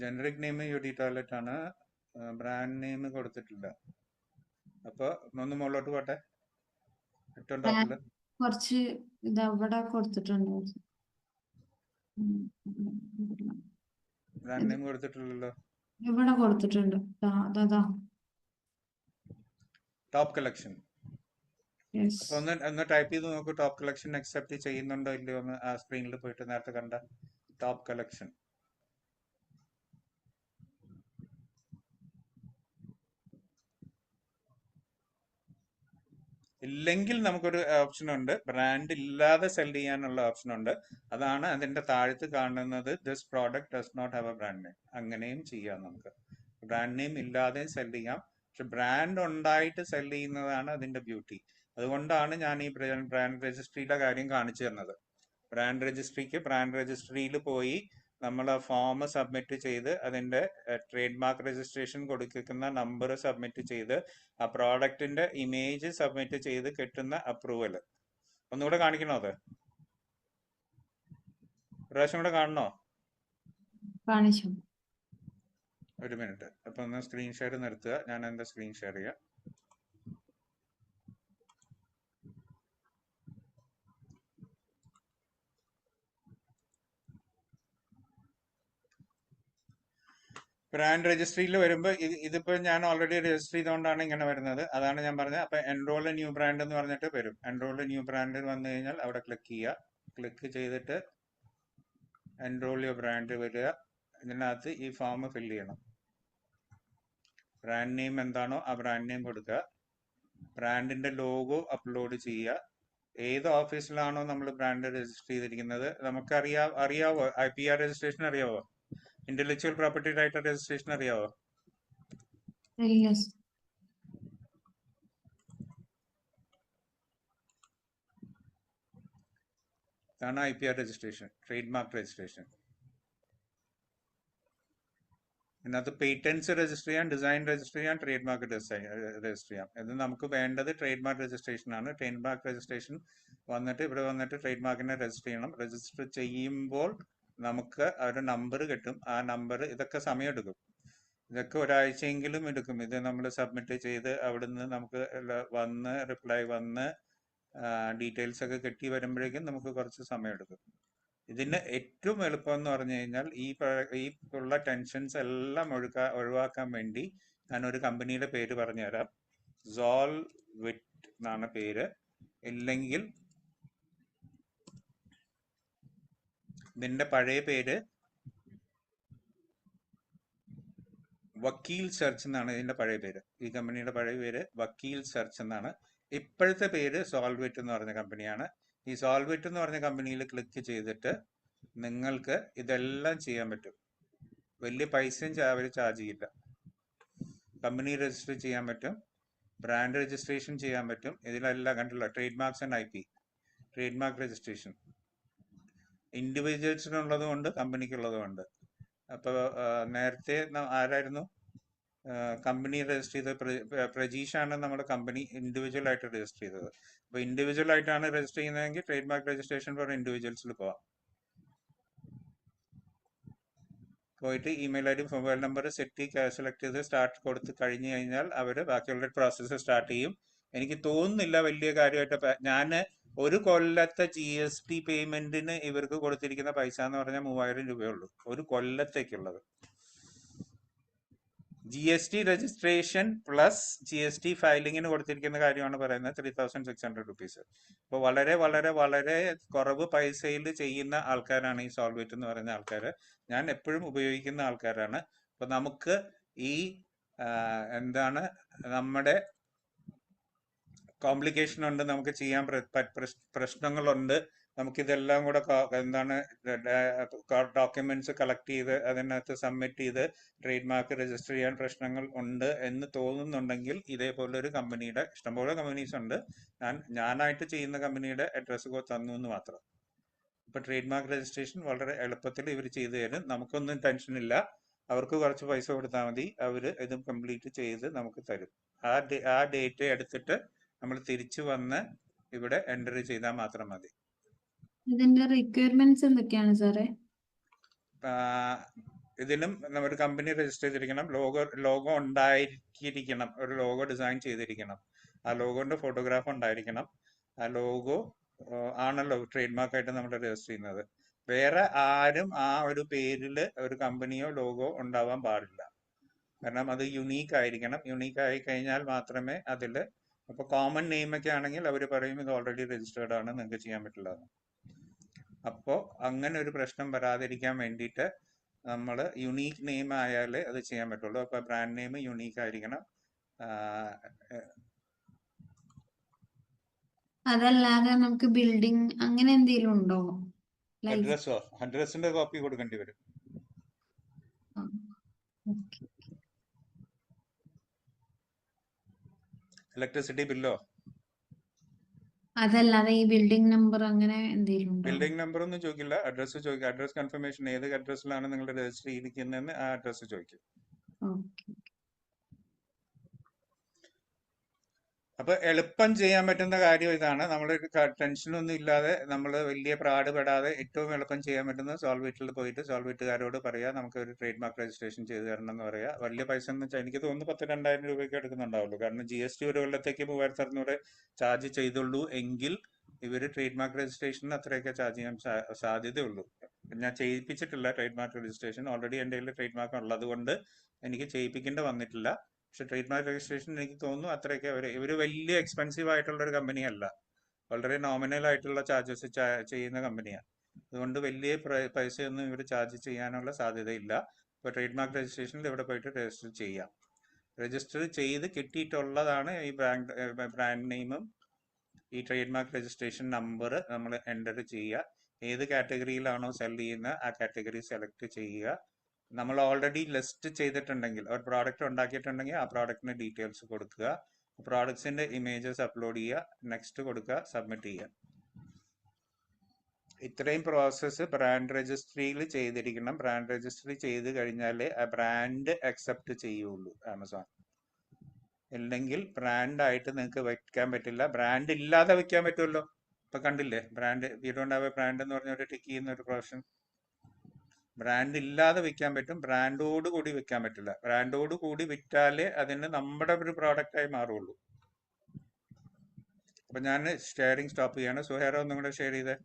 ജനറിക് നെയിം യൂഡി ടോയ്ലറ്റ് ആണ്, ബ്രാൻഡ് നെയിം കൊടുത്തിട്ടില്ല. അപ്പൊ ഒന്ന് മുകളിലോട്ട് പോട്ടെ, ഏറ്റവും ടോപ്പില് കുറച്ച് ഇത് അവിടെ കൊടുത്തിട്ടുണ്ട്. ബ്രാൻഡ് നെയിം കൊടുത്തിട്ടില്ലല്ലോ. ഇവിടെ കൊടുത്തിട്ടുണ്ട്. അതാ ടോപ്പ് കളക്ഷൻ. യെസ്. അപ്പൊ ഒന്ന് ടൈപ്പ് ചെയ്ത് നോക്കൂ, ടോപ്പ് കളക്ഷൻ അക്സെപ്റ്റ് ചെയ്യുന്നുണ്ടോ ഇല്ലയോ എന്ന്. ആ സ്ക്രീനിൽ പോയിട്ട് നേരത്തെ കണ്ട ടോപ്പ് കളക്ഷൻ. ഇല്ലെങ്കിൽ നമുക്കൊരു ഓപ്ഷൻ ഉണ്ട്, ബ്രാൻഡ് ഇല്ലാതെ സെൽ ചെയ്യാനുള്ള ഓപ്ഷൻ ഉണ്ട്. അതാണ് അതിന്റെ താഴത്ത് കാണുന്നത്, this product does not have a brand name. അങ്ങനെയും ചെയ്യാം നമുക്ക്. ബ്രാൻഡ് നെയിം ഇല്ലാതെയും സെൽ ചെയ്യാം, പക്ഷെ ബ്രാൻഡ് ഉണ്ടായിട്ട് സെൽ ചെയ്യുന്നതാണ് അതിന്റെ ബ്യൂട്ടി. അതുകൊണ്ടാണ് ഞാൻ ഈ ബ്രാൻഡ് രജിസ്ട്രിയുടെ കാര്യം കാണിച്ചു തന്നത്. ബ്രാൻഡ് രജിസ്ട്രിയിൽ പോയി നമ്മൾ ആ ഫോം സബ്മിറ്റ് ചെയ്ത് അതിന്റെ ട്രേഡ് മാർക്ക് രജിസ്ട്രേഷൻ കൊടുക്കുന്ന നമ്പർ സബ്മിറ്റ് ചെയ്ത് ആ പ്രോഡക്റ്റിന്റെ ഇമേജ് സബ്മിറ്റ് ചെയ്ത് കിട്ടുന്ന അപ്രൂവൽ. ഒന്നുകൂടെ കാണിക്കണോ? അത് പ്രാവശ്യം കൂടെ കാണണോ? കാണിച്ചു. ഒരു മിനിറ്റ്. അപ്പൊ ഒന്ന് സ്ക്രീൻ ഷെയർ നിർത്തുക, ഞാൻ എന്താ സ്ക്രീൻ ഷെയർ ചെയ്യാം. ബ്രാൻഡ് രജിസ്ട്രിയിൽ വരുമ്പോൾ ഇതിപ്പോ ഞാൻ ഓൾറെഡി രജിസ്റ്റർ ചെയ്തുകൊണ്ടാണ് ഇങ്ങനെ വരുന്നത്. അതാണ് ഞാൻ പറഞ്ഞത്. അപ്പൊ എൻറോൾ ന്യൂ ബ്രാൻഡ് എന്ന് പറഞ്ഞിട്ട് വരും. എൻറോൾ ന്യൂ ബ്രാൻഡ് വന്നു കഴിഞ്ഞാൽ അവിടെ ക്ലിക്ക് ചെയ്യുക. ക്ലിക്ക് ചെയ്തിട്ട് എൻറോൾ യുവർ ബ്രാൻഡ് വരിക. ഇതിനകത്ത് ഈ ഫോം ഫില്ല് ചെയ്യണം. ബ്രാൻഡ് നെയിം എന്താണോ ആ ബ്രാൻഡ് നെയിം കൊടുക്കുക. ബ്രാൻഡിന്റെ ലോഗോ അപ്ലോഡ് ചെയ്യുക. ഏത് ഓഫീസിലാണോ നമ്മൾ ബ്രാൻഡ് രജിസ്റ്റർ ചെയ്തിരിക്കുന്നത് നമുക്ക് അറിയാവോ? IPR രജിസ്ട്രേഷൻ അറിയാവോ? ഇന്റലക്ച്വൽ പ്രോപ്പർട്ടി റൈറ്റ് രജിസ്ട്രേഷൻ അറിയാവോ? യെസ്. ഇതാണ് IPR registration, trade mark registration. ഇതിനകത്ത് പേറ്റൻസ് രജിസ്റ്റർ ചെയ്യാം, ഡിസൈൻ രജിസ്റ്റർ ചെയ്യാം, ട്രേഡ് മാർക്ക് രജിസ്റ്റർ ചെയ്യാം. ഇത് നമുക്ക് വേണ്ടത് ട്രേഡ് മാർക്ക് രജിസ്ട്രേഷൻ ആണ്. ട്രേഡ് മാർക്ക് രജിസ്ട്രേഷൻ വന്നിട്ട് ഇവിടെ വന്നിട്ട് ട്രേഡ് മാർക്കിനെ രജിസ്റ്റർ ചെയ്യണം. രജിസ്റ്റർ ചെയ്യുമ്പോൾ നമുക്ക് ഒരു നമ്പർ കിട്ടും. ആ നമ്പർ, ഇതൊക്കെ സമയമെടുക്കും, ഇതൊക്കെ ഒരാഴ്ചയെങ്കിലും എടുക്കും. ഇത് നമ്മൾ സബ്മിറ്റ് ചെയ്ത് അവിടുന്ന് നമുക്ക് വന്ന് റിപ്ലൈ വന്ന് ഡീറ്റെയിൽസ് ഒക്കെ കിട്ടി വരുമ്പോഴേക്കും നമുക്ക് കുറച്ച് സമയമെടുക്കും. ഇതിന് ഏറ്റവും എളുപ്പം എന്ന് പറഞ്ഞു കഴിഞ്ഞാൽ ഈ ഉള്ള ടെൻഷൻസ് എല്ലാം ഒഴിവാക്കാൻ വേണ്ടി ഞാനൊരു കമ്പനിയുടെ പേര് പറഞ്ഞുതരാം. സോൾവിറ്റ് എന്നാണ് പേര്. ഇല്ലെങ്കിൽ ഇതിന്റെ പഴയ പേര് വക്കീൽ സെർച്ച് എന്നാണ്. ഇതിന്റെ പഴയ പേര്, ഈ കമ്പനിയുടെ പഴയ പേര് വക്കീൽ സെർച്ച് എന്നാണ്. ഇപ്പോഴത്തെ പേര് സോൾവിറ്റ് എന്ന് പറഞ്ഞ കമ്പനിയാണ്. ഈ സോൾവിറ്റ് എന്ന് പറഞ്ഞ കമ്പനിയിൽ ക്ലിക്ക് ചെയ്തിട്ട് നിങ്ങൾക്ക് ഇതെല്ലാം ചെയ്യാൻ പറ്റും. വലിയ പൈസയും അവർ ചാർജ് ചെയ്യില്ല. കമ്പനി രജിസ്റ്റർ ചെയ്യാൻ പറ്റും, ബ്രാൻഡ് രജിസ്ട്രേഷൻ ചെയ്യാൻ പറ്റും. ഇതിലെല്ലാം കണ്ടുള്ള trade marks and IP, trade mark registration ഇൻഡിവിജ്വൽസിനുള്ളതും ഉണ്ട്, കമ്പനിക്കുള്ളതും ഉണ്ട്. അപ്പോൾ നേരത്തെ ആരായിരുന്നു കമ്പനി രജിസ്റ്റർ ചെയ്തത്? പ്രജീഷാണ് നമ്മുടെ കമ്പനി ഇൻഡിവിജ്വൽ ആയിട്ട് രജിസ്റ്റർ ചെയ്തത്. അപ്പോൾ ഇൻഡിവിജ്വൽ ആയിട്ടാണ് രജിസ്റ്റർ ചെയ്യുന്നതെങ്കിൽ ട്രേഡ് മാർക്ക് രജിസ്ട്രേഷൻ ഫോർ ഇൻഡിവിജ്വൽസിൽ പോവാം. പോയിട്ട് email ID, mobile number set select ചെയ്ത് സ്റ്റാർട്ട് കൊടുത്ത് കഴിഞ്ഞ് കഴിഞ്ഞാൽ അവർ ബാക്കിയുള്ള പ്രോസസ്സ് സ്റ്റാർട്ട് ചെയ്യും. എനിക്ക് തോന്നുന്നില്ല വലിയ കാര്യമായിട്ട്. ഞാൻ ഒരു കൊല്ലത്തെ GST പേയ്മെന്റിന് ഇവർക്ക് കൊടുത്തിരിക്കുന്ന പൈസ എന്ന് പറഞ്ഞാൽ 3000 രൂപയുള്ളൂ, ഒരു കൊല്ലത്തേക്കുള്ളത്. GST രജിസ്ട്രേഷൻ പ്ലസ് GST ഫയലിങ്ങിന് കൊടുത്തിരിക്കുന്ന കാര്യമാണ് പറയുന്നത് 3600 റുപ്പീസ്. അപ്പോൾ വളരെ വളരെ വളരെ കുറവ് പൈസയിൽ ചെയ്യുന്ന ആൾക്കാരാണ് ഈ സോൾവിറ്റ് എന്ന് പറയുന്ന ആൾക്കാർ. ഞാൻ എപ്പോഴും ഉപയോഗിക്കുന്ന ആൾക്കാരാണ്. അപ്പൊ നമുക്ക് ഈ എന്താണ് നമ്മുടെ കോംപ്ലിക്കേഷൻ ഉണ്ട്, നമുക്ക് ചെയ്യാൻ പ്രശ്നങ്ങളുണ്ട്. നമുക്കിതെല്ലാം കൂടെ എന്താണ് ഡോക്യുമെന്റ്സ് കളക്ട് ചെയ്ത് അതിനകത്ത് സബ്മിറ്റ് ചെയ്ത് ട്രേഡ് മാർക്ക് രജിസ്റ്റർ ചെയ്യാൻ പ്രശ്നങ്ങൾ ഉണ്ട് എന്ന് തോന്നുന്നുണ്ടെങ്കിൽ ഇതേപോലെ ഒരു കമ്പനിയുടെ, ഇഷ്ടംപോലെ കമ്പനീസ് ഉണ്ട്, ഞാനായിട്ട് ചെയ്യുന്ന കമ്പനിയുടെ അഡ്രസ്സ് തന്നു എന്ന് മാത്രം. ഇപ്പൊ ട്രേഡ് മാർക്ക് രജിസ്ട്രേഷൻ വളരെ എളുപ്പത്തിൽ ഇവർ ചെയ്തു തരും. നമുക്കൊന്നും ടെൻഷൻ ഇല്ല. അവർക്ക് കുറച്ച് പൈസ കൊടുത്താൽ മതി, അവർ ഇത് കംപ്ലീറ്റ് ചെയ്ത് നമുക്ക് തരും. ആ ഡേറ്റ് എടുത്തിട്ട് നമ്മൾ തിരിച്ചു വന്ന് ഇവിടെ എൻട്രി ചെയ്താൽ മാത്രം മതി. ഇതിന്റെ റിക്വയർമെന്റ്സ് എന്തൊക്കെയാണ് സാറേ? ഇതിനും നമ്മുടെ കമ്പനി രജിസ്റ്റർ ചെയ്തിരിക്കണം, ലോഗോ ഉണ്ടായിരിക്കണം, ഒരു ലോഗോ ഡിസൈൻ ചെയ്തിരിക്കണം, ആ ലോഗോന്റെ ഫോട്ടോഗ്രാഫ് ഉണ്ടായിരിക്കണം. ആ ലോഗോ ആണല്ലോ ട്രേഡ് മാർക്കായിട്ട് നമ്മൾ രജിസ്റ്റർ ചെയ്യുന്നത്. വേറെ ആരും ആ ഒരു പേരിൽ ഒരു കമ്പനിയോ ലോഗോ ഉണ്ടാവാൻ പാടില്ല. കാരണം അത് യുണീക്ക് ആയിരിക്കണം. യുണീക്ക് ആയി കഴിഞ്ഞാൽ മാത്രമേ അതിൽ, അപ്പോൾ കോമൺ നെയിം ഒക്കെ ആണെങ്കിൽ അവർ പറയും ഇത് ഓൾറെഡി രജിസ്റ്റേർഡ് ആണ്, നിങ്ങൾക്ക് ചെയ്യാൻ പറ്റില്ല. അപ്പോൾ അങ്ങനെ ഒരു പ്രശ്നം വരാതിരിക്കാൻ വേണ്ടിയിട്ട് നമ്മൾ യുണീക്ക് നെയിം ആയാലേ അത് ചെയ്യാൻ പറ്റുള്ളൂ. അപ്പോൾ ബ്രാൻഡ് നെയിം യുണീക്ക് ആയിരിക്കണം. അതല്ലാതെ നമുക്ക് ബിൽഡിംഗ് അങ്ങനെ എന്തെങ്കിലും ഉണ്ടോ? ലൈഫ് അഡ്രസ്സിന്റെ കോപ്പി കൊടുക്കേണ്ടി വരും. ഇലക്ട്രിസിറ്റി ബില്ലോ, അതല്ലാതെ ഈ ബിൽഡിംഗ് നമ്പർ അങ്ങനെ എന്തെങ്കിലും ഉണ്ടോ? ബിൽഡിംഗ് നമ്പർ ഒന്നും ചോദിക്കില്ല, അഡ്രസ്സ് ചോദിക്കുക. അഡ്രസ് കൺഫർമേഷൻ, ഏത് അഡ്രസ്സിലാണ് നിങ്ങൾ രജിസ്റ്റർ ചെയ്തിരിക്കുന്നതെന്ന് ആ അഡ്രസ്സ് ചോദിക്കും. ഓക്കെ. അപ്പൊ എളുപ്പം ചെയ്യാൻ പറ്റുന്ന കാര്യം ഇതാണ്. നമ്മൾ ടെൻഷനൊന്നും ഇല്ലാതെ, നമ്മൾ വലിയ പാടുപെടാതെ ഏറ്റവും എളുപ്പം ചെയ്യാൻ പറ്റുന്നത് സോൾവിറ്റിൽ പോയിട്ട് സോൾവിറ്റുകാരോട് പറയാ നമുക്ക് ഒരു ട്രേഡ് മാർക്ക് രജിസ്ട്രേഷൻ ചെയ്ത് തരണം എന്ന് പറയാ. വലിയ പൈസ എന്ന് വെച്ചാൽ എനിക്ക് തോന്നുന്നു 10,000-2,000 രൂപയ്ക്ക് എടുക്കുന്നുണ്ടാവുള്ളൂ. കാരണം GST ഒരു കൊല്ലത്തേക്ക് 3,600 ചാർജ് ചെയ്തുള്ളൂ എങ്കിൽ ഇവര് ട്രേഡ് മാർക്ക് രജിസ്ട്രേഷന് അത്രയൊക്കെ ചാർജ് ചെയ്യാൻ സാധ്യതയുള്ളൂ. ഞാൻ ചെയ്യിപ്പിച്ചിട്ടില്ല ട്രേഡ് മാർക്ക് രജിസ്ട്രേഷൻ. ഓൾറെഡി എൻ്റെ കയ്യിൽ ട്രേഡ് മാർക്ക് ഉള്ളത് കൊണ്ട് എനിക്ക് ചെയ്യിപ്പിക്കേണ്ടി വന്നിട്ടില്ല. പക്ഷെ ട്രേഡ് മാർക്ക് രജിസ്ട്രേഷൻ എനിക്ക് തോന്നുന്നു അത്രയൊക്കെ ഇവര് വലിയ എക്സ്പെൻസീവ് ആയിട്ടുള്ള ഒരു കമ്പനി അല്ല, വളരെ നോമിനൽ ആയിട്ടുള്ള ചാർജസ് ചെയ്യുന്ന കമ്പനിയാണ്. അതുകൊണ്ട് വലിയ പൈസയൊന്നും ഇവർ ചാർജ് ചെയ്യാനുള്ള സാധ്യതയില്ല. ഇപ്പോൾ ട്രേഡ് മാർക്ക് രജിസ്ട്രേഷനിൽ ഇവിടെ പോയിട്ട് രജിസ്റ്റർ ചെയ്യാം. രജിസ്റ്റർ ചെയ്ത് കിട്ടിയിട്ടുള്ളതാണ് ഈ ബ്രാൻഡ് നെയിമും ഈ ട്രേഡ് മാർക്ക് രജിസ്ട്രേഷൻ നമ്പർ നമ്മൾ എൻ്റർ ചെയ്യുക. ഏത് കാറ്റഗറിയിലാണോ സെൽ ചെയ്യുന്നത് ആ കാറ്റഗറി സെലക്ട് ചെയ്യുക. നമ്മൾ ഓൾറെഡി ലിസ്റ്റ് ചെയ്തിട്ടുണ്ടെങ്കിൽ, ഒരു പ്രോഡക്റ്റ് ഉണ്ടാക്കിയിട്ടുണ്ടെങ്കിൽ ആ പ്രോഡക്റ്റിന് ഡീറ്റെയിൽസ് കൊടുക്കുക, പ്രോഡക്ട്സിന്റെ ഇമേജസ് അപ്ലോഡ് ചെയ്യുക, നെക്സ്റ്റ് കൊടുക്കുക, സബ്മിറ്റ് ചെയ്യുക. ഇത്രയും പ്രോസസ്സ് ബ്രാൻഡ് രജിസ്ട്രിയിൽ ചെയ്തിരിക്കണം. ബ്രാൻഡ് രജിസ്ട്രി ചെയ്ത് കഴിഞ്ഞാലേ ആ ബ്രാൻഡ് അക്സെപ്റ്റ് ചെയ്യുള്ളൂ ആമസോൺ. ഇല്ലെങ്കിൽ ബ്രാൻഡായിട്ട് നിങ്ങൾക്ക് വെക്കാൻ പറ്റില്ല. ബ്രാൻഡ് ഇല്ലാതെ വെക്കാൻ പറ്റുമല്ലോ. ഇപ്പൊ കണ്ടില്ലേ, brand we don't have a brand എന്ന് പറഞ്ഞ ഒരു ടിക്ക് ചെയ്യുന്ന ഒരു പ്രൊഫഷൻ. ബ്രാൻഡ് ഇല്ലാതെ വിൽക്കാൻ പറ്റും, ബ്രാൻഡോട് കൂടി വിൽക്കാൻ പറ്റില്ല. ബ്രാൻഡോട് കൂടി വിറ്റാലേ അതിന് നമ്മുടെ ഒരു പ്രോഡക്റ്റായി മാറുള്ളൂ. അപ്പൊ ഞാൻ ഷെയറിങ് സ്റ്റോപ്പ് ചെയ്യാണ്. സുഹേറ ഒന്നും കൂടെ ഷെയർ ചെയ്തേ.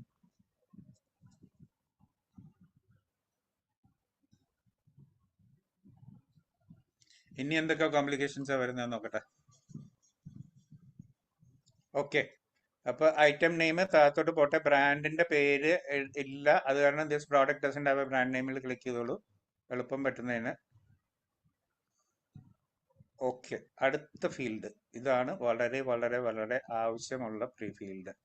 ഇനി എന്തൊക്കെ കോംപ്ലിക്കേഷൻസാ വരുന്നത് നോക്കട്ടെ. ഓക്കെ, അപ്പൊ ഐറ്റം നെയിം താഴത്തോട്ട് പോട്ടെ. ബ്രാൻഡിന്റെ പേര് ഇല്ല, അത് കാരണം this product doesn't have a brand നെയിമിൽ ക്ലിക്ക് ചെയ്തോളൂ, എളുപ്പം പറ്റുന്നതിന്. ഓക്കെ, അടുത്ത ഫീൽഡ് ഇതാണ്. വളരെ വളരെ വളരെ ആവശ്യമുള്ള ഫീൽഡ്.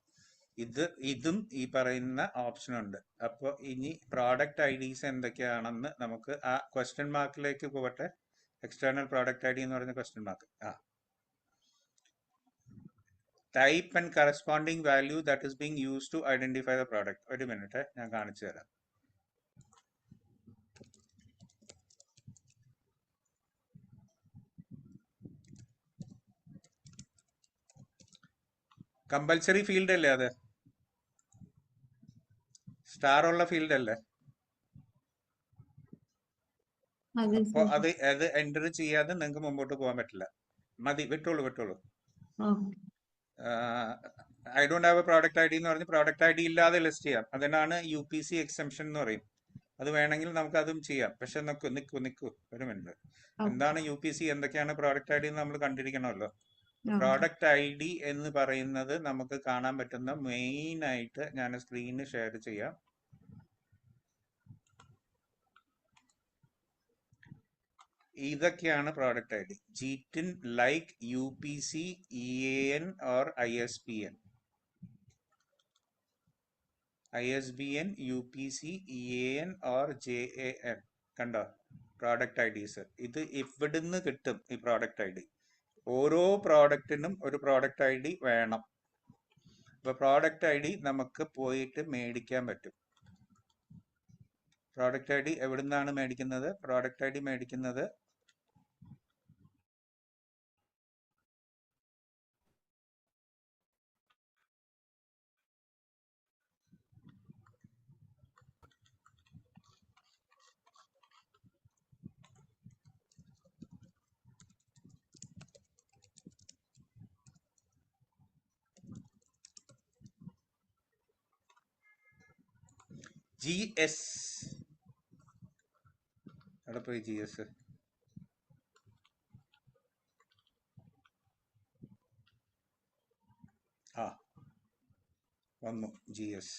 ഇതും ഈ പറയുന്ന ഓപ്ഷൻ ഉണ്ട്. അപ്പോൾ ഇനി പ്രോഡക്റ്റ് IDs എന്തൊക്കെയാണെന്ന് നമുക്ക് ആ ക്വസ്റ്റ്യൻ മാർക്കിലേക്ക് പോകട്ടെ. എക്സ്റ്റേണൽ പ്രോഡക്റ്റ് ID എന്ന് പറയുന്ന question mark. Type and corresponding value that is being use to identify the product. ഒരു മിനിറ്റ്, ഞാൻ കാണിച്ചു തരാം. കമ്പൽസറി ഫീൽഡ് അല്ലേ അത്? സ്റ്റാർ ഉള്ള ഫീൽഡ് അല്ലേ? അപ്പൊ അത് എൻ്റർ ചെയ്യാതെ നിങ്ങൾക്ക് മുമ്പോട്ട് പോകാൻ പറ്റില്ല. മതി, വിട്ടോളൂ. I don't have a product ID എന്ന് പറഞ്ഞ് പ്രോഡക്റ്റ് ID ഇല്ലാതെ ലിസ്റ്റ് ചെയ്യാം. അതിനാണ് UPC എക്സംഷൻ എന്ന് പറയും. അത് വേണമെങ്കിൽ നമുക്ക് അതും ചെയ്യാം. പക്ഷെ നിക്കൂ ഒരു മിനിറ്റ്. എന്താണ് UPC, എന്തൊക്കെയാണ് പ്രോഡക്റ്റ് ID എന്ന് നമ്മൾ കണ്ടിരിക്കണമല്ലോ. പ്രോഡക്റ്റ് ID എന്ന് പറയുന്നത് നമുക്ക് കാണാൻ പറ്റുന്ന മെയിൻ ആയിട്ട്, ഞാൻ സ്ക്രീന് ഷെയർ ചെയ്യാം. ഇതൊക്കെയാണ് product ID. GTIN, like, UPC, EAN or ISBN. ISBN, UPC, EAN or JAN. കണ്ടോ പ്രോഡക്റ്റ് IDs? ഇത് ഇവിടുന്ന് കിട്ടും ഈ പ്രോഡക്റ്റ് ID. ഓരോ പ്രോഡക്റ്റിനും ഒരു പ്രോഡക്റ്റ് ID വേണം. അപ്പൊ പ്രോഡക്റ്റ് ID നമുക്ക് പോയിട്ട് മേടിക്കാൻ പറ്റും. പ്രോഡക്റ്റ് ID എവിടുന്നാണ് മേടിക്കുന്നത്? പ്രോഡക്റ്റ് ID മേടിക്കുന്നത് GS. എവിടെ പോയി GS? ആ വന്നു GS.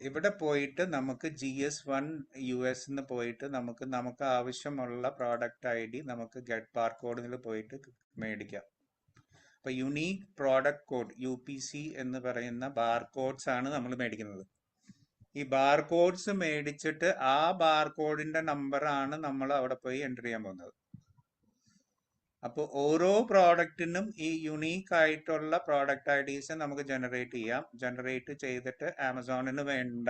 ഇവിടെ പോയിട്ട് നമുക്ക് GS1 US പോയിട്ട് നമുക്ക് ആവശ്യമുള്ള പ്രോഡക്റ്റ് ID നമുക്ക് ഗെറ്റ് ബാർകോഡിൽ പോയിട്ട് മേടിക്കാം. അപ്പൊ യുണീക് പ്രോഡക്റ്റ് കോഡ് UPC എന്ന് പറയുന്ന ബാർകോഡ്സ് ആണ് നമ്മൾ മേടിക്കുന്നത്. ഈ ബാർകോഡ്സ് മേടിച്ചിട്ട് ആ ബാർകോഡിന്റെ നമ്പറാണ് നമ്മൾ അവിടെ പോയി എൻ്റർ ചെയ്യാൻ പോകുന്നത്. അപ്പോൾ ഓരോ പ്രോഡക്റ്റിനും ഈ യുണീക്ക് ആയിട്ടുള്ള പ്രോഡക്റ്റ് IDs നമുക്ക് ജനറേറ്റ് ചെയ്തിട്ട് ആമസോണിന് വേണ്ട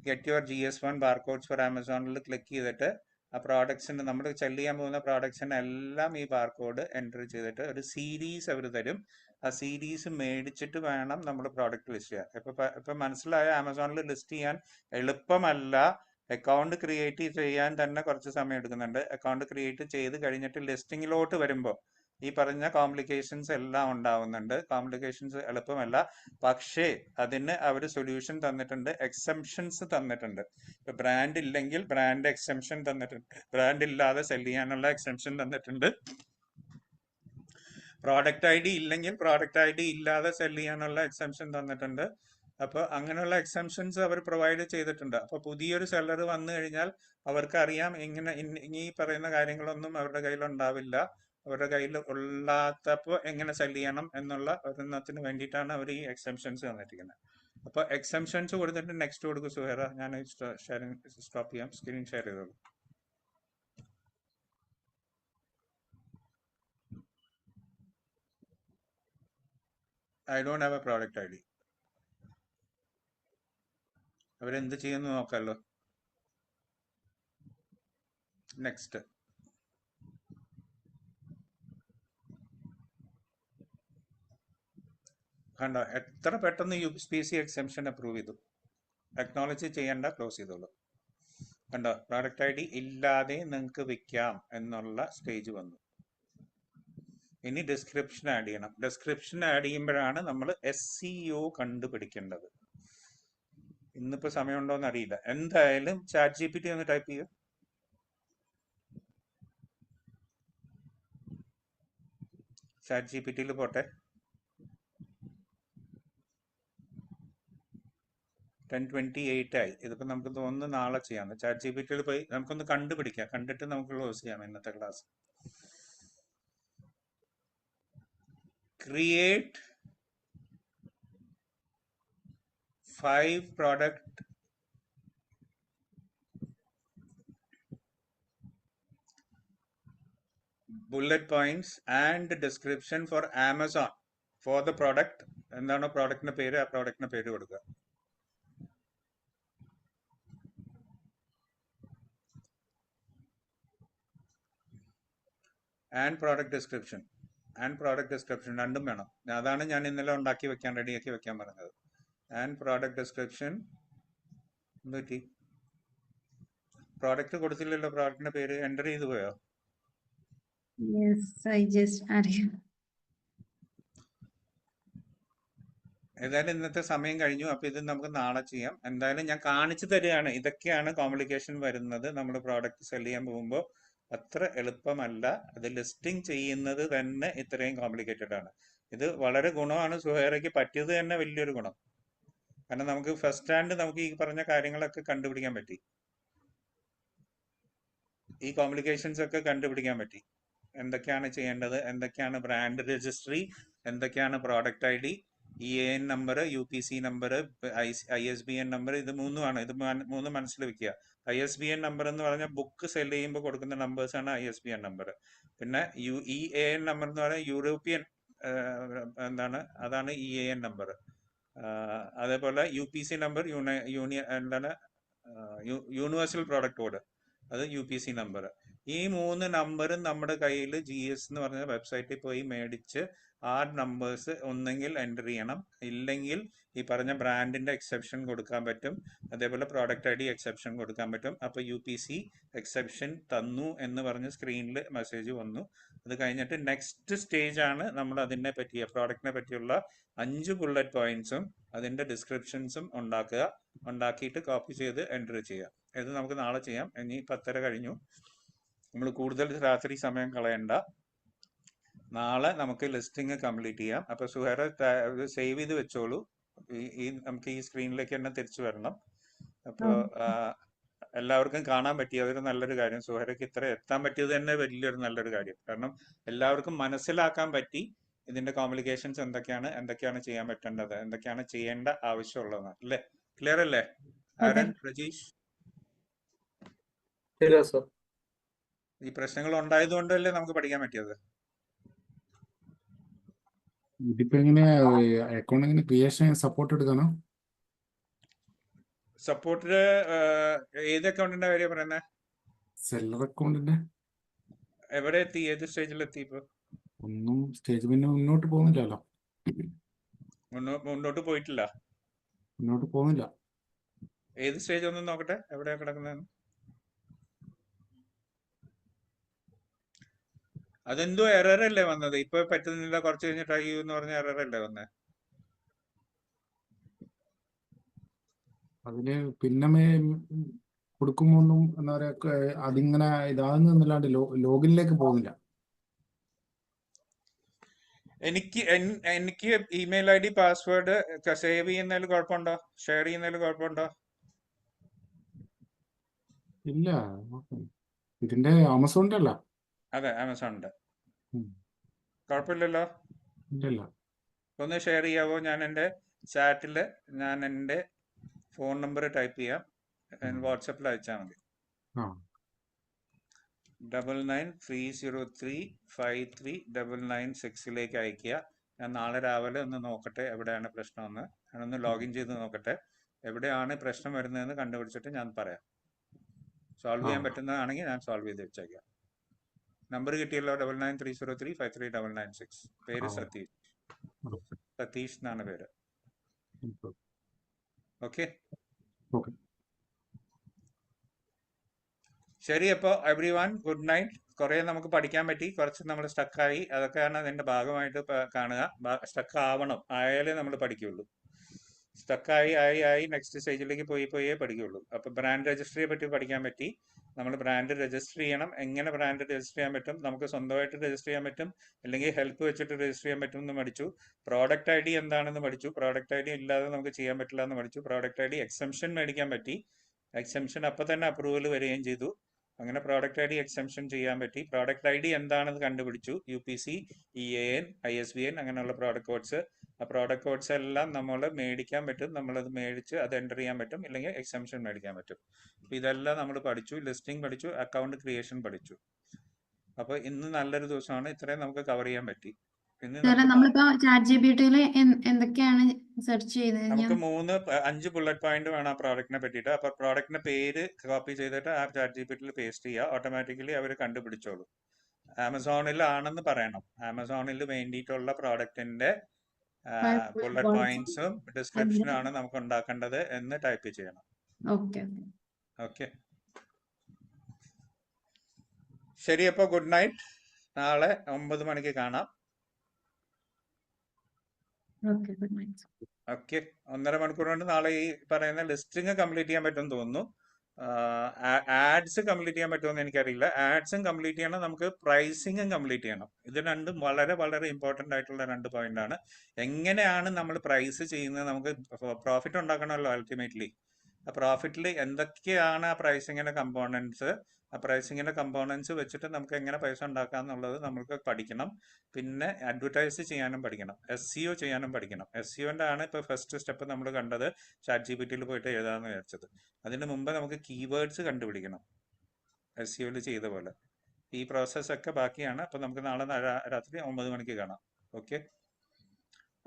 get your GS1 barcodes for ആമസോണിൽ ക്ലിക്ക് ചെയ്തിട്ട് ആ പ്രോഡക്ട്സിന് നമ്മൾ സെല് ചെയ്യാൻ പോകുന്ന പ്രോഡക്ട്സിന് എല്ലാം ഈ ബാർകോഡ് എൻ്റർ ചെയ്തിട്ട് ഒരു സീരീസ് അവർ തരും. ആ സീരീസ് മേടിച്ചിട്ട് വേണം നമ്മൾ പ്രോഡക്റ്റ് ലിസ്റ്റ് ചെയ്യാൻ. ഇപ്പൊ മനസ്സിലായ ആമസോണിൽ ലിസ്റ്റ് ചെയ്യാൻ എളുപ്പമല്ല. അക്കൗണ്ട് ക്രിയേറ്റ് ചെയ്യാൻ തന്നെ കുറച്ച് സമയം എടുക്കുന്നുണ്ട്. അക്കൗണ്ട് ക്രിയേറ്റ് ചെയ്ത് കഴിഞ്ഞിട്ട് ലിസ്റ്റിങ്ങിലോട്ട് വരുമ്പോൾ ഈ പറഞ്ഞ കോംപ്ലിക്കേഷൻസ് എല്ലാം ഉണ്ടാവുന്നുണ്ട്. കോംപ്ലിക്കേഷൻസ് എളുപ്പമല്ല. പക്ഷേ അതിന് അവർ സൊല്യൂഷൻ തന്നിട്ടുണ്ട്, എക്സംഷൻസ് തന്നിട്ടുണ്ട്. ഇപ്പൊ ബ്രാൻഡ് ഇല്ലെങ്കിൽ ബ്രാൻഡ് എക്സംഷൻ തന്നിട്ടുണ്ട്, ബ്രാൻഡ് ഇല്ലാതെ സെല് ചെയ്യാനുള്ള എക്സംഷൻ തന്നിട്ടുണ്ട്, പ്രോഡക്റ്റ് ID ഇല്ലെങ്കിൽ പ്രോഡക്റ്റ് ID ഇല്ലാതെ സെല് ചെയ്യാനുള്ള എക്സംഷൻ തന്നിട്ടുണ്ട്. അപ്പോൾ അങ്ങനെയുള്ള എക്സംഷൻസ് അവർ പ്രൊവൈഡ് ചെയ്തിട്ടുണ്ട്. അപ്പോൾ പുതിയൊരു സെല്ലർ വന്നു കഴിഞ്ഞാൽ അവർക്ക് അറിയാം ഇങ്ങനെ ഈ പറയുന്ന കാര്യങ്ങളൊന്നും അവരുടെ കയ്യിൽ ഉണ്ടാവില്ല. അവരുടെ കയ്യിൽ ഉള്ളാത്തപ്പോൾ എങ്ങനെ സെല് ചെയ്യണം എന്നുള്ള ഒരെണ്ണത്തിന് വേണ്ടിയിട്ടാണ് അവർ ഈ എക്സംഷൻസ് തന്നിരിക്കുന്നത്. അപ്പോൾ എക്സംഷൻസ് കൊടുത്തിട്ട് നെക്സ്റ്റ് കൊടുക്കും സുഹേറ. ഞാൻ സ്റ്റോപ്പ് ചെയ്യാം, സ്ക്രീൻ ഷെയർ ചെയ്തോളൂ. I don't have a product ID. അവരെന്ത് ചെയ്യുന്നു നോക്കാമല്ലോ. നെക്സ്റ്റ്. കണ്ടോ എത്ര പെട്ടെന്ന് UPC എക്സംഷൻ അപ്രൂവ് ചെയ്തു. അക്നോളജ് ചെയ്യേണ്ട, ക്ലോസ് ചെയ്തോളൂ. കണ്ടോ പ്രോഡക്റ്റ് ID ഇല്ലാതെ നിങ്ങൾക്ക് വിൽക്കാം എന്നുള്ള സ്റ്റേജ് വന്നു. ഇനി ഡിസ്ക്രിപ്ഷൻ ആഡ് ചെയ്യണം. ഡിസ്ക്രിപ്ഷൻ ആഡ് ചെയ്യുമ്പോഴാണ് നമ്മൾ SEO കണ്ടുപിടിക്കേണ്ടത്. ഇന്നിപ്പോ സമയമുണ്ടോന്ന് അറിയില്ല. എന്തായാലും ChatGPT ഒന്ന് ടൈപ്പ് ചെയ്യൂ. ChatGPT പോട്ടെ. 10:28 ആയി. ഇതിപ്പോ നമുക്ക് തോന്നുന്നു നാളെ ചെയ്യാം. ChatGPT പോയി നമുക്കൊന്ന് കണ്ടുപിടിക്കാം. കണ്ടിട്ട് നമുക്ക് ക്ലോസ് ചെയ്യാം ഇന്നത്തെ class. Create 5 product bullet points and description for Amazon for the product. എന്താണോ പ്രോഡക്റ്റിന്റെ പേര് ആ പ്രോഡക്റ്റിന്റെ പേര് കൊടുക്കുക. ആൻഡ് പ്രോഡക്റ്റ് ഡിസ്ക്രിപ്ഷൻ രണ്ടും വേണം. അതാണ് ഞാൻ ഇന്നലെ റെഡിയാക്കി വെക്കാൻ പറഞ്ഞത്. ആൻഡ് പ്രോഡക്റ്റ് ഡിസ്ക്രിപ്ഷൻ പറ്റി പ്രോഡക്റ്റ് കൊടുത്തില്ലല്ലോ. പ്രോഡക്റ്റിന്റെ പേര് എൻ്റർ ചെയ്തു പോയോ? ഏതായാലും ഇന്നത്തെ സമയം കഴിഞ്ഞു. അപ്പൊ ഇത് നമുക്ക് നാളെ ചെയ്യാം. എന്തായാലും ഞാൻ കാണിച്ചു തരികയാണ്. ഇതൊക്കെയാണ് കോംപ്ലിക്കേഷൻ വരുന്നത് നമ്മൾ പ്രോഡക്റ്റ് സെല് ചെയ്യാൻ പോകുമ്പോൾ. അത്ര എളുപ്പമല്ല. അത് ലിസ്റ്റിംഗ് ചെയ്യുന്നത് തന്നെ ഇത്രയും കോംപ്ലിക്കേറ്റഡ് ആണ്. ഇത് വളരെ ഗുണമാണ്. സുഹേറയ്ക്ക് പറ്റിയത് തന്നെ വലിയൊരു ഗുണം. കാരണം നമുക്ക് ഫസ്റ്റ് ഹാൻഡ് നമുക്ക് ഈ പറഞ്ഞ കാര്യങ്ങളൊക്കെ കണ്ടുപിടിക്കാൻ പറ്റി. ഈ കോംപ്ലിക്കേഷൻസ് ഒക്കെ കണ്ടുപിടിക്കാൻ പറ്റി. എന്തൊക്കെയാണ് ചെയ്യേണ്ടത്, എന്തൊക്കെയാണ് ബ്രാൻഡ് രജിസ്ട്രി, എന്തൊക്കെയാണ് product ID, EAN number, UPC number, ISBN number. ഇത് മൂന്നുമാണ്. ഇത് മൂന്ന് മനസ്സിൽ വെക്കുക. ISBN നമ്പർ എന്ന് പറഞ്ഞാൽ ബുക്ക് സെല് ചെയ്യുമ്പോൾ കൊടുക്കുന്ന നമ്പേഴ്സ് ആണ് ISBN നമ്പർ. പിന്നെ EAN നമ്പർ എന്ന് പറഞ്ഞാൽ യൂറോപ്യൻ അതാണ് EAN നമ്പർ. അതേപോലെ UPC number universal product code, അത് UPC നമ്പർ. ഈ 3 നമ്പറും നമ്മുടെ കയ്യിൽ GS എന്ന് പറഞ്ഞ വെബ്സൈറ്റിൽ പോയി മേടിച്ച് ആ നമ്പേഴ്സ് ഒന്നെങ്കിൽ എൻ്റർ ചെയ്യണം, ഇല്ലെങ്കിൽ ഈ പറഞ്ഞ ബ്രാൻഡിന്റെ എക്സെപ്ഷൻ കൊടുക്കാൻ പറ്റും, അതേപോലെ പ്രോഡക്റ്റ് ID എക്സെപ്ഷൻ കൊടുക്കാൻ പറ്റും. അപ്പോൾ UPC എക്സെപ്ഷൻ തന്നു എന്ന് പറഞ്ഞ് സ്ക്രീനിൽ മെസ്സേജ് വന്നു. അത് കഴിഞ്ഞിട്ട് നെക്സ്റ്റ് സ്റ്റേജ് ആണ് നമ്മൾ അതിനെ പറ്റിയ പ്രോഡക്റ്റിനെ പറ്റിയുള്ള 5 ബുള്ളറ്റ് പോയിന്റ്സും അതിന്റെ ഡിസ്ക്രിപ്ഷൻസും ഉണ്ടാക്കിയിട്ട് കോപ്പി ചെയ്ത് എൻ്റർ ചെയ്യുക. ഇത് നമുക്ക് നാളെ ചെയ്യാം. ഇനി 10:30 കഴിഞ്ഞു. നമ്മൾ കൂടുതൽ രാത്രി സമയം കളയണ്ട. നാളെ നമുക്ക് ലിസ്റ്റിംഗ് കംപ്ലീറ്റ് ചെയ്യാം. അപ്പൊ സുഹേറ സേവ് ചെയ്ത് വെച്ചോളൂ. നമുക്ക് ഈ സ്ക്രീനിലേക്ക് തന്നെ തിരിച്ചു വരണം. അപ്പോൾ എല്ലാവർക്കും കാണാൻ പറ്റി, അതൊരു നല്ലൊരു കാര്യം. സുഹേറയ്ക്ക് ഇത്ര എത്താൻ പറ്റിയത് തന്നെ വലിയൊരു നല്ലൊരു കാര്യം. കാരണം എല്ലാവർക്കും മനസ്സിലാക്കാൻ പറ്റി ഇതിന്റെ കോംപ്ലിക്കേഷൻസ് എന്തൊക്കെയാണ് ചെയ്യാൻ പറ്റേണ്ടത്, എന്തൊക്കെയാണ് ചെയ്യേണ്ട ആവശ്യമുള്ളത്. അല്ലേ? ക്ലിയർ അല്ലേ? ആരൻ, രജീഷ്, ശരിയാ സർ. ഈ പ്രശ്നങ്ങൾ ഉണ്ടായതുകൊണ്ടല്ലേ നമുക്ക് പഠിക്കാൻ പറ്റിയത്. ഇതിപ്പോ എങ്ങനെയാ അക്കൗണ്ട് എങ്ങനെ ക്രിയേഷൻ സപ്പോർട്ട് എടുക്കാനോ? സപ്പോർട്ടില് ഏത് അക്കൗണ്ടിന്റെ കാര്യം പറയുന്നത്? സെല്ലർ അക്കൗണ്ടിന്റെ എവിടെ എത്തി? ഏത് സ്റ്റേജിലെത്തി? ഇപ്പൊ ഒന്നും സ്റ്റേജ് പിന്നെ മുന്നോട്ട് പോകുന്നില്ലല്ലോ. മുന്നോട്ട് പോയിട്ടില്ല. മുന്നോട്ട് പോകുന്നില്ല. ഏത് സ്റ്റേജ് ഒന്നും നോക്കട്ടെ, എവിടെയാ കിടക്കുന്നതെന്ന്. അതെന്തോ എറർ അല്ലേ വന്നത്? ഇപ്പൊ പറ്റുന്നില്ല, കുറച്ച് കഴിഞ്ഞ് ട്രൈ ചെയ്യൂ എന്ന് പറഞ്ഞ എറർ അല്ലേ വന്നത്? അതില് പിന്നെ കൊടുക്കുമ്പോന്നും എന്താ പറയാ അതിങ്ങനെ ഇതാകുന്നല്ലാണ്ട് ലോഗിനിലേക്ക് പോകുന്നില്ല. എനിക്ക് ഇമെയിൽ ID പാസ്വേഡ് സേവ് ചെയ്യുന്നതിൽ കുഴപ്പമുണ്ടോ? ഷെയർ ചെയ്യുന്നതിൽ കുഴപ്പമുണ്ടോ? ഇല്ല, ഇതിന്റെ ആമസോണിന്റെ അല്ല. അതെ, ആമസോണിന്റെ. കുഴപ്പമില്ലല്ലോ. ഇല്ല. ഒന്ന് ഷെയർ ചെയ്യാവോ? ഞാൻ എൻ്റെ ചാറ്റിൽ ഞാൻ എൻ്റെ ഫോൺ നമ്പർ ടൈപ്പ് ചെയ്യാം, വാട്സപ്പിൽ അയച്ചാൽ മതി. 9930353996 അയക്കുക. ഞാൻ നാളെ രാവിലെ ഒന്ന് നോക്കട്ടെ എവിടെയാണ് പ്രശ്നമെന്ന്. ഞാനൊന്ന് ലോഗിൻ ചെയ്ത് നോക്കട്ടെ എവിടെയാണ് പ്രശ്നം വരുന്നതെന്ന് കണ്ടുപിടിച്ചിട്ട് ഞാൻ പറയാം. സോൾവ് ചെയ്യാൻ പറ്റുന്നതാണെങ്കിൽ ഞാൻ സോൾവ് ചെയ്ത് വെച്ചേക്കാം. നമ്പർ കിട്ടിയല്ലോ, 9930353996. പേര് സതീഷ് എന്നാണ് പേര്. ഓക്കെ, ശരി. അപ്പോൾ എവ്രി വൺ ഗുഡ് നൈറ്റ്. കുറേ നമുക്ക് പഠിക്കാൻ പറ്റി, കുറച്ച് നമ്മൾ സ്റ്റക്കായി. അതൊക്കെയാണ് അതിന്റെ ഭാഗമായിട്ട് കാണുക. സ്റ്റക്ക് ആയാലേ നമ്മൾ പഠിക്കുള്ളൂ. സ്റ്റക്കായി നെക്സ്റ്റ് സ്റ്റേജിലേക്ക് പോയേ പഠിക്കുള്ളൂ. അപ്പൊ ബ്രാൻഡ് രജിസ്ട്രിയെ പറ്റി പഠിക്കാൻ പറ്റി. നമ്മൾ ബ്രാൻഡ് രജിസ്റ്റർ ചെയ്യണം. എങ്ങനെ ബ്രാൻഡ് രജിസ്റ്റർ ചെയ്യാൻ പറ്റും, നമുക്ക് സ്വന്തമായിട്ട് രജിസ്റ്റർ ചെയ്യാൻ പറ്റും, അല്ലെങ്കിൽ ഹെൽപ്പ് വെച്ചിട്ട് രജിസ്റ്റർ ചെയ്യാൻ പറ്റും എന്ന് പഠിച്ചു. പ്രോഡക്റ്റ് ID എന്താണെന്ന് പഠിച്ചു. പ്രോഡക്റ്റ് ID ഇല്ലാതെ നമുക്ക് ചെയ്യാൻ പറ്റില്ല എന്ന് പഠിച്ചു. പ്രോഡക്റ്റ് ID എക്സംഷൻ മേടിക്കാൻ പറ്റി. എക്സംഷൻ അപ്പൊ തന്നെ അപ്രൂവൽ വരികയും ചെയ്തു. അങ്ങനെ പ്രോഡക്റ്റ് ID എക്സംഷൻ ചെയ്യാൻ പറ്റി. പ്രോഡക്റ്റ് ID എന്താണെന്ന് കണ്ടുപിടിച്ചു. UPC, EAN, ISBN അങ്ങനെയുള്ള പ്രോഡക്റ്റ് കോഡ്സ്. ആ പ്രോഡക്റ്റ് കോഡ്സ് എല്ലാം നമ്മൾ മേടിക്കാൻ പറ്റും. നമ്മളത് മേടിച്ച് അത് എൻ്റർ ചെയ്യാൻ പറ്റും, ഇല്ലെങ്കിൽ എക്സംഷൻ മേടിക്കാൻ പറ്റും. അപ്പോൾ ഇതെല്ലാം നമ്മൾ പഠിച്ചു. ലിസ്റ്റിംഗ് പഠിച്ചു, അക്കൗണ്ട് ക്രിയേഷൻ പഠിച്ചു. അപ്പോൾ ഇന്ന് നല്ലൊരു ദിവസമാണ്. ഇത്രയും നമുക്ക് കവർ ചെയ്യാൻ പറ്റി. നമ്മളിപ്പോ ChatGPT-യിൽ എന്തൊക്കെയാണ് സെർച്ച് ചെയ്തത്? നമുക്ക് 5 ബുള്ളറ്റ് പോയിന്റ് വേണം ആ പ്രോഡക്റ്റിനെ പറ്റിയിട്ട്. അപ്പൊ പ്രോഡക്റ്റിന്റെ പേര് കോപ്പി ചെയ്തിട്ട് ആ ChatGPT-യിൽ പേസ്റ്റ് ചെയ്യുക. ഓട്ടോമാറ്റിക്കലി അവർ കണ്ടുപിടിച്ചോളൂ. ആമസോണിൽ ആണെന്ന് പറയണം. ആമസോണിൽ വേണ്ടിയിട്ടുള്ള പ്രോഡക്റ്റിന്റെ ബുള്ളറ്റ് പോയിന്റ്സും ഡിസ്ക്രിപ്ഷനും ആണ് നമുക്ക് ഉണ്ടാക്കേണ്ടത് എന്ന് ടൈപ്പ് ചെയ്യണം. ഓക്കെ, ശരി. അപ്പൊ ഗുഡ് നൈറ്റ്. നാളെ 9 മണിക്ക് കാണാം. ഓക്കെ, 1.5 മണിക്കൂർ കൊണ്ട് നാളെ ഈ പറയുന്ന ലിസ്റ്റിംഗ് കംപ്ലീറ്റ് ചെയ്യാൻ പറ്റുമെന്ന് തോന്നുന്നു. ആഡ്സ് കംപ്ലീറ്റ് ചെയ്യാൻ പറ്റുമെന്ന് എനിക്കറിയില്ല. ആഡ്സും കംപ്ലീറ്റ് ചെയ്യണം, നമുക്ക് പ്രൈസിങ്ങും കംപ്ലീറ്റ് ചെയ്യണം. ഇത് രണ്ടും വളരെ വളരെ ഇമ്പോർട്ടൻ്റ് ആയിട്ടുള്ള 2 പോയിന്റ് ആണ്. എങ്ങനെയാണ് നമ്മൾ പ്രൈസ് ചെയ്യുന്നത്? നമുക്ക് പ്രോഫിറ്റ് ഉണ്ടാക്കണമല്ലോ അൾട്ടിമേറ്റ്ലി. ആ പ്രോഫിറ്റിൽ എന്തൊക്കെയാണ് ആ പ്രൈസിങ്ങിന്റെ കമ്പോണൻസ്, ആ പ്രൈസിങ്ങിന്റെ കമ്പോണൻസ് വെച്ചിട്ട് നമുക്ക് എങ്ങനെ പൈസ ഉണ്ടാക്കാം എന്നുള്ളത് നമുക്ക് പഠിക്കണം. പിന്നെ അഡ്വർടൈസ് ചെയ്യാനും പഠിക്കണം, SEO ചെയ്യാനും പഠിക്കണം. SEOന്റെ ആണ് ഇപ്പോൾ ഫസ്റ്റ് സ്റ്റെപ്പ് നമ്മൾ കണ്ടത്, ChatGPT-യിൽ പോയിട്ട് എഴുതാമെന്ന് വിചാരിച്ചത്. അതിന് മുമ്പ് നമുക്ക് കീവേഡ്സ് കണ്ടുപിടിക്കണം, SEOയിൽ ചെയ്ത പോലെ. ഈ പ്രോസസ്സൊക്കെ ബാക്കിയാണ്. അപ്പോൾ നമുക്ക് നാളെ രാത്രി 9 മണിക്ക് കാണാം. ഓക്കെ,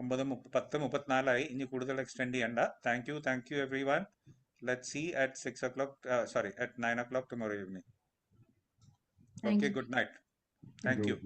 10:34 ഇനി കൂടുതൽ എക്സ്റ്റെൻഡ് ചെയ്യണ്ട. Thank you every one. Let's see at 6 o'clock, at 9 o'clock tomorrow evening. Thank Okay, you. good night. Thank you.